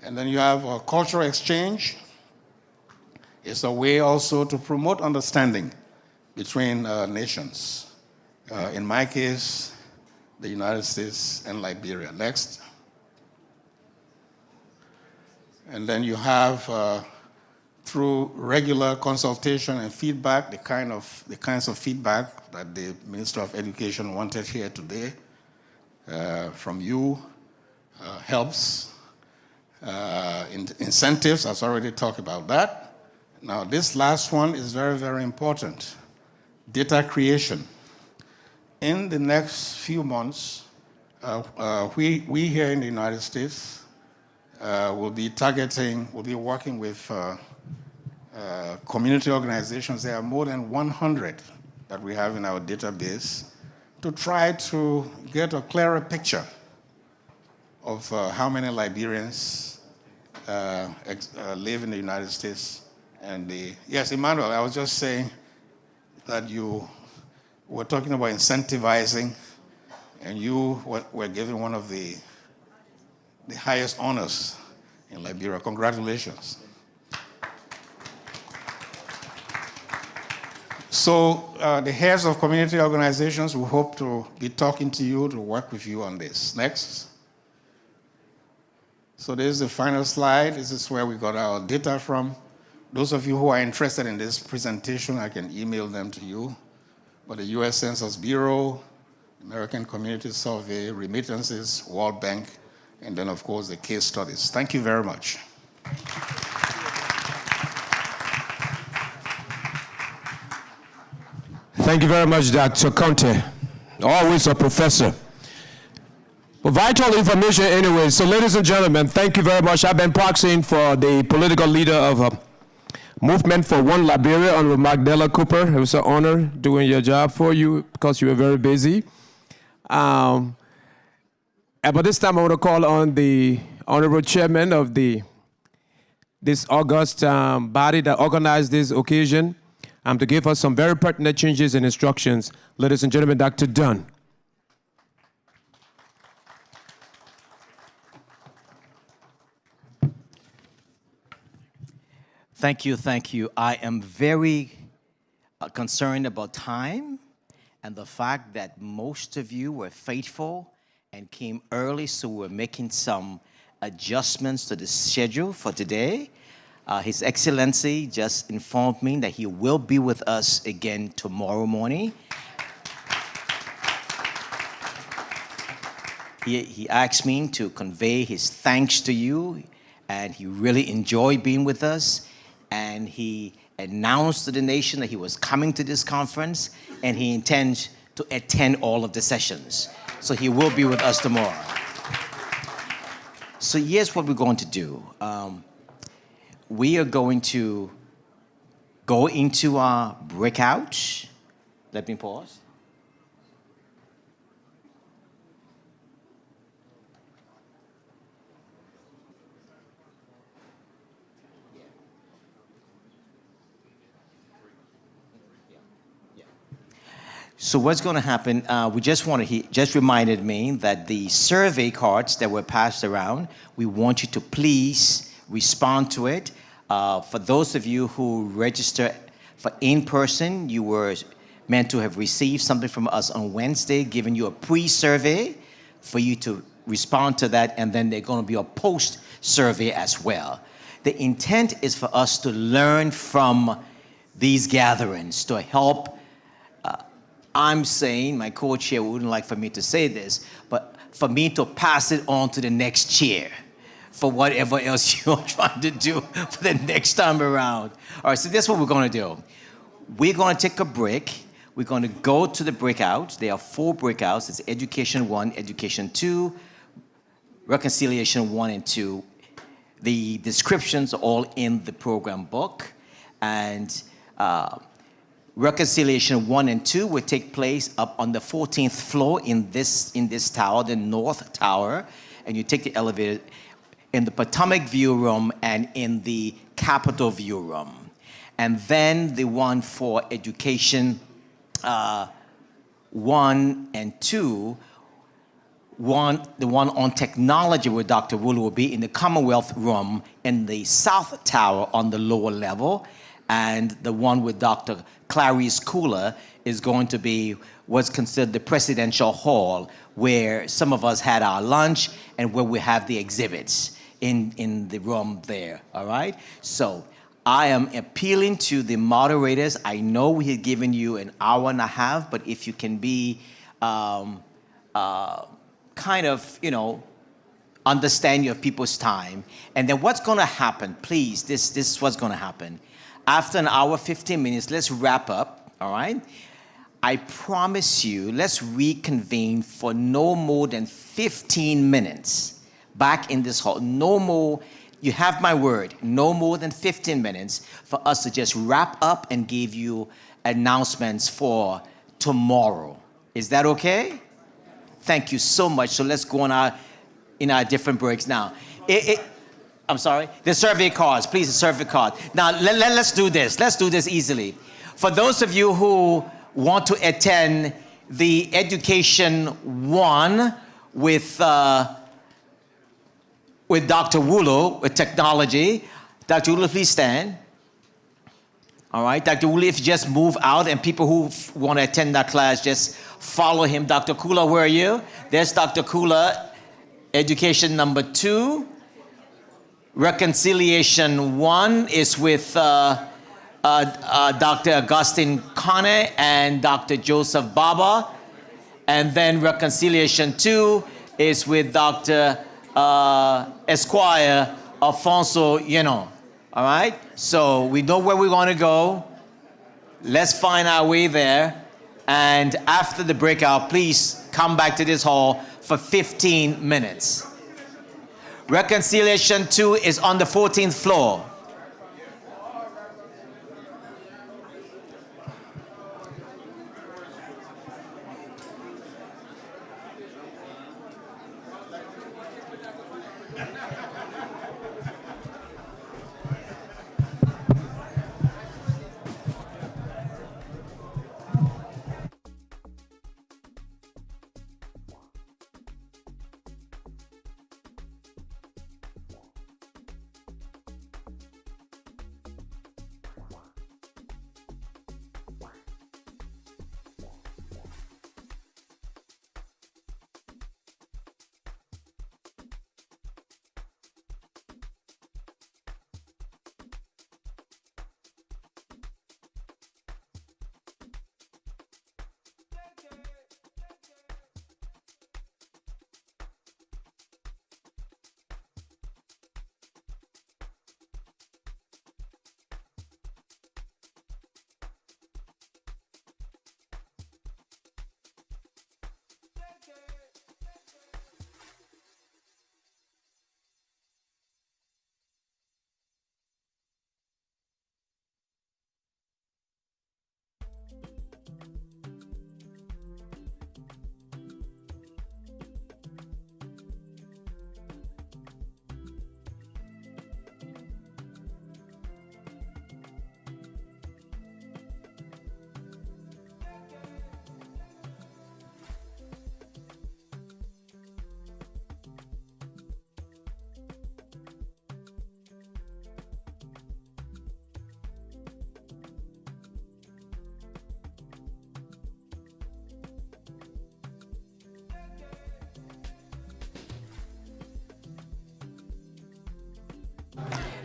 And then you have a cultural exchange. It's a way also to promote understanding between nations. In my case, the United States and Liberia. Next. And then you have, through regular consultation and feedback, the kinds of feedback that the Minister of Education wanted here today from you helps. Incentives, I've already talked about that. Now, this last one is very, very important. Data creation. In the next few months, we here in the United States will be working with community organizations. There are more than 100 that we have in our database to try to get a clearer picture of how many Liberians live in the United States. And yes, Emmanuel, I was just saying that you were talking about incentivizing, and you were given one of the highest honors in Liberia. Congratulations. So the heads of community organizations will hope to be talking to you to work with you on this. Next. So this is the final slide. This is where we got our data from. Those of you who are interested in this presentation, I can email them to you. But the U.S. Census Bureau, American Community Survey, remittances, World Bank, and then, of course, the case studies. Thank you very much. Thank you very much, Dr. Conte. Always a professor. Well, vital information anyway. So, ladies and gentlemen, thank you very much. I've been proxying for the political leader of Movement for One Liberia, Honorable Magdala Cooper. It was an honor doing your job for you because you were very busy. But this time I want to call on the Honorable Chairman of this august body that organized this occasion to give us some very pertinent changes and instructions. Ladies and gentlemen, Dr. Dunn. Thank you, thank you. I am very concerned about time and the fact that most of you were faithful and came early, so we're making some adjustments to the schedule for today. His Excellency just informed me that he will be with us again tomorrow morning. He asked me to convey his thanks to you, and he really enjoyed being with us. And he announced to the nation that he was coming to this conference, and he intends to attend all of the sessions. So he will be with us tomorrow. So here's what we're going to do. We are going to go into our breakout. Let me pause. So what's going to happen, we just want to, he just reminded me that the survey cards that were passed around, we want you to please respond to it. For those of you who register for in-person, you were meant to have received something from us on Wednesday, giving you a pre-survey for you to respond to that, and then there's going to be a post-survey as well. The intent is for us to learn from these gatherings to help. I'm saying, my co-chair wouldn't like for me to say this, but for me to pass it on to the next chair for whatever else you're trying to do for the next time around. All right, so that's what we're going to do. We're going to take a break. We're going to go to the breakout. There are 4 breakouts. It's Education 1, Education 2, Reconciliation 1 and 2. The descriptions are all in the program book. And Reconciliation 1 and 2 will take place up on the 14th floor in this tower, the North Tower. And you take the elevator in the Potomac View Room and in the Capitol View Room. And then the one for Education 1 and 2, the one on technology with Dr. Wulu will be in the Commonwealth Room in the South Tower on the lower level. And the one with Dr. Clarice Cooler is going to be what's considered the Presidential Hall, where some of us had our lunch and where we have the exhibits in the room there, all right? So I am appealing to the moderators. I know we have given you an hour and a half, but if you can be kind of, understanding of people's time. And then what's gonna happen, please, this is what's gonna happen. After an hour, 15 minutes, let's wrap up, all right? I promise you, let's reconvene for no more than 15 minutes back in this hall. No more, you have my word, no more than 15 minutes for us to just wrap up and give you announcements for tomorrow. Is that okay? Thank you so much. So let's go on in our different breaks now. I'm sorry? The survey cards, please, the survey card. Now, let's do this. Let's do this easily. For those of you who want to attend the Education 1 with Dr. Wulu, with technology, Dr. Wulu, please stand. All right, Dr. Wulu, if you just move out and people who want to attend that class, just follow him. Dr. Kula, where are you? There's Dr. Kula, Education number 2. Reconciliation 1 is with Dr. Augustine Kane and Dr. Joseph Baba. And then reconciliation 2 is with Dr. Esquire Alfonso Yeno. All right? So we know where we're going to go. Let's find our way there. And after the breakout, please come back to this hall for 15 minutes. Reconciliation 2 is on the 14th floor.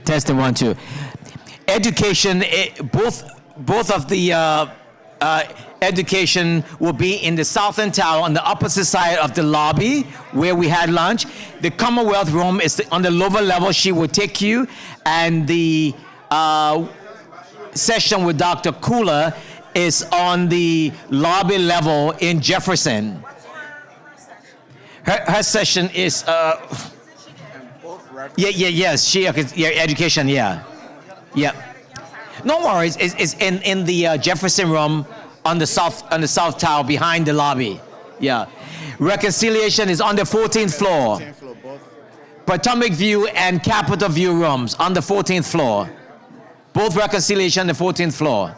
Testing 1, 2. Education, both of the education will be in the southern tower on the opposite side of the lobby where we had lunch. The Commonwealth room is on the lower level. She will take you, and the session with Dr. Kula is on the lobby level in Jefferson. Her session is yes, education, yeah. No worries, it's in the Jefferson room on the south tower behind the lobby. Yeah. Reconciliation is on the 14th floor. Potomac View and Capitol View rooms on the 14th floor. Both reconciliation on the 14th floor.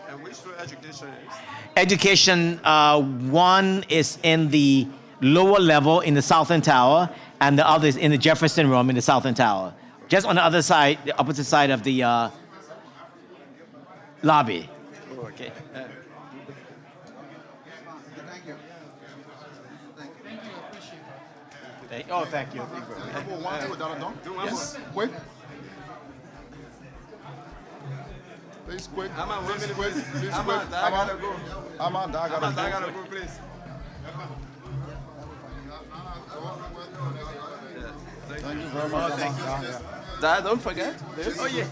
And which floor education is? Education 1 is in the lower level in the southern tower, and the other is in the Jefferson room in the southern tower. Just on the other side, the opposite side of the lobby. Oh, okay. Oh, thank you. Yes. Quick. Please, quick. Please, quick. Please, quick. I gotta go. Amanda, I gotta go, please. Thank you very much. Thank you. Dad, don't forget this. Oh, yeah.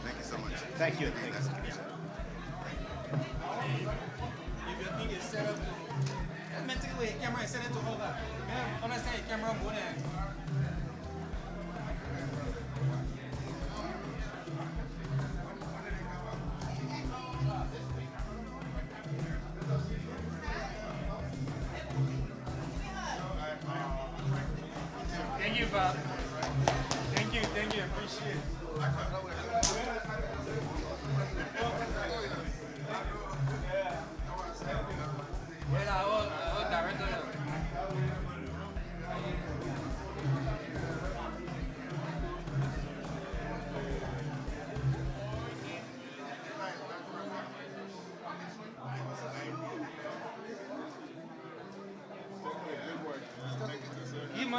Thank you so much. Thank you. If your thing is set up to... camera is set to hold up. Understand camera on end. Thank you, Bob. Thank you, appreciate it.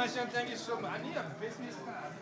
information. Thank you so much. I need a business card.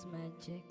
was magic.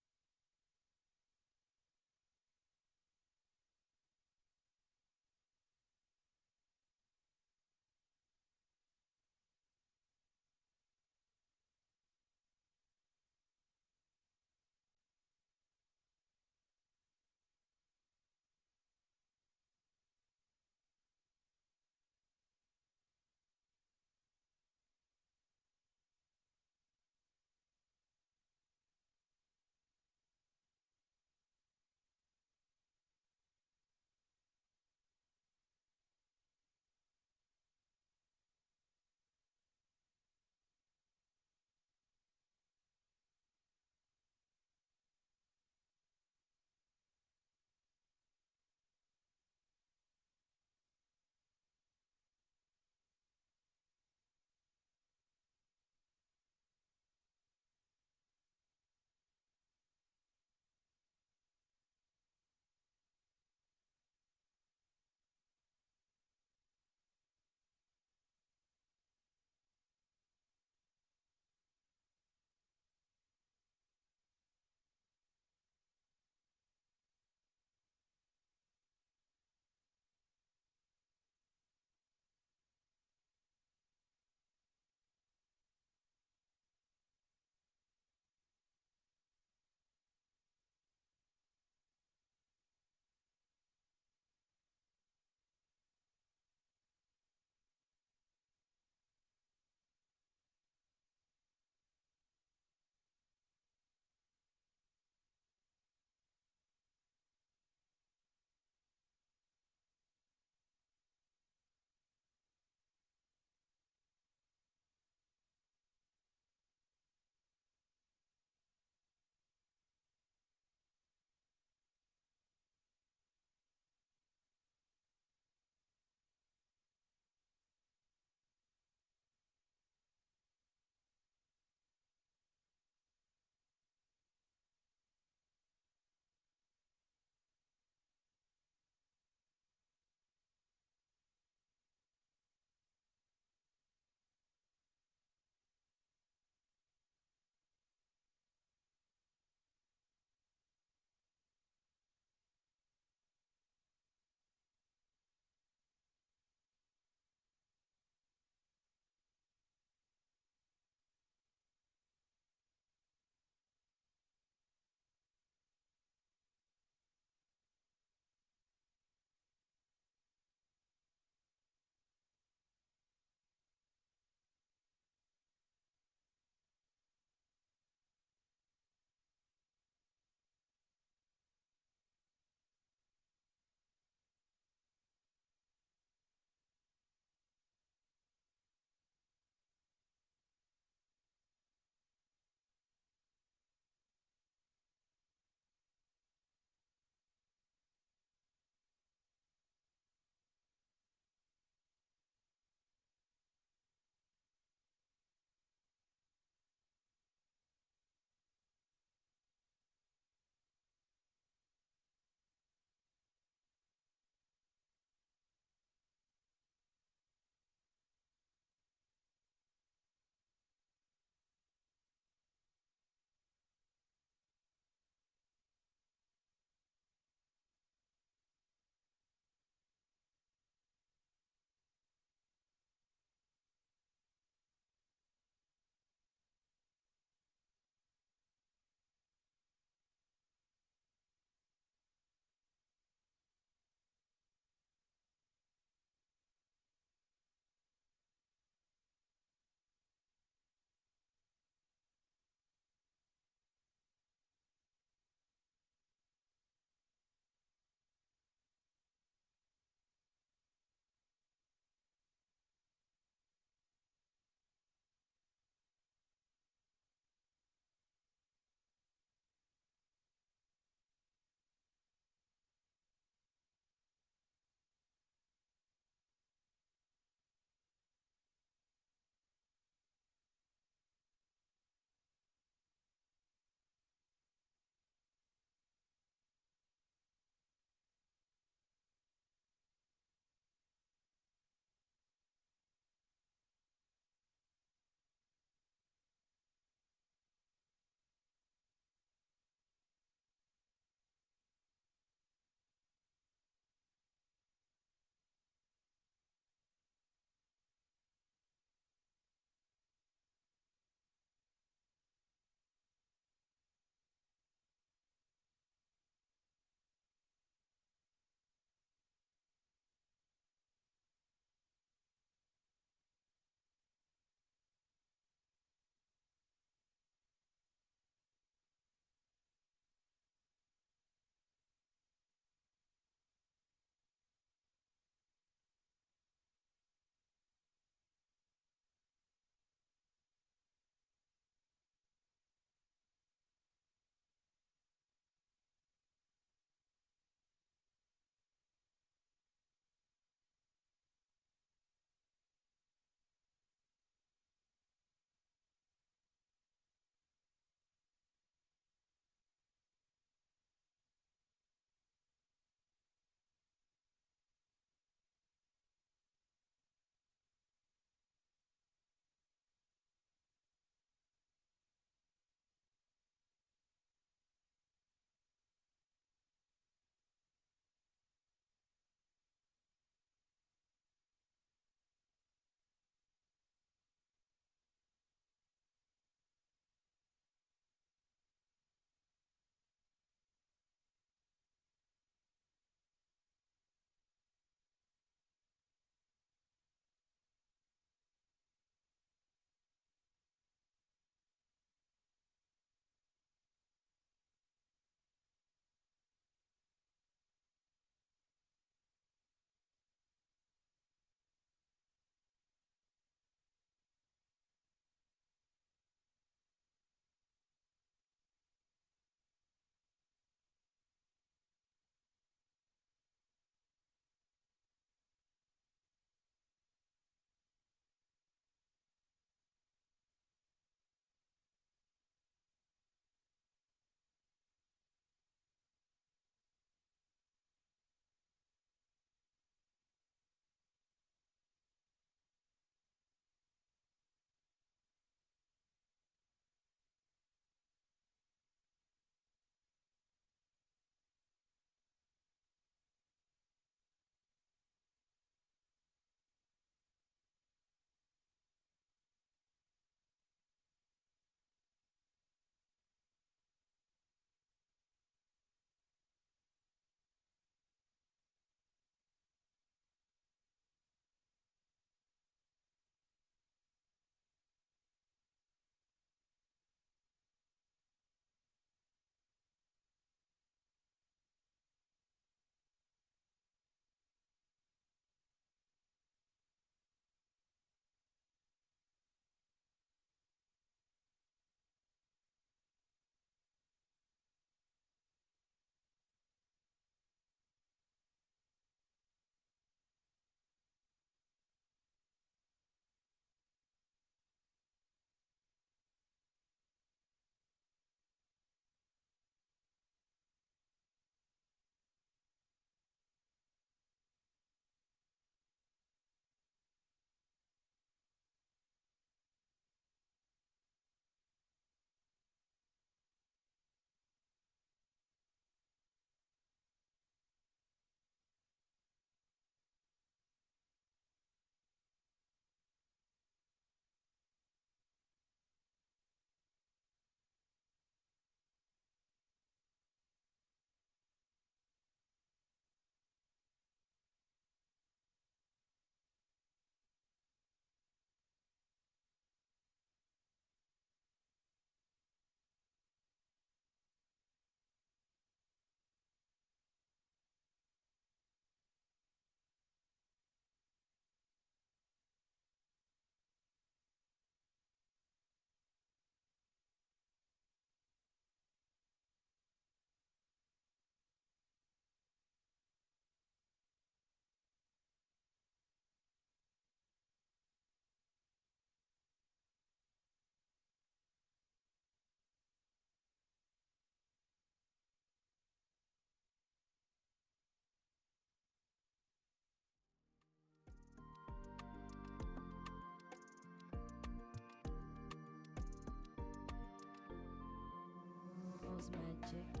Almost magic.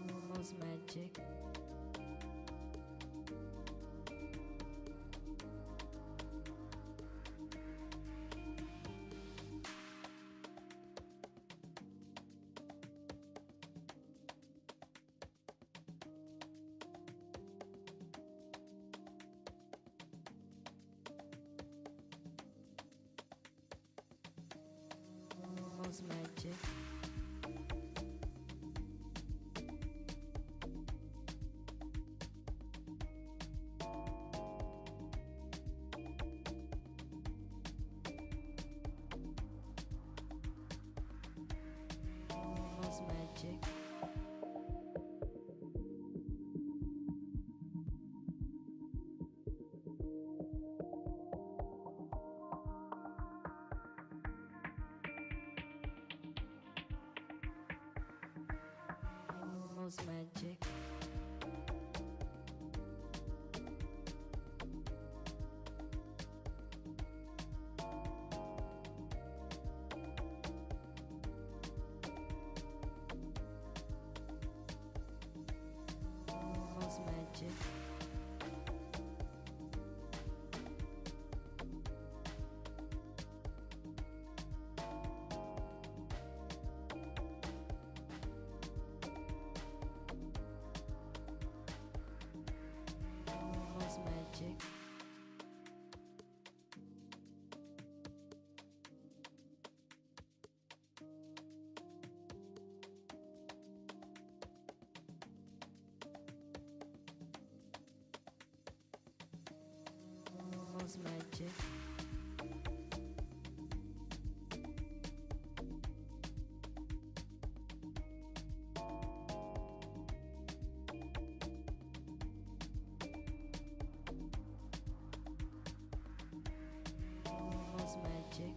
Almost magic. Almost magic. Almost magic. Almost magic. Almost magic. magic. Almost magic.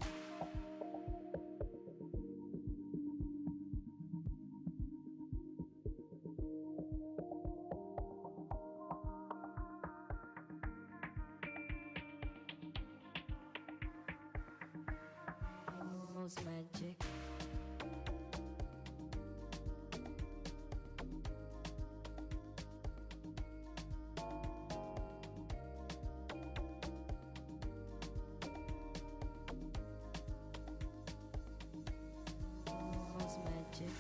Almost magic. Almost magic.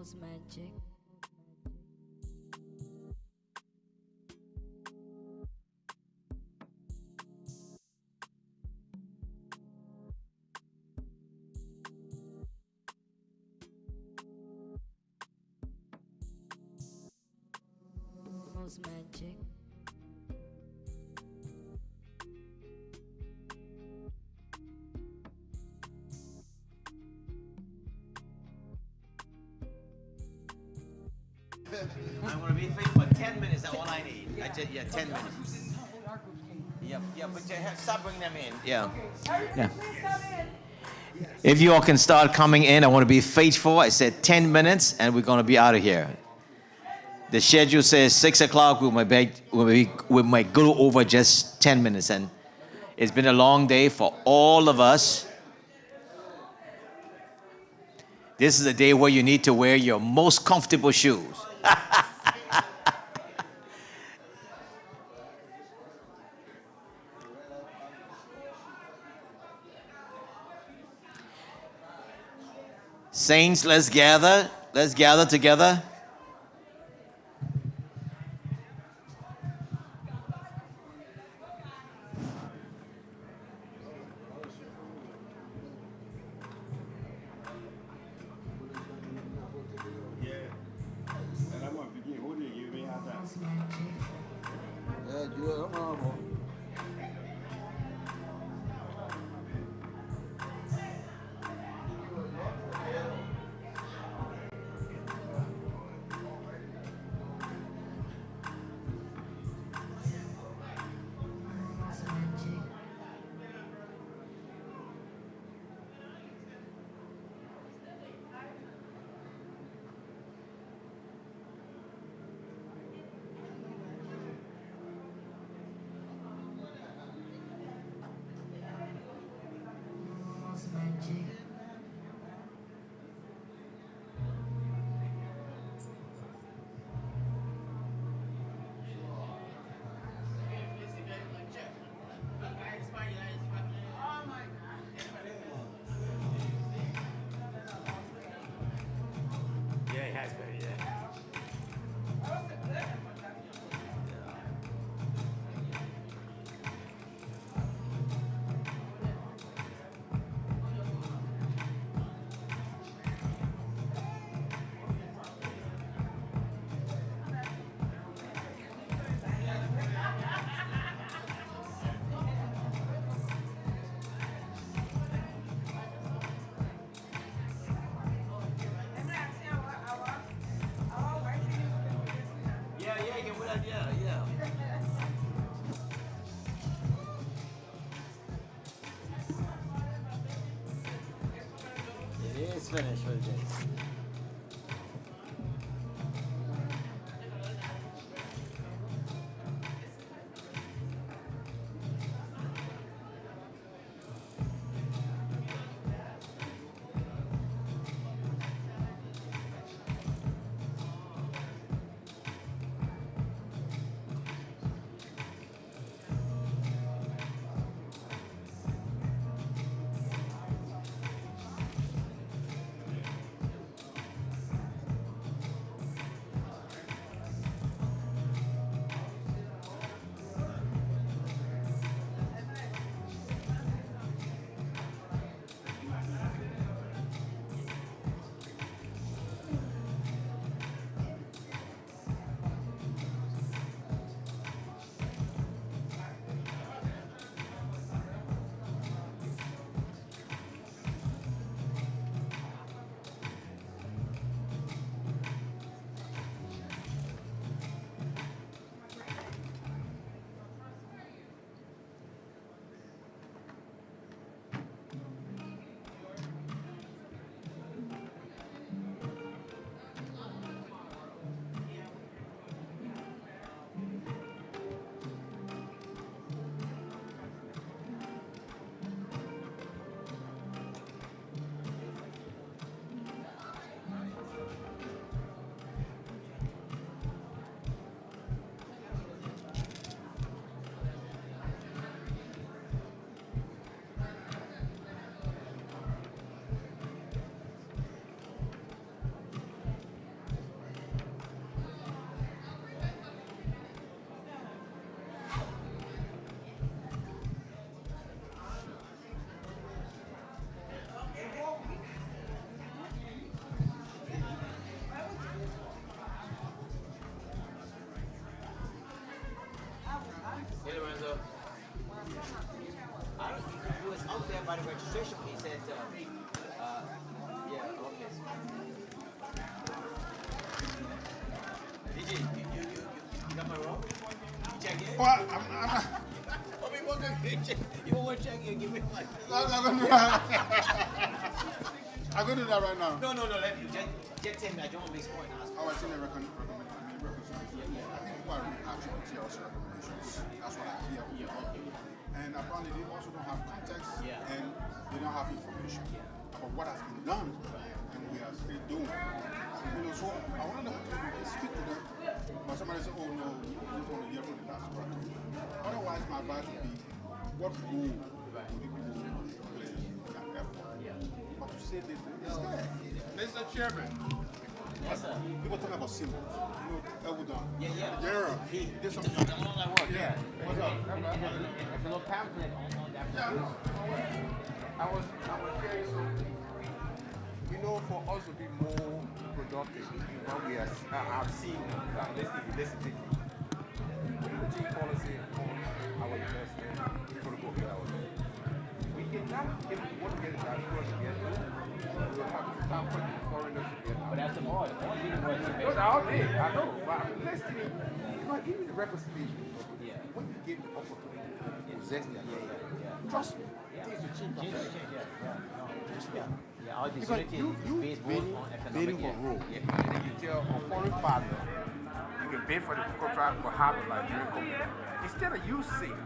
Most magic. Most magic. I want to be faithful for 10 minutes. That's all I need. Yeah, 10 minutes. Yeah, but stop bringing them in. Yeah. Yeah. If you all can start coming in, I want to be faithful. I said 10 minutes, and we're going to be out of here. The schedule says 6 o'clock. We might go over just 10 minutes, and it's been a long day for all of us. This is a day where you need to wear your most comfortable shoes. Saints, let's gather. Let's gather together. It's finished for the day. about the registration. He said, yeah, okay. DJ, you got my wrong? You check it? Well, I'm You want to check it? Give me one. I'm going to do that right now. No, let me. Just tell me. I don't want to waste more. I was in a recommendation. I think people are really actually TLC recommendations. That's what I hear. And apparently they also don't have context and they don't have information about what has been done and we are still doing. So I wanted to speak to them, but somebody said, oh no, we just want to hear from the diaspora. Otherwise, my advice would be, what role do people play in that effort? But to say this is there. Mr. Chairman. Yes, sir. People talk about symbols. Elwood. Yeah. There's some. Yeah. What's up? It's a little pamphlet on that. I was sharing something. For us to be more productive in what we have seen, let's take it. When we change policy on our investment, people go get our we cannot, if we want to get the diaspora together, we'll have to start putting foreigners together. But that's the more. No, all day, I know. But listening, even the reconciliation, when you give the opportunity to possess their trust me, things will change. Our because you based bidding on economic for role. And then you tell a foreign partner, you can bid for the contract for half a Liberian company. Instead of you saying,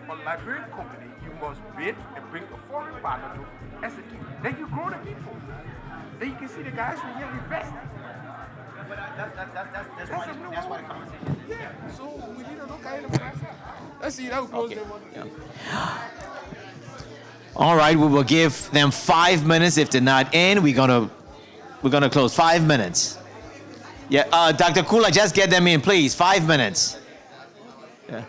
a Liberian company, you must bid and bring a foreign partner to execute. Then you grow the people. Then you can see the guys from here investing. But that's why the conversation is. Yeah. So we need to look at it. Let's see, that was close to All right, we will give them 5 minutes. If they're not in, we're gonna close. 5 minutes. Yeah, Dr. Kula, just get them in, please. 5 minutes. Yeah.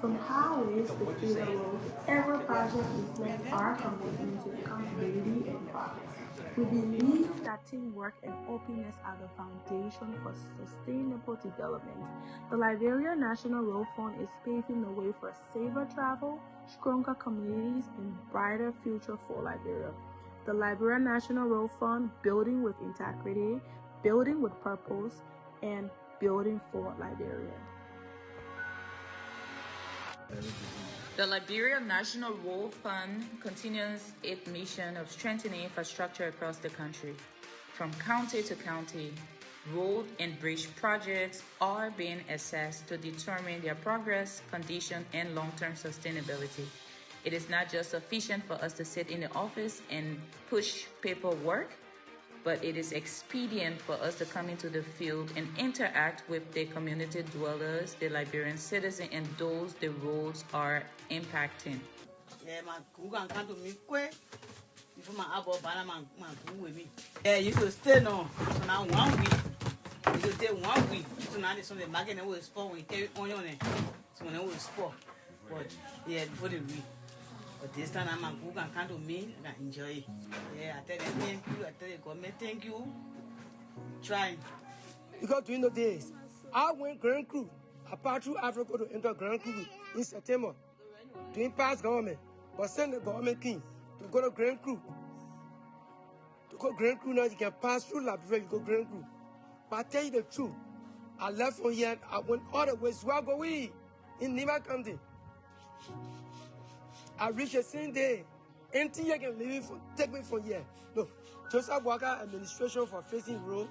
From highways to feeder roads, every project reflects our commitment to accountability and progress. We believe that teamwork and openness are the foundation for sustainable development. The Liberia National Road Fund is paving the way for safer travel, stronger communities, and brighter future for Liberia. The Liberia National Road Fund, building with integrity, building with purpose, and building for Liberia. The Liberia National Road Fund continues its mission of strengthening infrastructure across the country. From county to county, road and bridge projects are being assessed to determine their progress, condition, and long-term sustainability. It is not just sufficient for us to sit in the office and push paperwork, but it is expedient for us to come into the field and interact with the community dwellers, the Liberian citizens, and those the roads are impacting. Yeah, you should stay now. So now 1 week. You should take 1 week. So now this on the market and will spot when you carry onion on it. So when it will spot. But yeah, before the week. But this time I'm cook and come to me and I enjoy it. Yeah, I tell them thank you. I tell the government thank you. Trying. Because during the days, I went Grand Cru. I passed through Africa to enter Grand Cru in September. Doing past government. But send the government king to go to Grand Cru. To go Grand Cru now, you can pass through Liberia, you go Grand Cru. But I tell you the truth, I left from here, I went all the way to Swagowee in Nima County. I reached the same day. Anything you can leave for, take me from here. No, Joseph Walker administration for facing road,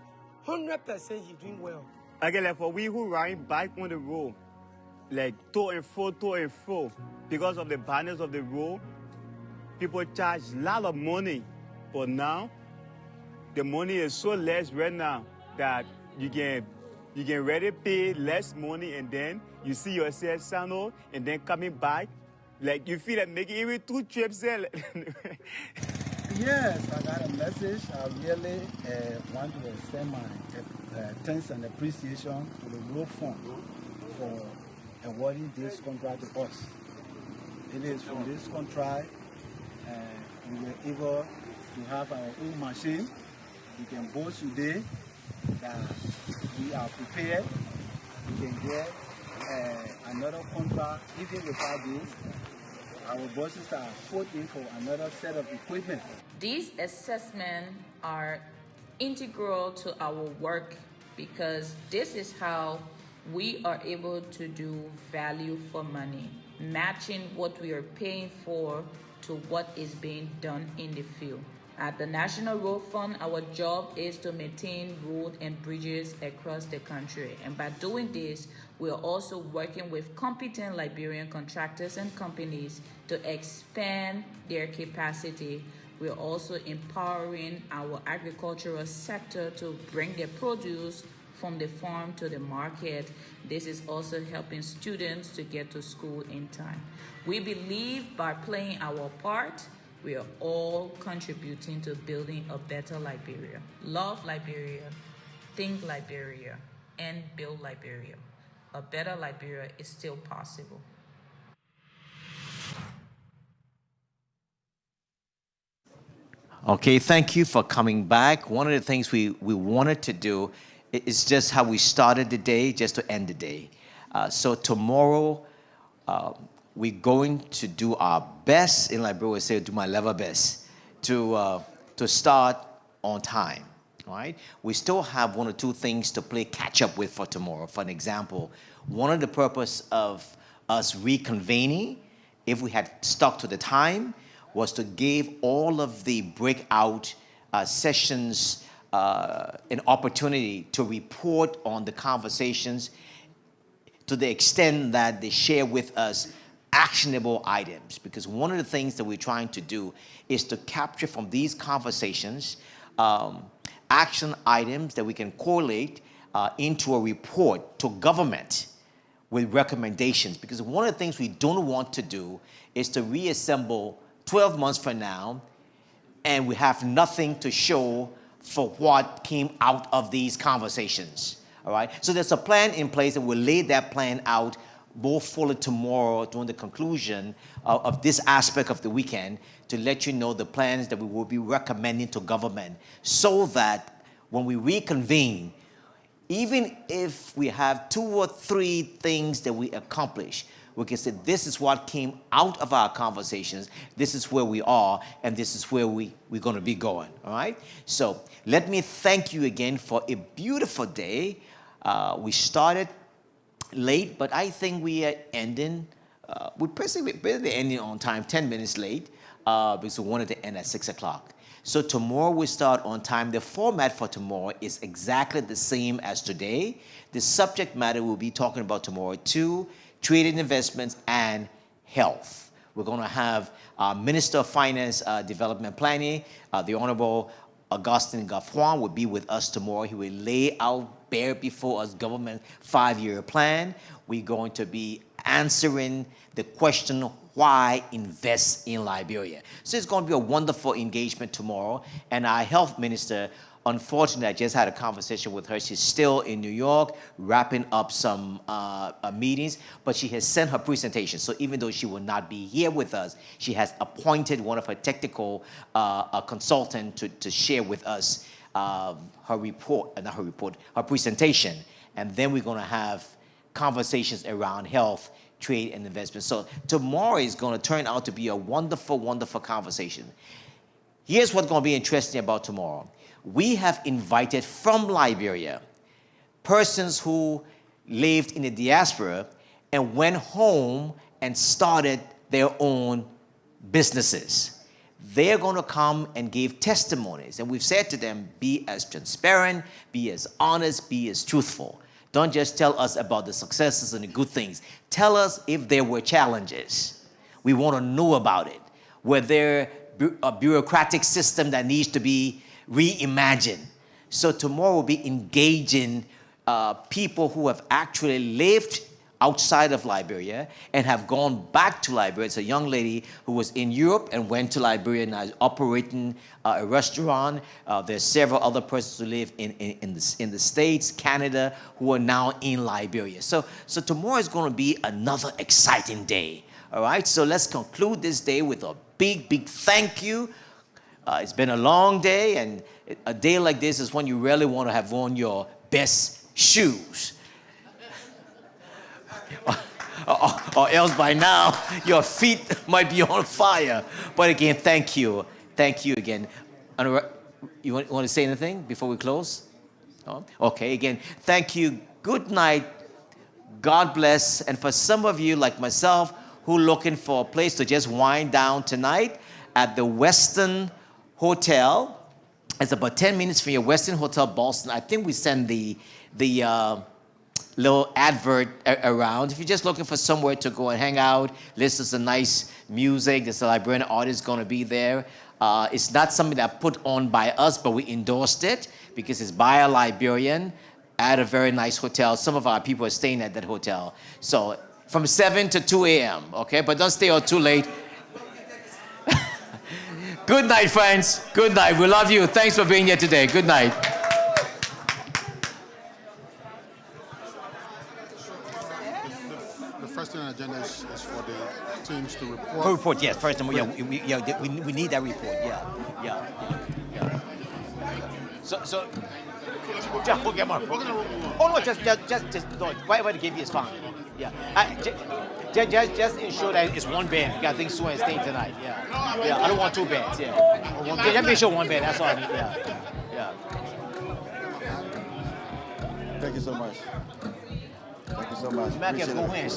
100% he doing well. Again, like for we who ride bike on the road, like to and fro, because of the badness of the road, people charge a lot of money. But now, the money is so less right now that you can ready pay less money and then you see yourself Sano and then coming back. Like you feel like making even 2 trips there. Yes, I got a message. I really want to extend my thanks and appreciation to the Road Fund for awarding this contract to us. It is from this contract we were able to have our own machine. We can boast today that we are prepared. We can get another contract even without this. Our bosses are voting for another set of equipment. These assessments are integral to our work because this is how we are able to do value for money, matching what we are paying for to what is being done in the field. At the National Road Fund, our job is to maintain roads and bridges across the country. And by doing this, we are also working with competent Liberian contractors and companies to expand their capacity. We are also empowering our agricultural sector to bring their produce from the farm to the market. This is also helping students to get to school in time. We believe by playing our part, we are all contributing to building a better Liberia. Love Liberia, think Liberia, and build Liberia. A better Liberia is still possible. Okay, thank you for coming back. One of the things we wanted to do is just how we started the day, just to end the day. So tomorrow, we're going to do our best, in Liberia we say, do my level best, to start on time, all right? We still have 1 or 2 things to play catch up with for tomorrow. For an example, one of the purpose of us reconvening, if we had stuck to the time, was to give all of the breakout sessions an opportunity to report on the conversations to the extent that they share with us actionable items. Because one of the things that we're trying to do is to capture from these conversations action items that we can correlate into a report to government with recommendations. Because one of the things we don't want to do is to reassemble 12 months from now, and we have nothing to show for what came out of these conversations, all right? So there's a plan in place, and we'll lay that plan out more fully tomorrow during the conclusion of this aspect of the weekend to let you know the plans that we will be recommending to government so that when we reconvene, even if we have 2 or 3 things that we accomplish, we can say, this is what came out of our conversations, this is where we are, and this is where we're going to be going, all right? So let me thank you again for a beautiful day. We started late, but I think we are ending, we're basically ending on time, 10 minutes late, because we wanted to end at 6 o'clock. So tomorrow we start on time. The format for tomorrow is exactly the same as today. The subject matter we'll be talking about tomorrow too, trade and investments, and health. We're going to have Minister of Finance, Development Planning, the Honorable Augustine Gaffron will be with us tomorrow. He will lay out bare before us government 5-year plan. We're going to be answering the question, why invest in Liberia? So it's going to be a wonderful engagement tomorrow. And our health minister, unfortunately, I just had a conversation with her. She's still in New York, wrapping up some meetings, but she has sent her presentation. So even though she will not be here with us, she has appointed one of her technical consultant to share with us her presentation. And then we're going to have conversations around health, trade, and investment. So tomorrow is going to turn out to be a wonderful, wonderful conversation. Here's what's going to be interesting about tomorrow. We have invited from Liberia persons who lived in the diaspora and went home and started their own businesses. They're going to come and give testimonies. And we've said to them, be as transparent, be as honest, be as truthful. Don't just tell us about the successes and the good things. Tell us if there were challenges. We want to know about it. Were there a bureaucratic system that needs to be reimagine. So tomorrow we'll be engaging people who have actually lived outside of Liberia and have gone back to Liberia. It's a young lady who was in Europe and went to Liberia and is operating a restaurant. There's several other persons who live in the States, Canada, who are now in Liberia. So tomorrow is going to be another exciting day. All right, so let's conclude this day with a big, big thank you. It's been a long day, and a day like this is when you really want to have on your best shoes. Or else by now your feet might be on fire. But again, thank you. Thank you again. You want to say anything before we close? No? Okay, again, thank you. Good night. God bless. And for some of you like myself who are looking for a place to just wind down tonight, at the Westin Hotel. It's about 10 minutes from your Westin Hotel, Boston. I think we send the little advert around. If you're just looking for somewhere to go and hang out, listen to some nice music, there's a Liberian artist going to be there. It's not something that put on by us, but we endorsed it because it's by a Liberian at a very nice hotel. Some of our people are staying at that hotel. So from 7 to 2 a.m., okay? But don't stay out too late. Good night, friends. Good night. We love you. Thanks for being here today. Good night. The first thing on the agenda is for the teams to report. Report, yes. First, we need that report. Yeah. So. Just we'll get more. Oh no, just no. Whatever they give you is fine. Yeah. Just ensure that it's one band. I think Sue is staying tonight. Yeah. I don't want two bands. Yeah. Just make sure one band. That's all I need. Yeah. Thank you so much. Thank you so much. You might get to go in.